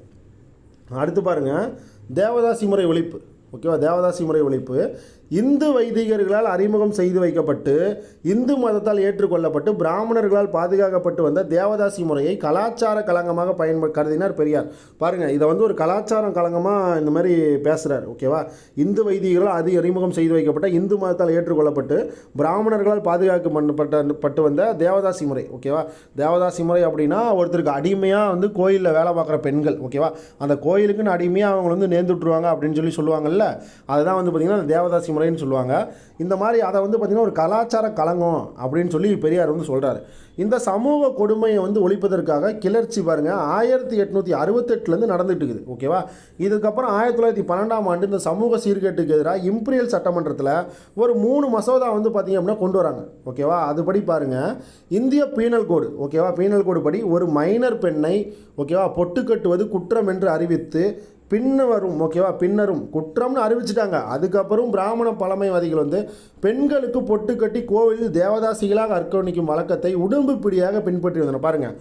அடுத்து பாருங்கள், தேவதாசி முறை ஒழிப்பு. ஓகேவா? தேவதாசி முறை ஒழிப்பு இந்து வைதிகர்களால் அறிமுகம் செய்து வைக்கப்பட்டு இந்து மதத்தால் ஏற்றுக்கொள்ளப்பட்டு பிராமணர்களால் பாதுகாக்கப்பட்டு வந்த தேவதாசி முறையை கலாச்சார களங்கமாக கருதினார் பெரியார். பாருங்கள், இதை வந்து ஒரு கலாச்சார களங்கமாக இந்த மாதிரி பேசுகிறார். ஓகேவா? இந்து வைதிகர்களால் அறிமுகம் செய்து வைக்கப்பட்ட இந்து மதத்தால் ஏற்றுக்கொள்ளப்பட்டு பிராமணர்களால் பாதுகாக்கப்பட்டு வந்த தேவதாசி முறை. ஓகேவா? தேவதாசி முறை அப்படின்னா ஒருத்தருக்கு அடிமையாக வந்து கோயிலில் வேலை பார்க்குற பெண்கள். ஓகேவா? அந்த கோயிலுக்குன்னு அடிமையாக அவங்க வந்து நேர்ந்துட்டுருவாங்க அப்படின்னு சொல்லுவாங்கல்ல, அதுதான் வந்து பார்த்திங்கன்னா அந்த தேவதாசி முறைன்னு சொல்லுவாங்க. இந்த மாதிரி அதை வந்து பார்த்திங்கன்னா ஒரு கலாச்சார களங்கம் அப்படின்னு சொல்லி பெரியார் வந்து சொல்கிறாரு. இந்த சமூக கொடுமையை வந்து ஒழிப்பதற்காக கிளர்ச்சி பாருங்கள் 1868 நடந்துட்டு இருக்குது. ஓகேவா? இதுக்கப்புறம் 1912ஆம் ஆண்டு இந்த சமூக சீர்கேட்டுக்கு எதிராக இம்பீரியல் சட்டமன்றத்தில் ஒரு 3 மசோதா வந்து பார்த்திங்க அப்படின்னா கொண்டு வராங்க. ஓகேவா? அதுபடி பாருங்கள், இந்திய பீனல் கோடு. ஓகேவா? பீனல் கோடு படி ஒரு மைனர் பெண்ணை ஓகேவா பொட்டு கட்டுவது குற்றம் என்று அறிவித்து பின்னரும் குற்றம்னு அறிவிச்சிட்டாங்க. அதுக்கப்புறம் பிராமண பழமைவாதிகள் வந்து பெண்களுக்கு பொட்டு கட்டி கோவிலில் தேவதாசிகளாக அர்ப்பணிக்கும் வழக்கத்தை உடம்புப்பிடியாக பின்பற்றி வந்தனர். பாருங்கள்,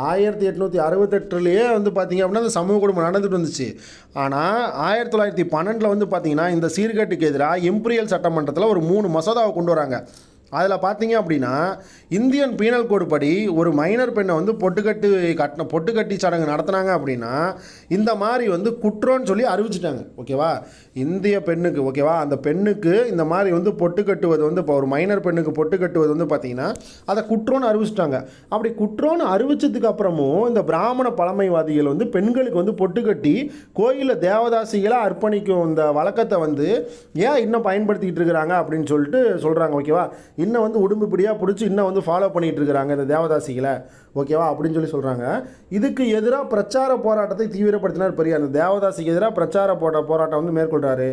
1868 வந்து பார்த்திங்க அப்படின்னா அந்த சமூக குடும்பம் நடந்துட்டு வந்துச்சு. ஆனால் 1912 வந்து பார்த்திங்கன்னா இந்த சீர்கேட்டுக்கு எதிராக இம்பீரியல் சட்டமன்றத்தில் ஒரு 3 மசோதாவை கொண்டு வராங்க. அதில் பார்த்தீங்க அப்படின்னா இந்தியன் பீனல் கோடு படி ஒரு மைனர் பெண்ணை வந்து பொட்டு கட்டி சடங்கு நடத்துனாங்க அப்படின்னா இந்த மாதிரி வந்து குற்றம்னு சொல்லி அறிவிச்சிட்டாங்க. ஓகேவா? இந்திய பெண்ணுக்கு ஓகேவா அந்த பெண்ணுக்கு இந்த மாதிரி வந்து பொட்டு கட்டுவது வந்து இப்போ ஒரு மைனர் பெண்ணுக்கு பொட்டு கட்டுவது வந்து பார்த்திங்கன்னா அதை குற்றம்னு அறிவிச்சிட்டாங்க. அப்படி குற்றம்னு அறிவிச்சதுக்கு அப்புறமும் இந்த பிராமண பழமைவாதிகள் வந்து பெண்களுக்கு வந்து பொட்டு கட்டி கோயிலில் தேவதாசிகளாக அர்ப்பணிக்கும் இந்த வழக்கத்தை வந்து ஏன் இன்னும் பயன்படுத்திக்கிட்டு இருக்கிறாங்க அப்படின்னு சொல்லிட்டு சொல்கிறாங்க. ஓகேவா? இன்னும் வந்து உடம்புப்படியாக பிடிச்சி இன்னும் வந்து ஃபாலோ பண்ணிகிட்டு இருக்கிறாங்க இந்த தேவதாசிகளை. ஓகேவா? அப்படின்னு சொல்கிறாங்க. இதுக்கு எதிராக பிரச்சார போராட்டத்தை தீவிரப்படுத்தினார் பெரியார். அந்த தேவதாசிக்கு எதிராக பிரச்சார போராட்டம் வந்து மேற்கொள்கிறாரு.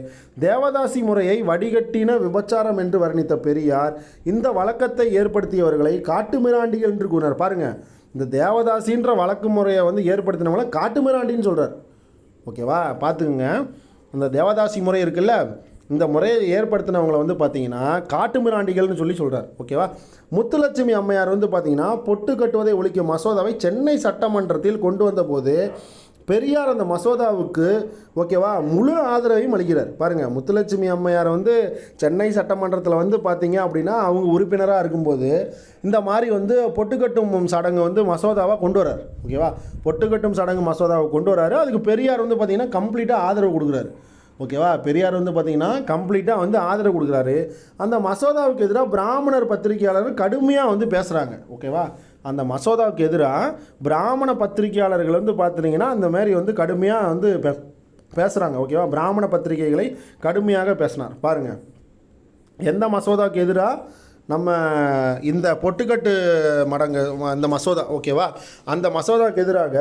தேவதாசி முறையை வடிகட்டின விபச்சாரம் என்று வர்ணித்த பெரியார் இந்த வழக்கத்தை ஏற்படுத்தியவர்களை காட்டுமிராண்டிகள் என்று கூறினார். பாருங்கள், இந்த தேவதாசின்ற வழக்கு முறையை வந்து ஏற்படுத்தினவங்கள காட்டுமிராண்டின்னு சொல்கிறார். ஓகேவா? பார்த்துக்குங்க, அந்த தேவதாசி முறை இருக்குல்ல, இந்த முறையை ஏற்படுத்தினவங்களை வந்து பார்த்திங்கன்னா காட்டுமிராண்டிகள்னு சொல்கிறார். ஓகேவா? முத்துலட்சுமி அம்மையார் வந்து பார்த்திங்கன்னா பொட்டு கட்டுவதை ஒழிக்கும் மசோதாவை சென்னை சட்டமன்றத்தில் கொண்டு வந்தபோது பெரியார் அந்த மசோதாவுக்கு ஓகேவா முழு ஆதரவையும் அளிக்கிறார். பாருங்கள், முத்துலட்சுமி அம்மையார் வந்து சென்னை சட்டமன்றத்தில் வந்து பார்த்திங்க அப்படின்னா அவங்க உறுப்பினராக இருக்கும்போது இந்த மாதிரி வந்து பொட்டுக்கட்டும் சடங்கு வந்து மசோதாவாக கொண்டு வரார். ஓகேவா? பொட்டுக்கட்டும் சடங்கு மசோதாவை கொண்டு வராரு. அதுக்கு பெரியார் வந்து பார்த்திங்கன்னா கம்ப்ளீட்டாக ஆதரவு கொடுக்குறாரு. ஓகேவா? பெரியார் வந்து பார்த்திங்கன்னா கம்ப்ளீட்டாக வந்து ஆதரவு கொடுக்குறாரு. அந்த மசோதாவுக்கு எதிராக பிராமணர் பத்திரிகையாளர்கள் கடுமையாக வந்து பேசுகிறாங்க. ஓகேவா? அந்த மசோதாவுக்கு எதிராக பிராமண பத்திரிகையாளர்கள் வந்து பார்த்துட்டிங்கன்னா அந்த மாதிரி வந்து கடுமையாக வந்து பேசுகிறாங்க. ஓகேவா? பிராமண பத்திரிகைகளை கடுமையாக பேசினார். பாருங்கள், எந்த மசோதாவுக்கு எதிராக நம்ம இந்த பொட்டுக்கட்டு மடங்கு அந்த மசோதா ஓகேவா, அந்த மசோதாவுக்கு எதிராக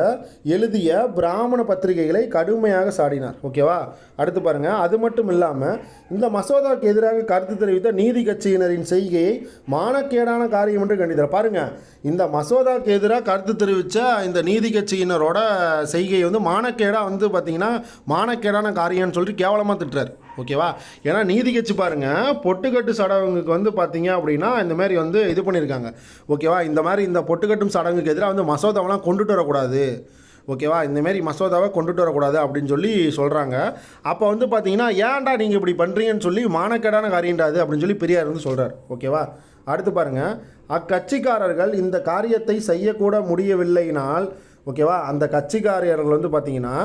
எழுதிய பிராமண பத்திரிகைகளை கடுமையாக சாடினார் ஓகேவா. அடுத்து பாருங்கள், அது மட்டும் இல்லாமல் இந்த மசோதாவுக்கு எதிராக கருத்து தெரிவித்த நீதி கட்சியினரின் செய்கையை மானக்கேடான காரியம் என்று கண்டித்தார். பாருங்கள், இந்த மசோதாவுக்கு எதிராக கருத்து தெரிவித்த இந்த நீதி கட்சியினரோட செய்கை வந்து மானக்கேடாக வந்து பார்த்திங்கன்னா மானக்கேடான காரியம்னு சொல்லிட்டு கேவலமாக திட்டுறார் ஓகேவா. ஏன்னா நீதி கட்சி பாருங்கள், பொட்டுக்கட்டு சடங்குக்கு வந்து பார்த்தீங்க அப்படின்னா இந்த மாதிரி வந்து இது பண்ணியிருக்காங்க ஓகேவா. இந்த மாதிரி இந்த பொட்டுக்கட்டும் சடங்குக்கு எதிராக வந்து மசோதாவெல்லாம் கொண்டுட்டு வரக்கூடாது ஓகேவா, இந்தமாரி மசோதாவை கொண்டுட்டு வரக்கூடாது அப்படின்னு சொல்லி சொல்கிறாங்க. அப்போ வந்து பார்த்தீங்கன்னா ஏன்டா நீங்கள் இப்படி பண்ணுறீங்கன்னு சொல்லி மானக்கேடான காரியண்டாது அப்படின்னு சொல்லி பெரியார் வந்து சொல்கிறார் ஓகேவா. அடுத்து பாருங்கள், அக்கட்சிக்காரர்கள் இந்த காரியத்தை செய்யக்கூட முடியவில்லைனால் ஓகேவா, அந்த கட்சிக்காரர்கள் வந்து பார்த்திங்கன்னா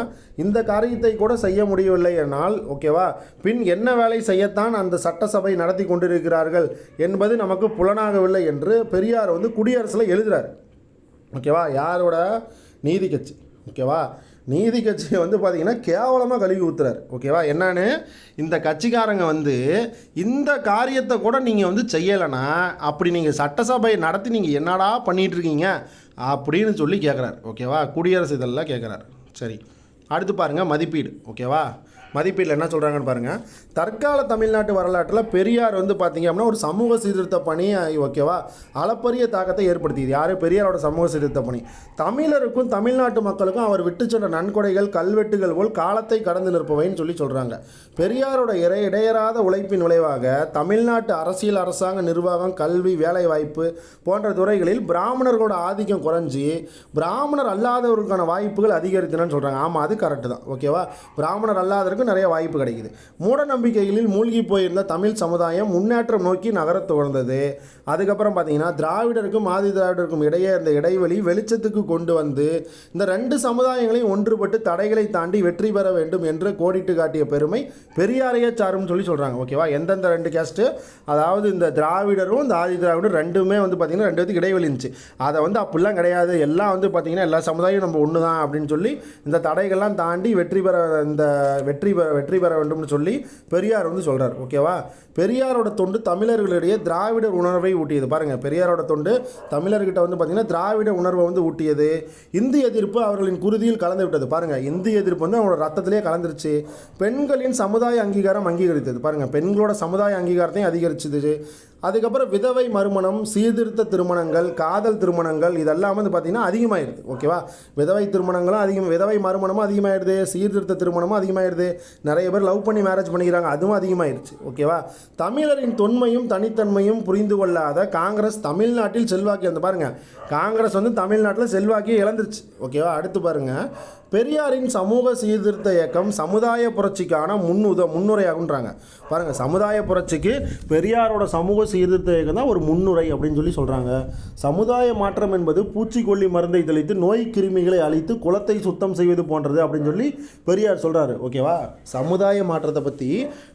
இந்த காரியத்தை கூட செய்ய முடியவில்லை என்னால் ஓகேவா, பின் என்ன வேலை செய்யத்தான் அந்த சட்டசபை நடத்தி கொண்டிருக்கிறார்கள் என்பது நமக்கு புலனாகவில்லை என்று பெரியார் வந்து குடியரசில் எழுதுகிறார் ஓகேவா. யாரோட? நீதி கட்சி ஓகேவா. நீதி கட்சியை வந்து பார்த்திங்கன்னா கேவலமாக கழுவி ஊற்றுறார் ஓகேவா. என்னன்னு, இந்த கட்சிக்காரங்க வந்து இந்த காரியத்தை கூட நீங்கள் வந்து செய்யலைன்னா அப்படி நீங்கள் சட்டசபை நடத்தி நீங்கள் என்னடா பண்ணிகிட்ருக்கீங்க அப்படின்னு சொல்லி கேட்குறாரு ஓகேவா. குடியரசு இதெல்லாம் கேட்குறாரு. சரி, அடுத்து பாருங்கள் மதிப்பீடு ஓகேவா. மதிப்பீட்டில் என்ன சொல்கிறாங்கன்னு பாருங்கள். தற்கால தமிழ்நாட்டு வரலாற்றில் பெரியார் வந்து பார்த்திங்க அப்படின்னா ஒரு சமூக சீர்திருத்த பணி ஓகேவா அளப்பரிய தாக்கத்தை ஏற்படுத்தியது. யார்? பெரியாரோட சமூக சீர்திருத்த பணி. தமிழருக்கும் தமிழ்நாட்டு மக்களுக்கும் அவர் விட்டு சென்ற நன்கொடைகள் கல்வெட்டுகள் போல் காலத்தை கடந்து நிற்பவைன்னு சொல்லி சொல்கிறாங்க. பெரியாரோட இடையறாத உழைப்பின் விளைவாக தமிழ்நாட்டு அரசியல், அரசாங்க, நிர்வாகம், கல்வி, வேலைவாய்ப்பு போன்ற துறைகளில் பிராமணர்களோட ஆதிக்கம் குறைஞ்சி பிராமணர் அல்லாதவர்களுக்கான வாய்ப்புகள் அதிகரித்தனன்னு சொல்கிறாங்க. ஆமாம், அது கரெக்டு தான் ஓகேவா. பிராமணர் அல்லாதவருக்கு நிறைய வாய்ப்பு கிடைக்குது. மூட நம்பிக்கைகளில் மூழ்கி போயிருந்த தமிழ் சமுதாயம் முன்னேற்றம் நோக்கி நகரத் துவர்ந்தது. அதுக்கப்புறம் பார்த்தீங்கன்னா திராவிடருக்கும் ஆதி திராவிடருக்கும் இடையே இருந்த இடைவெளி வெளிச்சத்துக்கு கொண்டு வந்து இந்த ரெண்டு சமுதாயங்களையும் ஒன்றுபட்டு தடைகளை தாண்டி வெற்றி பெற வேண்டும் என்று கோடிட்டு காட்டிய பெருமை பெரியாரையே சாரும் சொல்லி சொல்கிறாங்க ஓகேவா. எந்தெந்த ரெண்டு கேஸ்ட்டு, அதாவது இந்த திராவிடரும் இந்த ஆதி திராவிடரும் ரெண்டுமே வந்து பார்த்திங்கன்னா ரெண்டு பேருக்கு இடைவெளி இருந்துச்சு. அதை வந்து அப்படிலாம் கிடையாது, எல்லாம் வந்து பார்த்திங்கன்னா எல்லா சமுதாயம் நம்ம ஒன்று தான் அப்படின்னு சொல்லி இந்த தடைகள்லாம் தாண்டி வெற்றி பெற வேண்டும்னு சொல்லி பெரியார் வந்து சொல்கிறார் ஓகேவா. பெரியாரோட தொண்டு தமிழர்களிடையே திராவிட உணர்வை ஊட்டியது. பாருங்கள், பெரியாரோட தொண்டு தமிழர்கிட்ட வந்து பார்த்திங்கன்னா திராவிட உணர்வை வந்து ஊட்டியது. இந்தி எதிர்ப்பு அவர்களின் குருதியில் கலந்து விட்டது. பாருங்கள், இந்தி எதிர்ப்பு வந்து அவங்களோட ரத்தத்திலே கலந்துருச்சு. பெண்களின் சமுதாய அங்கீகாரம் அங்கீகரித்தது. பாருங்கள், பெண்களோட சமுதாய அங்கீகாரத்தையும் அதிகரிச்சது. அதுக்கப்புறம் விதவை மறுமணம், சீர்திருத்த திருமணங்கள், காதல் திருமணங்கள் இதெல்லாம் வந்து பார்த்திங்கன்னா அதிகமாகிடுது ஓகேவா. விதவை திருமணங்களும் விதவை மறுமணமும் அதிகமாகிடுது, சீர்திருத்த திருமணமும் அதிகமாகிடுது. நிறைய பேர் லவ் பண்ணி மேரேஜ் பண்ணிக்கிறாங்க, அதுவும் அதிகமாகிடுச்சு ஓகேவா. தமிழரின் தொன்மையும் தனித்தன்மையும் புரிந்து கொள்ளாத காங்கிரஸ் தமிழ்நாட்டில் செல்வாக்கு வந்து பாருங்கள், காங்கிரஸ் வந்து தமிழ்நாட்டில் செல்வாக்கியை இழந்துருச்சு ஓகேவா. அடுத்து பாருங்கள், பெரியாரின் சமூக சீர்திருத்த இயக்கம் சமுதாய புரட்சிக்கான முன்னுரையாகுன்றாங்க. பாருங்கள், சமுதாய புரட்சிக்கு பெரியாரோட சமூக சீர்திருத்த இயக்கம் தான் ஒரு முன்னுரை அப்படின்னு சொல்லி சொல்கிறாங்க. சமுதாய மாற்றம் என்பது பூச்சிக்கொல்லி மருந்தை தெளித்து நோய் கிருமிகளை அழித்து குளத்தை சுத்தம் செய்வது போன்றது அப்படின்னு சொல்லி பெரியார் சொல்கிறாரு ஓகேவா. சமுதாய மாற்றத்தை பற்றி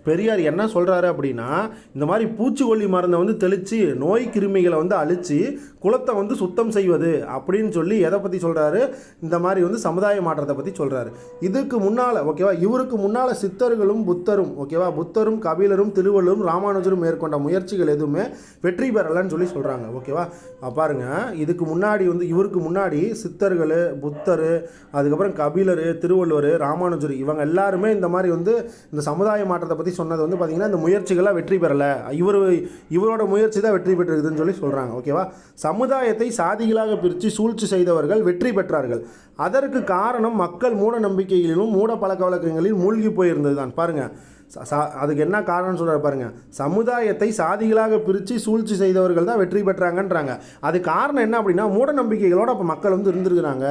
பெரியார் என்ன சொல்கிறாரு அப்படின்னா, இந்த மாதிரி பூச்சிக்கொல்லி மருந்தை வந்து தெளித்து நோய் கிருமிகளை வந்து அழித்து குளத்தை வந்து சுத்தம் செய்வது அப்படின்னு சொல்லி எதை பற்றி சொல்கிறாரு, இந்த மாதிரி வந்து சமுதாய மாற்றத்தை பற்றி சொல்கிறாரு. இதுக்கு முன்னால் ஓகேவா, இவருக்கு முன்னால் சித்தர்களும் புத்தரும் ஓகேவா, புத்தரும் கபிலரும் திருவள்ளுவரும் ராமானுஜரும் மேற்கொண்ட முயற்சிகள் எதுவுமே வெற்றி பெறலைன்னு சொல்லி சொல்கிறாங்க ஓகேவா. பாருங்கள், இதுக்கு முன்னாடி வந்து இவருக்கு முன்னாடி சித்தர்கள், புத்தர், அதுக்கப்புறம் கபிலர், திருவள்ளுவர், ராமானுஜர் இவங்க எல்லாருமே இந்த மாதிரி வந்து இந்த சமுதாய மாற்றத்தை பற்றி சொன்னது வந்து பார்த்திங்கன்னா இந்த முயற்சிகளாக வெற்றி பெறலை, இவரோட முயற்சி தான் வெற்றி பெற்றிருக்குதுன்னு சொல்லி சொல்கிறாங்க ஓகேவா. சமுதாயத்தை சாதிகளாக பிரித்து சூழ்ச்சி செய்தவர்கள் வெற்றி பெற்றார்கள். அதற்கு காரணம் மக்கள் மூட நம்பிக்கைகளிலும் மூட பழக்க வழக்கங்களில் மூழ்கி போயிருந்தது தான். பாருங்கள், அதுக்கு என்ன காரணம்னு சொல்கிறார் பாருங்கள். சமுதாயத்தை சாதிகளாக பிரித்து சூழ்ச்சி செய்தவர்கள் தான் வெற்றி பெற்றாங்கன்றாங்க. அது காரணம் என்ன அப்படின்னா, மூட நம்பிக்கைகளோடு அப்போ மக்கள் வந்து இருந்திருக்கிறாங்க,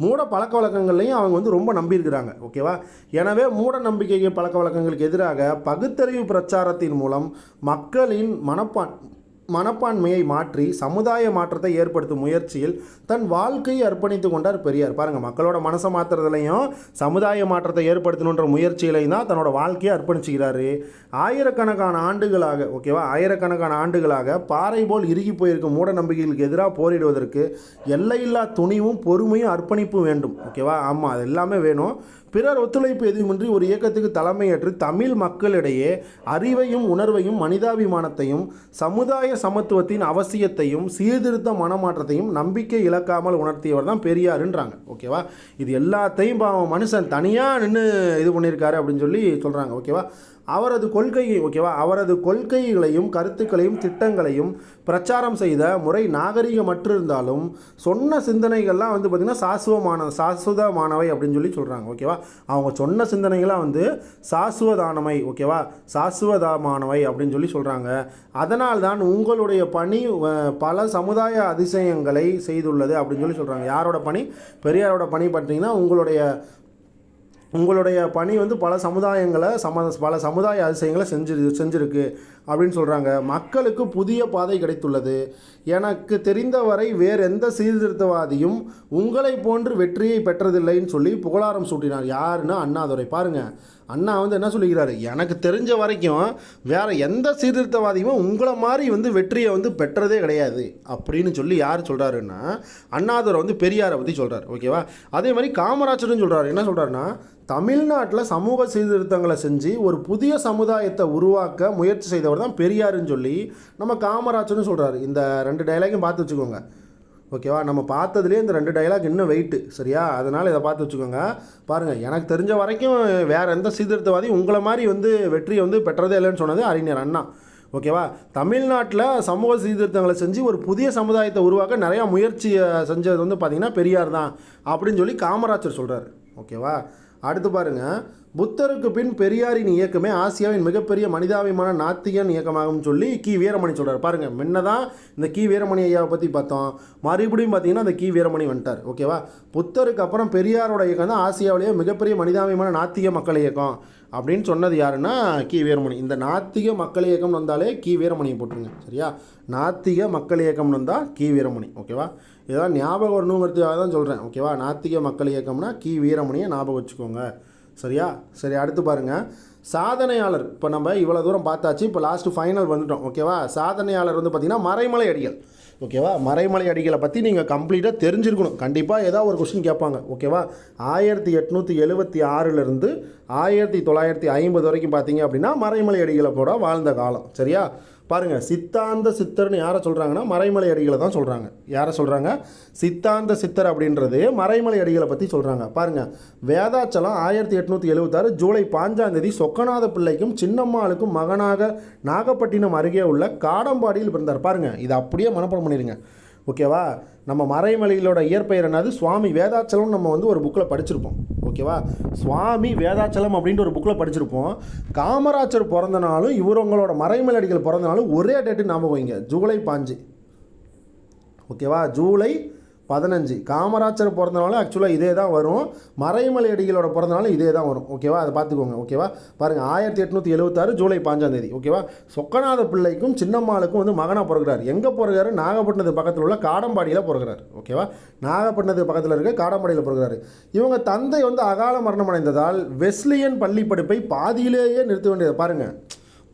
மூட பழக்க வழக்கங்கள்லையும் அவங்க வந்து ரொம்ப நம்பியிருக்கிறாங்க ஓகேவா. எனவே மூட நம்பிக்கை பழக்க வழக்கங்களுக்கு எதிராக பகுத்தறிவு பிரச்சாரத்தின் மூலம் மக்களின் மனப்பான்மையை மாற்றி சமுதாய மாற்றத்தை ஏற்படுத்தும் முயற்சியில் தன் வாழ்க்கையை அர்ப்பணித்து கொண்டார் பெரியார். பாருங்கள், மக்களோட மனசை மாற்றுறதுலையும் சமுதாய மாற்றத்தை ஏற்படுத்தணுன்ற முயற்சியிலையும் தான் தன்னோட வாழ்க்கையை அர்ப்பணிச்சுக்கிறாரு. ஆயிரக்கணக்கான ஆண்டுகளாக பாறை போல் இறுகி போயிருக்கும் மூட நம்பிக்கைகளுக்கு எதிராக போரிடுவதற்கு எல்லையில்லா துணிவும் பொறுமையும் அர்ப்பணிப்பும் வேண்டும் ஓகேவா. ஆமாம், அது எல்லாமே வேணும். பிறர் ஒத்துழைப்பு எதுவுமின்றி ஒரு இயக்கத்துக்கு தலைமையேற்று தமிழ் மக்களிடையே அறிவையும் உணர்வையும் மனிதாபிமானத்தையும் சமுதாய சமத்துவத்தின் அவசியத்தையும் சீர்திருத்த மனமாற்றத்தையும் நம்பிக்கை இழக்காமல் உணர்த்தியவர் தான் பெரியாருன்றாங்க. ஓகேவா, இது எல்லாத்தையும் மனுஷன் தனியாக நின்று இது பண்ணியிருக்காரு அப்படின்னு சொல்லி சொல்கிறாங்க. ஓகேவா, அவரது கொள்கைகளையும் கருத்துக்களையும் திட்டங்களையும் பிரச்சாரம் செய்த முறை நாகரிகமற்றிருந்தாலும் சொன்ன சிந்தனைகள்லாம் வந்து பார்த்திங்கன்னா சாஸ்வதமானவை அப்படின்னு சொல்லி சொல்கிறாங்க. ஓகேவா, அவங்க சொன்ன சிந்தனைகள்லாம் வந்து சாஸ்வதமானவை அப்படின்னு சொல்லி சொல்கிறாங்க. அதனால்தான் உங்களுடைய பணி பல சமுதாய அதிசயங்களை செய்துள்ளது அப்படின்னு சொல்லி சொல்கிறாங்க. யாரோட பணி? பெரியாரோட பணி பார்த்தீங்கன்னா உங்களுடைய பணி வந்து பல சமுதாய அதிசயங்களை செஞ்சிருக்கு அப்படின்னு சொல்கிறாங்க. மக்களுக்கு புதிய பாதை கிடைத்துள்ளது. எனக்கு தெரிந்தவரை வேறு எந்த சீர்திருத்தவாதியும் உங்களை போன்று வெற்றியை பெற்றதில்லைன்னு சொல்லி புகழாரம் சூட்டினார். யாருன்னா அண்ணாதுரை. பாருங்கள், அண்ணா வந்து என்ன சொல்லிக்கிறாரு, எனக்கு தெரிஞ்ச வரைக்கும் வேறு எந்த சீர்திருத்தவாதியும் உங்களை மாதிரி வந்து வெற்றியை வந்து பெற்றதே கிடையாது அப்படின்னு சொல்லி யார் சொல்கிறாருன்னா அண்ணாதுரை வந்து பெரியாரை பற்றி சொல்கிறார். ஓகேவா, அதே மாதிரி காமராஜர்னு சொல்கிறார். என்ன சொல்கிறாருன்னா, தமிழ்நாட்டில் சமூக சீர்திருத்தங்களை செஞ்சு ஒரு புதிய சமுதாயத்தை உருவாக்க முயற்சி செய்தவர் தான் பெரியாருன்னு சொல்லி நம்ம காமராஜர்னு சொல்கிறாரு. இந்த 2 டைலாகையும் பார்த்து வச்சுக்கோங்க. ஓகேவா, நம்ம பார்த்ததுலேயே இந்த 2 டைலாக் இன்னும் வெயிட்டு. சரியா, அதனால் இதை பார்த்து வச்சுக்கோங்க. பாருங்கள், எனக்கு தெரிஞ்ச வரைக்கும் வேறு எந்த சீர்திருத்தவாதி உங்களை மாதிரி வந்து வெற்றியை வந்து பெற்றதே இல்லைன்னு சொன்னது அறிஞர் அண்ணா. ஓகேவா, தமிழ்நாட்டில் சமூக சீர்திருத்தங்களை செஞ்சு ஒரு புதிய சமுதாயத்தை உருவாக்க நிறையா முயற்சியை செஞ்சது வந்து பார்த்திங்கன்னா பெரியார் தான் அப்படின்னு சொல்லி காமராஜர் சொல்கிறார். ஓகேவா, அடுத்து பாருங்கள், புத்தருக்கு பின் பெரியாரின் இயக்கமே ஆசியாவின் மிகப்பெரிய மனிதாபிமான நாத்திகன் இயக்கமாகும் சொல்லி கி வீரமணி சொல்கிறார். பாருங்கள், முன்னதான் இந்த கி வீரமணி ஐயாவை பற்றி பார்த்தோம், மறுபடியும் பார்த்தீங்கன்னா அந்த கி வீரமணி வந்துட்டார். ஓகேவா, புத்தருக்கு அப்புறம் பெரியாரோட இயக்கம் தான் ஆசியாவிலேயே மிகப்பெரிய மனிதாபிமான நாத்திக மக்கள் இயக்கம் அப்படின்னு சொன்னது யாருன்னா கி வீரமணி. இந்த நாத்திக மக்கள் இயக்கம் வந்தாலே கி வீரமணியை போட்டுருங்க. சரியா, நாத்திக மக்கள் இயக்கம் வந்தால் கி வீரமணி. ஓகேவா, இதெல்லாம் ஞாபகம் வரணுங்கிறதுக்காக தான் சொல்கிறேன். ஓகேவா, நாத்திக மக்கள் இயக்கம்னா கி வீரமணியை ஞாபகம் வச்சுக்கோங்க. சரியா, சரி, அடுத்து பாருங்கள், சாதனையாளர். இப்போ நம்ம இவ்வளோ தூரம் பார்த்தாச்சு, இப்போ லாஸ்ட்டு ஃபைனல் வந்துட்டோம். ஓகேவா, சாதனையாளர் வந்து பார்த்திங்கன்னா மறைமலை அடிகள். ஓகேவா, மறைமலை அடிகளை பற்றி நீங்கள் கம்ப்ளீட்டாக தெரிஞ்சிருக்கணும். கண்டிப்பாக ஏதாவது ஒரு கொஸ்டின் கேட்பாங்க. ஓகேவா, 1876 1950 வரைக்கும் பார்த்தீங்க அப்படின்னா மறைமலை அடிகளை போட வாழ்ந்த காலம். சரியா, பாருங்கள், சித்தாந்த சித்தர்னு யாரை சொல்கிறாங்கன்னா மறைமலை அடிகளை தான் சொல்கிறாங்க. யாரை சொல்கிறாங்க? சித்தாந்த சித்தர் அப்படின்றது மறைமலை அடிகளை பற்றி சொல்கிறாங்க. பாருங்கள், வேதாச்சலம் 1876 ஜூலை 5 சொக்கநாத பிள்ளைக்கும் சின்னம்மாளுக்கும் மகனாக நாகப்பட்டினம் அருகே உள்ள காடம்பாடியில் பிறந்தார். பாருங்கள், இதை அப்படியே மனப்பாடம் பண்ணிடுங்க. ஓகேவா, நம்ம மறைமலைகளோட இயற்பெயர் என்னது? சுவாமி வேதாச்சலம். நம்ம வந்து ஒரு புக்கில் படிச்சிருப்போம். ஓகேவா, சுவாமி வேதாச்சலம் அப்படின்ட்டு ஒரு புக்கில் படிச்சிருப்போம். காமராஜர் பிறந்த நாளும் இவங்களோட மறைமலை அடிகள் பிறந்த நாளும் ஒரே டேட்டு ஞாபகம் வைங்க, ஜூலை 5. ஓகேவா, ஜூலை 15. காமராஜர் பிறந்தனாலும் ஆக்சுவலாக இதே தான் வரும், மறைமலை அடிகளோட பிறந்தனாலும் இதே தான் வரும். ஓகேவா, அதை பார்த்துக்கோங்க. ஓகேவா, பாருங்கள், 1876 ஜூலை 5. ஓகேவா, சொக்கநாத பிள்ளைக்கும் சின்னம்மாளுக்கும் வந்து மகனாக பிறகுறாரு. எங்கே பிறகுறாரு? நாகப்பட்டினத்து பக்கத்தில் உள்ள காடம்பாடியில் பிறகுறாரு. ஓகேவா, நாகப்பட்டினத்து பக்கத்தில் இருக்க காடம்பாடியில் பிறகுறாரு. இவங்க தந்தை வந்து அகால மரணம் அடைந்ததால் வெஸ்லியன் பள்ளி படிப்பை பாதியிலேயே நிறுத்த வேண்டியது. பாருங்கள்,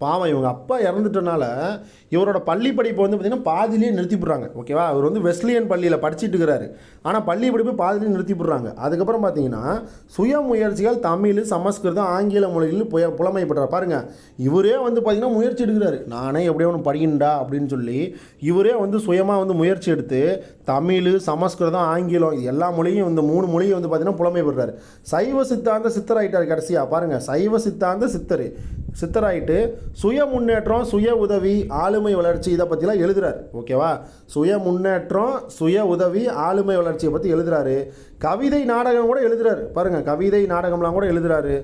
பாவம், இவங்க அப்பா இறந்துட்டனால இவரோட பள்ளி படிப்பை வந்து பார்த்திங்கன்னா பாதியிலே நிறுத்திவிட்றாங்க. ஓகேவா, அவர் வந்து வெஸ்லியன் பள்ளியில் படிச்சுட்டு இருக்கிறாரு, ஆனால் பள்ளி படிப்பு பாதியிலே நிறுத்திவிட்றாங்க. அதுக்கப்புறம் பார்த்தீங்கன்னா சுய முயற்சிகள் தமிழ், சமஸ்கிருதம், ஆங்கில மொழியில் புலமை பெற்றார். பாருங்கள், இவரே வந்து பார்த்திங்கன்னா முயற்சி எடுக்கிறாரு, நானே எப்படியோ ஒன்று படிக்கண்டா அப்படின்னு சொல்லி இவரே வந்து சுயமாக வந்து முயற்சி எடுத்து தமிழ், சமஸ்கிருதம், ஆங்கிலம் எல்லா மொழியும் இந்த 3 மொழியும் வந்து பார்த்திங்கன்னா புலமை பெறுறாரு. சைவ சித்தாந்த சித்தராயிட்டார். கடைசியாக பாருங்கள், சைவ சித்தாந்த சித்தராயிட்டு சுய முன்னேற்றம், சுய உதவி, ஆளுமை வளர்ச்சி இதை பற்றிலாம் எழுதுறாரு. ஓகேவா, சுய முன்னேற்றம், சுய உதவி, ஆளுமை வளர்ச்சியை பற்றி எழுதுறாரு. கவிதை நாடகம் கூட எழுதுறாரு. பாருங்கள், கவிதை நாடகம்லாம் கூட எழுதுறாரு.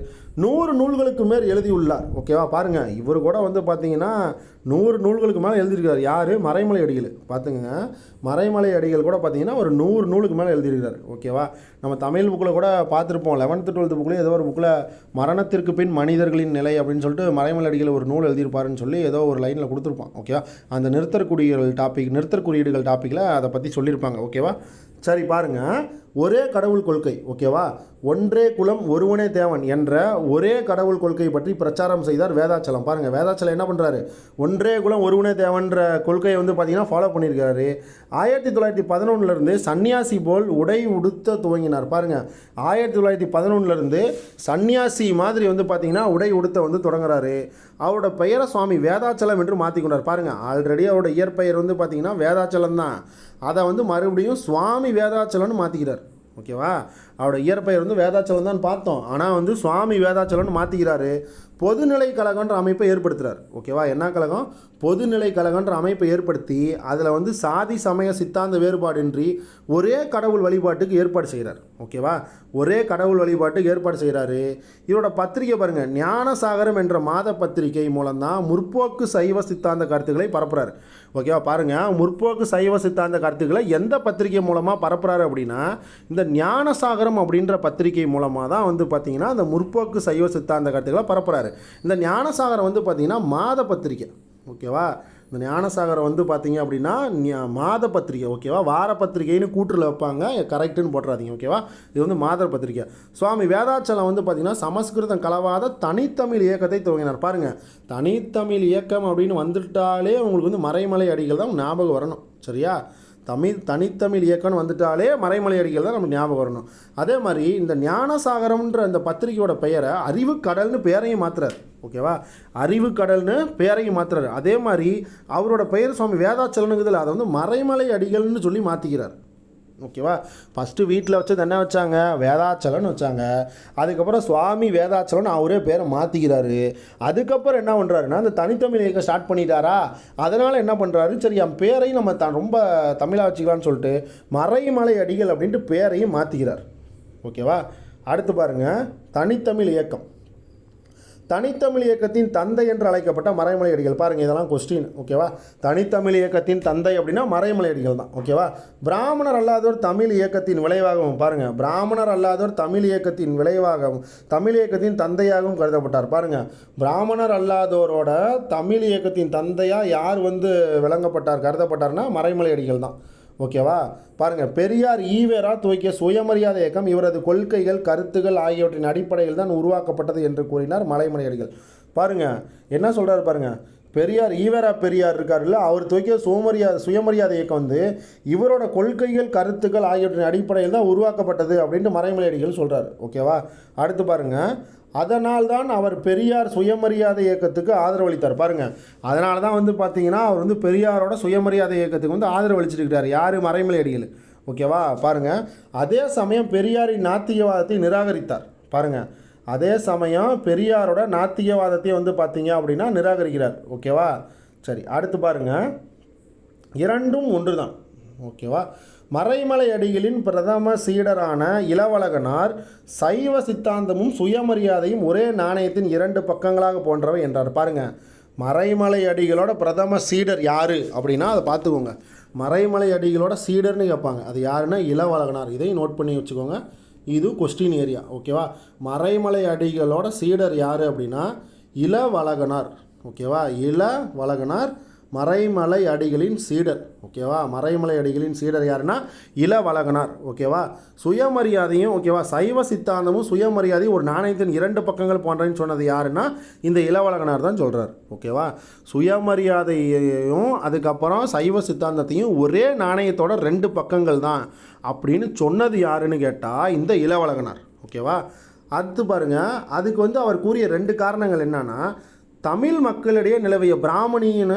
100 நூல்களுக்கு மேல் எழுதியுள்ளார். ஓகேவா, பாருங்கள், இவர் கூட வந்து பார்த்தீங்கன்னா 100 நூல்களுக்கு மேலே எழுதியிருக்காரு. யார்? மறைமலை அடிகள். பார்த்துங்க, மறைமலை அடிகள் கூட பார்த்தீங்கன்னா ஒரு 100 நூலுக்கு மேலே எழுதியிருக்காரு. ஓகேவா, நம்ம தமிழ் புக்கில் கூட பார்த்துருப்போம், 11th 12th புக்லேயும் ஏதோ ஒரு புக்கில் மரணத்திற்கு பின் மனிதர்களின் நிலை அப்படின்னு சொல்லிட்டு மறைமலை அடிகள் ஒரு நூல் எழுதியிருப்பாருன்னு சொல்லி ஏதோ ஒரு லைனில் கொடுத்துருப்பான். ஓகேவா, அந்த நிறுத்தற்குறியீடுகள் டாப்பிக்கில் அதை பற்றி சொல்லியிருப்பாங்க. ஓகேவா, சரி பாருங்கள், ஒரே கடவுள் கொள்கை ஓகேவா, ஒன்றே குலம் ஒருவனே தேவன் என்ற ஒரே கடவுள் கொள்கை பற்றி பிரச்சாரம் செய்தார் வேதாச்சலம். பாருங்கள், வேதாச்சலம் என்ன பண்ணுறாரு, ஒன்றே குலம் ஒருவனே தேவன்ற கொள்கையை வந்து பார்த்திங்கன்னா ஃபாலோ பண்ணியிருக்காரு. 1911 சன்னியாசி போல் உடை உடுத்த துவங்கினார். பாருங்கள், 1911 சன்னியாசி மாதிரி வந்து பார்த்திங்கன்னா உடை உடுத்த வந்து தொடங்குறாரு. அவரோட பெயரை சுவாமி வேதாச்சலம் என்று மாற்றிக்கொண்டார். பாருங்கள், ஆல்ரெடி அவரோட இயற்பெயர் வந்து பார்த்திங்கன்னா வேதாச்சலம் தான், அதை வந்து மறுபடியும் சுவாமி வேதாச்சலம்னு மாற்றிக்கிறார். ஓகேவா, அவரோட இயற்பெயர் வந்து வேதாச்சலம் தான் பார்த்தோம், ஆனால் வந்து சுவாமி வேதாச்சலம்னு மாற்றிக்கிறாரு. பொதுநிலை கழகன்ற அமைப்பை ஏற்படுத்துகிறார். ஓகேவா, என்ன கழகம், பொதுநிலை கழகன்ற அமைப்பை ஏற்படுத்தி அதில் வந்து சாதி சமய சித்தாந்த வேறுபாடின்றி ஒரே கடவுள் வழிபாட்டுக்கு ஏற்பாடு செய்கிறார். ஓகேவா, ஒரே கடவுள் வழிபாட்டுக்கு ஏற்பாடு செய்கிறாரு. இவரோட பத்திரிகை பாருங்கள், ஞானசாகரம் என்ற மாத பத்திரிகை மூலம்தான் முற்போக்கு சைவ சித்தாந்த கருத்துக்களை பரப்புகிறார். ஓகேவா, பாருங்கள், முற்போக்கு சைவ சித்தாந்த கருத்துக்களை எந்த பத்திரிகை மூலமாக பரப்புகிறாரு அப்படின்னா இந்த ஞானசாகரம் அப்படின்ற பத்திரிகை மூலமாக தான் வந்து பார்த்திங்கன்னா அந்த முற்போக்கு சைவ சித்தாந்த கருத்துக்களை பரப்புகிறாரு. இந்த ஞானசாகரம் வந்து பார்த்திங்கன்னா மாத பத்திரிகை. ஓகேவா, இந்த ஞானசாகரம் வந்து பார்த்திங்க அப்படின்னா மாத பத்திரிகை. ஓகேவா, வார பத்திரிகைன்னு கூற்றில் வைப்பாங்க, கரெக்டுன்னு போட்டுறாதீங்க. ஓகேவா, இது வந்து மாத பத்திரிகை. சுவாமி வேதாச்சலம் வந்து பார்த்திங்கன்னா சமஸ்கிருதம் கலவாத தனித்தமிழ் இயக்கத்தை துவங்கினார். பாருங்கள், தனித்தமிழ் இயக்கம் அப்படின்னு வந்துட்டாலே உங்களுக்கு வந்து மறைமலை அடிகள் தான் ஞாபகம் வரணும். சரியா, தனித்தமிழ் இயக்கம்னு வந்துட்டாலே மறைமலை அடிகள் தான் நமக்கு ஞாபகம் வரணும். அதே மாதிரி இந்த ஞானசாகரம்ன்ற அந்த பத்திரிகையோட பெயரை அறிவுக்கடல்னு பேரையும் மாற்றுறாரு. ஓகேவா, அறிவுக்கடல்னு பேரையும் மாற்றுறாரு. அதே மாதிரி அவரோட பெயர் சுவாமி வேதாச்சலனுக்குதில் அதை வந்து மறைமலை அடிகள்னு சொல்லி மாற்றிக்கிறார். ஓகேவா, ஃபஸ்ட்டு வீட்டில் வச்சது என்ன வச்சாங்க, வேதாச்சலன்னு வச்சாங்க. அதுக்கப்புறம் சுவாமி வேதாச்சலன் அவரே பேரை மாற்றிக்கிறாரு. அதுக்கப்புறம் என்ன பண்ணுறாருன்னா அந்த தனித்தமிழ் இயக்கம் ஸ்டார்ட் பண்ணிட்டாரா, அதனால் என்ன பண்ணுறாரு, சரி என் பேரையும் நம்ம ரொம்ப தமிழாக வச்சுக்கலான்னு சொல்லிட்டு மறைமலை அடிகள் அப்படின்ட்டு பேரையும் மாற்றிக்கிறார். ஓகேவா, அடுத்து பாருங்கள், தனித்தமிழ் இயக்கம். தனித்தமிழ் இயக்கத்தின் தந்தை என்று அழைக்கப்பட்ட மறைமலை அடிகள். பாருங்கள், இதெல்லாம் கொஸ்டின். ஓகேவா, தனித்தமிழ் இயக்கத்தின் தந்தை அப்படின்னா மறைமலை அடிகள் தான். ஓகேவா, பிராமணர் அல்லாதோர் தமிழ் இயக்கத்தின் விளைவாகவும், பாருங்கள், பிராமணர் அல்லாதோர் தமிழ் இயக்கத்தின் விளைவாகவும் தமிழ் இயக்கத்தின் தந்தையாகவும் கருதப்பட்டார். பாருங்கள், பிராமணர் அல்லாதோரோட தமிழ் இயக்கத்தின் தந்தையாக யார் வந்து விளங்கப்பட்டார், கருதப்பட்டார்னா மறைமலை அடிகள் தான். ஓகேவா, பாருங்கள், பெரியார் ஈவேரா துவக்கிய சுயமரியாதை இயக்கம் இவரது கொள்கைகள் கருத்துக்கள் ஆகியவற்றின் அடிப்படையில் தான் உருவாக்கப்பட்டது என்று கூறினார் மறைமலை அடிகள். பாருங்கள், என்ன சொல்கிறாரு பாருங்கள், பெரியார் ஈவேரா பெரியார் இருக்காருல்ல, அவர் துவக்கிய சுயமரியாதை இயக்கம் வந்து இவரோட கொள்கைகள் கருத்துக்கள் ஆகியவற்றின் அடிப்படையில் தான் உருவாக்கப்பட்டது அப்படின்ட்டு மறைமலை அடிகள் சொல்கிறார். ஓகேவா, அடுத்து பாருங்கள், அதனால்தான் அவர் பெரியார் சுயமரியாதை இயக்கத்துக்கு ஆதரவளித்தார். பாருங்கள், அதனால தான் வந்து பார்த்திங்கன்னா அவர் வந்து பெரியாரோட சுயமரியாதை இயக்கத்துக்கு வந்து ஆதரவளிச்சிருக்கிறார். யார், மறைமலை அடிகள். ஓகேவா, பாருங்கள், அதே சமயம் பெரியாரின் நாத்திகவாதத்தை நிராகரித்தார். பாருங்கள், அதே சமயம் பெரியாரோட நாத்திகவாதத்தை வந்து பார்த்திங்க அப்படின்னா நிராகரிக்கிறார். ஓகேவா, சரி, அடுத்து பாருங்கள், இரண்டும் ஒன்று தான். ஓகேவா, மறைமலை அடிகளின் பிரதம சீடரான இளவழகனார் சைவ சித்தாந்தமும் சுயமரியாதையும் ஒரே நாணயத்தின் இரண்டு பக்கங்களாக போன்றவை என்றார். பாருங்கள், மறைமலை அடிகளோட பிரதம சீடர் யார் அப்படின்னா அதை பார்த்துக்கோங்க. மறைமலை அடிகளோட சீடர்னு கேட்பாங்க, அது யாருன்னா இளவழகனார். இதையும் நோட் பண்ணி வச்சுக்கோங்க, இது கொஸ்டின் ஏரியா. ஓகேவா, மறைமலை அடிகளோட சீடர் யார் அப்படின்னா இளவழகனார். ஓகேவா, இளவழகனார் மறைமலை அடிகளின் சீடர். ஓகேவா, மறைமலை அடிகளின் சீடர் யாருன்னா இளவழகனார். ஓகேவா, சுயமரியாதையும் ஓகேவா சைவ சித்தாந்தமும் சுயமரியாதையும் ஒரு நாணயத்தின் இரண்டு பக்கங்கள் போன்றன்னு சொன்னது யாருன்னா இந்த இளவழகனார் தான் சொல்கிறார். ஓகேவா, சுயமரியாதையையும் அதுக்கப்புறம் சைவ சித்தாந்தத்தையும் ஒரே நாணயத்தோட ரெண்டு பக்கங்கள் தான் அப்படின்னு சொன்னது யாருன்னு கேட்டால் இந்த இளவழகனார். ஓகேவா, அடுத்து பாருங்கள், அதுக்கு வந்து அவர் கூறிய ரெண்டு காரணங்கள் என்னன்னா தமிழ் மக்களிடையே நிலவிய பிராமணியன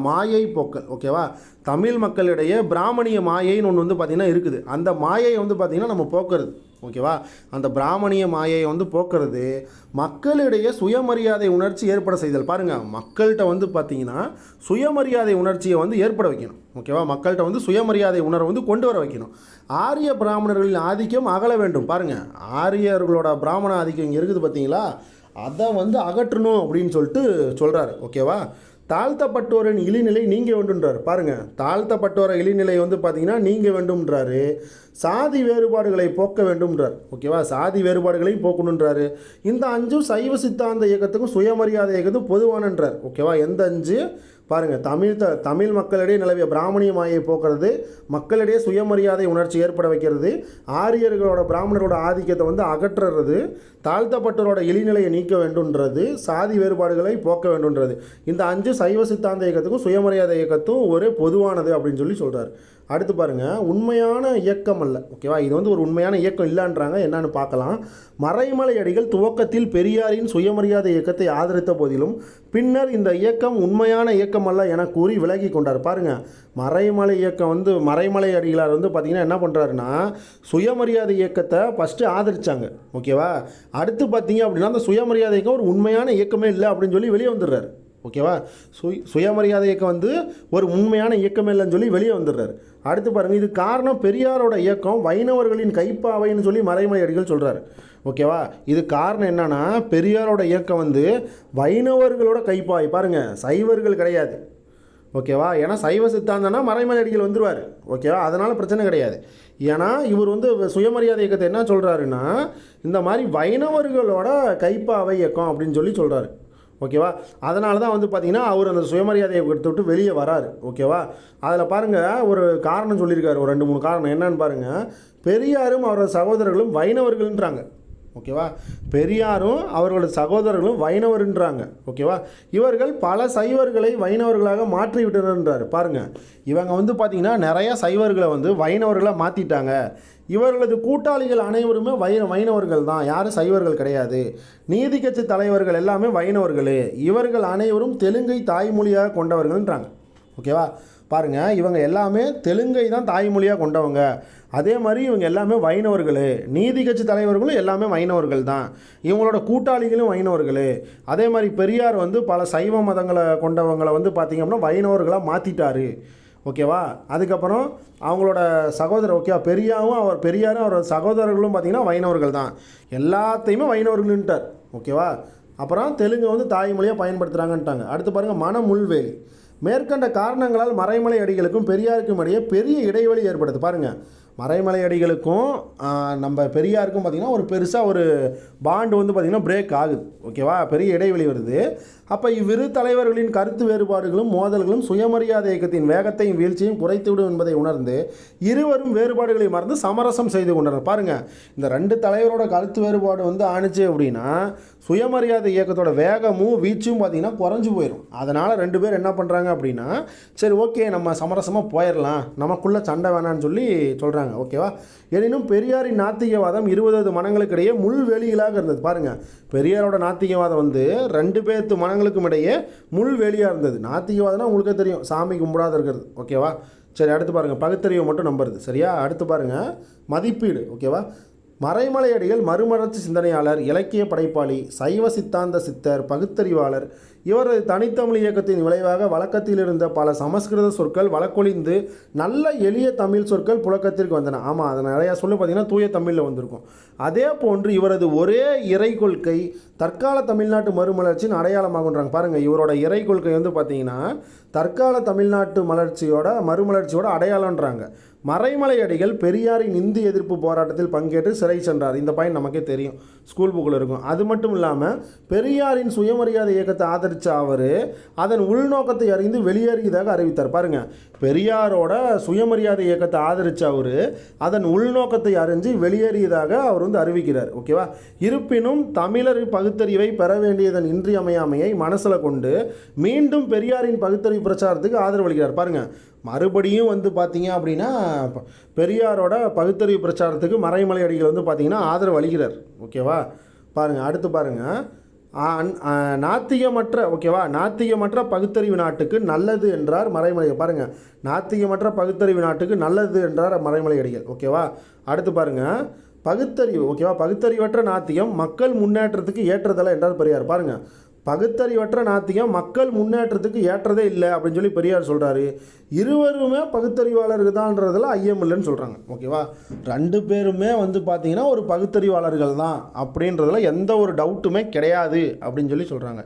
மாயை போக்கல். ஓகேவா, தமிழ் மக்களிடையே பிராமணிய மாயைன்னு ஒன்று வந்து பார்த்திங்கன்னா இருக்குது. அந்த மாயையை வந்து பார்த்திங்கன்னா நம்ம போக்குறது. ஓகேவா, அந்த பிராமணிய மாயையை வந்து போக்குறது, மக்களிடையே சுயமரியாதை உணர்ச்சி ஏற்பட செய்தல். பாருங்கள், மக்கள்கிட்ட வந்து பார்த்திங்கன்னா சுயமரியாதை உணர்ச்சியை வந்து ஏற்பட வைக்கணும். ஓகேவா, மக்கள்கிட்ட வந்து சுயமரியாதை உணர்வை வந்து கொண்டு வர வைக்கணும். ஆரிய பிராமணர்களின் ஆதிக்கம் அகல வேண்டும். பாருங்கள், ஆரியர்களோட பிராமண ஆதிக்கம் இங்கே இருக்குது பார்த்தீங்களா, அதை வந்து அகற்றணும் அப்படின்னு சொல்லிட்டு சொல்கிறாரு. ஓகேவா, தாழ்த்தப்பட்டோரின் இழிநிலை நீங்க வேண்டும்ன்றார். பாருங்கள், தாழ்த்தப்பட்டோர இழிநிலை வந்து பார்த்திங்கன்னா நீங்க வேண்டும்ன்றாரு. சாதி வேறுபாடுகளை போக்க வேண்டும்ன்றார். ஓகேவா, சாதி வேறுபாடுகளையும் போக்கணுன்றாரு. இந்த அஞ்சும் சைவ சித்தாந்த இயக்கத்துக்கும் சுயமரியாதை இயக்கத்துக்கும் பொதுவானன்றார். ஓகேவா, எந்த அஞ்சு, பாருங்கள், தமிழ் மக்களிடையே நிலவிய பிராமணிய மாயை போக்குறது, மக்களிடையே சுயமரியாதை உணர்ச்சி ஏற்பட வைக்கிறது, ஆரியர்களோட பிராமணரோட ஆதிக்கத்தை வந்து அகற்றுறது, தாழ்த்தப்பட்டவரோட இழிநிலையை நீக்க வேண்டும்ன்றது, சாதி வேறுபாடுகளை போக்க வேண்டும்ன்றது. இந்த 5 சைவ சித்தாந்த இயக்கத்துக்கும் சுயமரியாதை இயக்கத்தும் ஒரே பொதுவானது அப்படின்னு சொல்லி சொல்கிறார். அடுத்து பாருங்கள், உண்மையான இயக்கம் அல்ல. ஓகேவா, இது வந்து ஒரு உண்மையான இயக்கம் இல்லைன்றாங்க. என்னன்னு பார்க்கலாம். மறைமலை அடிகள் துவக்கத்தில் பெரியாரின் சுயமரியாதை இயக்கத்தை ஆதரித்த போதிலும் பின்னர் இந்த இயக்கம் உண்மையான இயக்கம் அல்ல என கூறி விலகி கொண்டார். பாருங்கள், மறைமலை இயக்கம் வந்து மறைமலை அடிகளார் வந்து பார்த்திங்கன்னா என்ன பண்ணுறாருன்னா, சுயமரியாதை இயக்கத்தை ஃபஸ்ட்டு ஆதரித்தாங்க. ஓகேவா, அடுத்து பார்த்தீங்க அப்படின்னா அந்த சுயமரியாதை இயக்கம் ஒரு உண்மையான இயக்கமே இல்லை அப்படின்னு சொல்லி வெளியே வந்துடுறாரு. ஓகேவா, சுயமரியாதை இயக்கம் வந்து ஒரு உண்மையான இயக்கமே இல்லைன்னு சொல்லி வெளியே வந்துடுறாரு. அடுத்து பாருங்கள், இது காரணம் பெரியாரோட இயக்கம் வைணவர்களின் கைப்பாவைன்னு சொல்லி மறைமலை அடிகள் சொல்கிறார். ஓகேவா, இது காரணம் என்னன்னா, பெரியாரோட இயக்கம் வந்து வைணவர்களோட கைப்பாவை. பாருங்கள், சைவர்கள் கிடையாது. ஓகேவா, ஏன்னா சைவ சித்தாந்தனா மறைமலை அடிகள் வந்துடுவார். ஓகேவா, அதனால் பிரச்சனை கிடையாது. ஏன்னா இவர் வந்து சுயமரியாதை இயக்கத்தை என்ன சொல்கிறாருன்னா, இந்த மாதிரி வைணவர்களோட கைப்பாவை இயக்கம் அப்படின்னு சொல்லி சொல்கிறாரு. ஓகேவா, அதனால தான் வந்து பார்த்திங்கன்னா அவர் அந்த சுயமரியாதையை விட்டு வெளியே வராரு. ஓகேவா, அதில் பாருங்கள் ஒரு காரணம் சொல்லியிருக்காரு, ஒரு 2-3 காரணம் என்னன்னு பாருங்கள். பெரியாரும் அவரோட சகோதரர்களும் வைணவர்கள்ன்றாங்க. ஓகேவா, பெரியாரும் அவர்களோட சகோதரர்களும் வைணவர்ன்றாங்க. ஓகேவா, இவர்கள் பல சைவர்களை வைணவர்களாக மாற்றி விட்டனர்ன்றார். பாருங்கள், இவங்க வந்து பார்த்திங்கன்னா நிறைய சைவர்களை வந்து வைணவர்களாக மாற்றிட்டாங்க. இவர்களது கூட்டாளிகள் அனைவருமே வைணவர்கள் தான், யாரும் சைவர்கள் கிடையாது. நீதி கட்சி தலைவர்கள் எல்லாமே வைணவர்கள். இவர்கள் அனைவரும் தெலுங்கை தாய்மொழியாக கொண்டவர்கள்ன்றாங்க. ஓகேவா, பாருங்கள், இவங்க எல்லாமே தெலுங்கை தான் தாய்மொழியாக கொண்டவங்க. அதே மாதிரி இவங்க எல்லாமே வைணவர்கள். நீதி கட்சி தலைவர்களும் எல்லாமே வைணவர்கள் தான். இவங்களோட கூட்டாளிகளும் வைணவர்கள். அதே மாதிரி பெரியார் வந்து பல சைவ மதங்களை கொண்டவங்களை வந்து பார்த்திங்க அப்படின்னா வைணவர்களாக மாற்றிட்டார். ஓகேவா, அதுக்கப்புறம் அவங்களோட சகோதரர், ஓகேவா, பெரியாரும் அவரோட சகோதரர்களும் பார்த்திங்கன்னா வைணவர்கள் தான். எல்லாத்தையுமே வைணவர்கள்ன்ட்டார். ஓகேவா, அப்புறம் தெலுங்கு வந்து தாய்மொழியாக பயன்படுத்துகிறாங்கன்ட்டாங்க. அடுத்து பாருங்கள், மனமுள்வேலி. மேற்கண்ட காரணங்களால் மறைமலை அடிகளுக்கும் பெரியாருக்கும் இடையே பெரிய இடைவெளி ஏற்படுது. பாருங்கள், மறைமலை அடிகளுக்கும் நம்ம பெரியாருக்கும் பார்த்திங்கன்னா ஒரு பெருசாக ஒரு பாண்டு வந்து பார்த்திங்கன்னா பிரேக் ஆகுது. ஓகேவா, பெரிய இடைவெளி வருது. அப்போ இவ்விரு தலைவர்களின் கருத்து வேறுபாடுகளும் மோதல்களும் சுயமரியாதை இயக்கத்தின் வேகத்தையும் வீழ்ச்சியும் குறைத்துவிடும் என்பதை உணர்ந்து இருவரும் வேறுபாடுகளை மறந்து சமரசம் செய்து கொண்டனர். பாருங்கள், இந்த 2 தலைவரோட கருத்து வேறுபாடு வந்து ஆணுச்சு அப்படின்னா சுயமரியாதை இயக்கத்தோட வேகமும் வீச்சும் பார்த்திங்கன்னா குறைஞ்சி போயிடும். அதனால் 2 பேர் என்ன பண்ணுறாங்க அப்படின்னா, சரி ஓகே நம்ம சமரசமாக போயிடலாம், நமக்குள்ளே சண்டை வேணான்னு சொல்லி சொல்கிறாங்க. ஓகேவா, எனினும் பெரியாரின் நாத்திகவாதம் 20 மனங்களுக்கிடையே முள்வேலிகளாக இருந்தது. பாருங்கள், பெரியாரோட நாத்திகவாதம் வந்து 2 பேர்த்து மனங்களுக்கும் இடையே முள்வேலியாக இருந்தது. நாத்திகவாதம்னா உங்களுக்கே தெரியும், சாமி கும்பிடாத இருக்கிறது. ஓகேவா, சரி அடுத்து பாருங்கள், பகுத்தறிவை மட்டும் நம்புறது. சரியா, அடுத்து பாருங்கள், மதிப்பீடு. ஓகேவா, மறைமலை அடிகள் மறுமலர்ச்சி சிந்தனையாளர், இலக்கிய படைப்பாளி, சைவ சித்தாந்த சித்தர், பகுத்தறிவாளர். இவரது தனித்தமிழ் இயக்கத்தின் விளைவாக வழக்கத்தில் இருந்த பல சமஸ்கிருத சொற்கள் வழக்கொழிந்து நல்ல எளிய தமிழ் சொற்கள் புழக்கத்திற்கு வந்தன. ஆமாம், அதை நிறையா சொல்லி பார்த்திங்கன்னா தூய தமிழில் வந்திருக்கும். அதே போன்று இவரது ஒரே இறை கொள்கை தற்கால தமிழ்நாட்டு மறுமலர்ச்சியின் அடையாளமாகன்றாங்க. பாருங்கள், இவரோட இறை கொள்கை வந்து பார்த்திங்கன்னா தற்கால தமிழ்நாட்டு மறுமலர்ச்சியோட அடையாளன்றாங்க. மறைமலை அடிகள் பெரியாரின் இந்தி எதிர்ப்பு போராட்டத்தில் பங்கேற்று சிறை சென்றார். இந்த பாயிண்ட் நமக்கே தெரியும், ஸ்கூல் புக்கில் இருக்கும். அது மட்டும் இல்லாமல் பெரியாரின் சுயமரியாதை இயக்கத்தை ஆதரித்த அவர் அதன் உள்நோக்கத்தை அறிந்து வெளியேறியதாக அறிவித்தார். பாருங்கள், பெரியாரோட சுயமரியாதை இயக்கத்தை ஆதரித்த அவர் அதன் உள்நோக்கத்தை அறிஞ்சு வெளியேறியதாக அவர் வந்து அறிவிக்கிறார். ஓகேவா, இருப்பினும் தமிழர் பகுத்தறிவை பெற வேண்டியதன் இன்றியமையாமையை மனசில் கொண்டு மீண்டும் பெரியாரின் பகுத்தறிவு பிரச்சாரத்துக்கு ஆதரவளிக்கிறார். பாருங்கள், மறுபடியும் வந்து பார்த்திங்க அப்படின்னா பெரியாரோட பகுத்தறிவு பிரச்சாரத்துக்கு மறைமலை அடிகள் வந்து பார்த்திங்கன்னா ஆதரவு அளிக்கிறார். ஓகேவா, பாருங்கள், அடுத்து பாருங்கள், நாத்திகமற்ற பகுத்தறிவு நாட்டுக்கு நல்லது என்றார் மறைமலை. பாருங்கள், நாத்திகமற்ற பகுத்தறிவு நாட்டுக்கு நல்லது என்றார் மறைமலை அடிகள். ஓகேவா, அடுத்து பாருங்கள், பகுத்தறிவு. ஓகேவா, பகுத்தறிவற்ற நாத்திகம் மக்கள் முன்னேற்றத்துக்கு ஏற்றதல்ல என்றார் பெரியார். பாருங்கள், பகுத்தறிவற்ற நாத்திகம் மக்கள் முன்னேற்றத்துக்கு ஏற்றதே இல்லை அப்படின்னு சொல்லி பெரியார் சொல்கிறாரு. இருவருமே பகுத்தறிவாளர்கள் தான்றதில் ஐயம் இல்லைன்னு சொல்கிறாங்க. ஓகேவா, 2 பேருமே வந்து பார்த்திங்கன்னா ஒரு பகுத்தறிவாளர்கள் தான் அப்படின்றதுல எந்த ஒரு டவுட்டுமே கிடையாது அப்படின்னு சொல்லி சொல்கிறாங்க.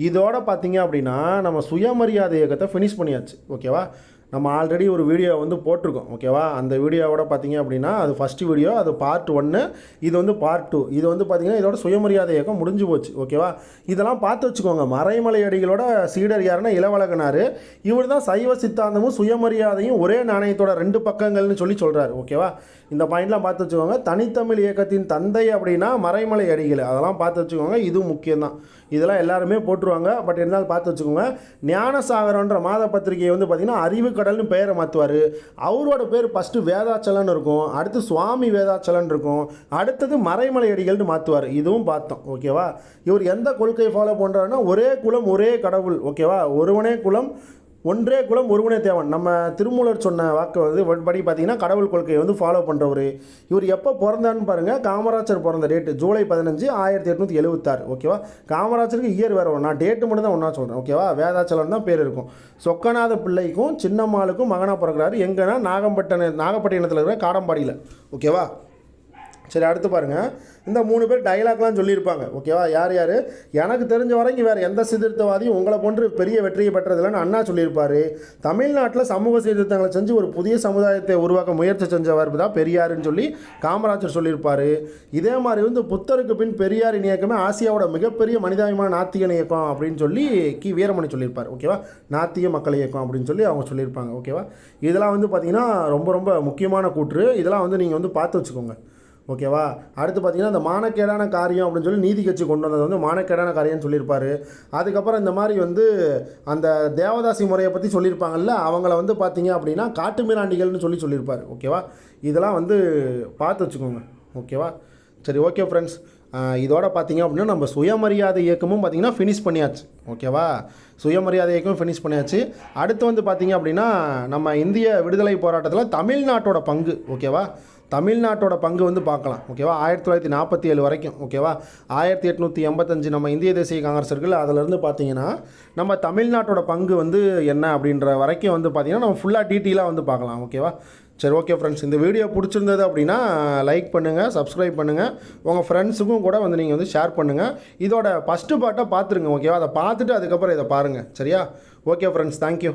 இதோட பார்த்திங்க அப்படின்னா நம்ம சுயமரியாதை இயக்கத்தை ஃபினிஷ் பண்ணியாச்சு. ஓகேவா, நம்ம ஆல்ரெடி ஒரு வீடியோ வந்து போட்டிருக்கோம். ஓகேவா, அந்த வீடியோவோட பார்த்தீங்க அப்படின்னா அது ஃபஸ்ட்டு வீடியோ, அது பார்ட் 1, இது வந்து பார்ட் 2. இது வந்து பார்த்தீங்கன்னா இதோட சுயமரியாதை இயக்கம் முடிஞ்சு போச்சு. ஓகேவா, இதெல்லாம் பார்த்து வச்சுக்கோங்க. மறைமலை அடிகளோட சீடர் யாருன்னா இளவழகனார். இவர் தான் சைவ சித்தாந்தமும் சுயமரியாதையும் ஒரே நாணயத்தோட 2 பக்கங்கள்னு சொல்கிறார். ஓகேவா, இந்த பாயிண்ட்லாம் பார்த்து வச்சுக்கோங்க. தனித்தமிழ் இயக்கத்தின் தந்தை அப்படின்னா மறைமலை அடிகள், அதெல்லாம் பார்த்து வச்சுக்கோங்க. இதுவும் முக்கியம்தான். இதெல்லாம் எல்லாருமே போட்டுருவாங்க, பட் இருந்தாலும் பார்த்து வச்சுக்கோங்க. ஞானசாகரன்ற மாத பத்திரிகையை வந்து பார்த்திங்கன்னா அறிவுக்கடல்னு பெயரை மாற்றுவார். அவரோட பேர் ஃபஸ்ட்டு வேதாச்சலன் இருக்கும், அடுத்து சுவாமி வேதாச்சலன் இருக்கும், அடுத்தது மறைமலை அடிகள்னு மாற்றுவார். இதுவும் பார்த்தோம். ஓகேவா, இவர் எந்த கொள்கையை ஃபாலோ பண்ணுறாருன்னா ஒரே குலம் ஒரே கடவுள். ஓகேவா, ஒருவனே குலம் ஒன்றே குலம் ஒருவனே தேவன். நம்ம திருமூலர் சொன்ன வாக்கு வந்து படி பார்த்தீங்கன்னா கடவுள் கொள்கையை வந்து ஃபாலோ பண்ணுறவர். இவர் எப்போ பிறந்தான்னு பாருங்கள். காமராஜர் பிறந்த டேட்டு ஜூலை 15, 1876. ஓகேவா, காமராஜருக்கு இயர் வேறு வரும், நான் டேட்டு மட்டும் தான் ஒன்றா சொல்கிறேன். ஓகேவா, வேதாச்சலம் தான் பேர் இருக்கும். சொக்கநாத பிள்ளைக்கும் சின்னம்மாளுக்கும் மகனாக பிறக்கிறாரு. எங்கன்னா நாகப்பட்டினத்தில் இருக்கிற காடம்பாடியில். ஓகேவா, சரி அடுத்து பாருங்கள். இந்த 3 பேர் டைலாக்லாம் சொல்லியிருப்பாங்க. ஓகேவா, யார் யார்? எனக்கு தெரிஞ்ச வரைக்கும் வேறு எந்த சீர்திருத்தவாதியும் உங்களை போன்று பெரிய வெற்றியை பெற்றதில்லைன்னு அண்ணா சொல்லியிருப்பார். தமிழ்நாட்டில் சமூக சீர்திருத்தங்களை செஞ்சு ஒரு புதிய சமுதாயத்தை உருவாக்க முயற்சி செஞ்சவர் தான் பெரியாருன்னு சொல்லி காமராஜர் சொல்லியிருப்பார். இதே மாதிரி வந்து புத்தருக்கு பின் பெரியாரின் இயக்கமே ஆசியாவோட மிகப்பெரிய மனிதாபிமான நாத்திகன் இயக்கம் அப்படின்னு சொல்லி வீரமணி சொல்லியிருப்பார். ஓகேவா, நாத்திக மக்கள் இயக்கம் அப்படின்னு சொல்லி அவங்க சொல்லியிருப்பாங்க. ஓகேவா, இதெல்லாம் வந்து பார்த்திங்கன்னா ரொம்ப ரொம்ப முக்கியமான கூற்று. இதெல்லாம் வந்து நீங்கள் வந்து பார்த்து வச்சுக்கோங்க. ஓகேவா, அடுத்து பார்த்தீங்கன்னா இந்த மானக்கேடான காரியம் அப்படின்னு சொல்லி நீதி கட்சி கொண்டு வந்தது வந்து மானக்கேடான காரியம்னு சொல்லியிருப்பார். அதுக்கப்புறம் இந்த மாதிரி வந்து அந்த தேவதாசி முறையை பற்றி சொல்லியிருப்பாங்கல்ல, அவங்கள வந்து பார்த்தீங்க அப்படின்னா காட்டு மீராண்டிகள்னு சொல்லியிருப்பார். ஓகேவா, இதெல்லாம் வந்து பார்த்து வச்சுக்கோங்க. ஓகேவா, சரி ஓகே ஃப்ரெண்ட்ஸ், இதோட பார்த்தீங்க அப்படின்னா நம்ம சுயமரியாதை இயக்கமும் பார்த்தீங்கன்னா ஃபினிஷ் பண்ணியாச்சு. ஓகேவா, சுயமரியாதை இயக்கம் ஃபினிஷ் பண்ணியாச்சு. அடுத்து வந்து பார்த்தீங்க அப்படின்னா நம்ம இந்திய விடுதலை போராட்டத்தில் தமிழ்நாட்டோட பங்கு. ஓகேவா, தமிழ்நாட்டோட பங்கு வந்து பார்க்கலாம். ஓகேவா, 1947 வரைக்கும். ஓகேவா, 1885 நம்ம இந்திய தேசிய காங்கிரஸ் இருக்குல்ல, அதிலேருந்து பார்த்தீங்கன்னா நம்ம தமிழ்நாட்டோட பங்கு வந்து என்ன அப்படின்ற வரைக்கும் வந்து பார்த்திங்கன்னா நம்ம ஃபுல்லாக டீட்டெயிலாக வந்து பார்க்கலாம். ஓகேவா, சரி ஓகே ஃப்ரெண்ட்ஸ், இந்த வீடியோ பிடிச்சிருந்தது அப்படின்னா லைக் பண்ணுங்கள், சப்ஸ்கிரைப் பண்ணுங்கள், உங்கள் ஃப்ரெண்ட்ஸுக்கும் கூட வந்து நீங்கள் வந்து ஷேர் பண்ணுங்கள். இதோட ஃபஸ்ட்டு பார்ட்டை பார்த்துருங்க. ஓகேவா, அதை பார்த்துட்டு அதுக்கப்புறம் இதை பாருங்கள். சரியா, ஓகே ஃப்ரெண்ட்ஸ், தேங்க்யூ.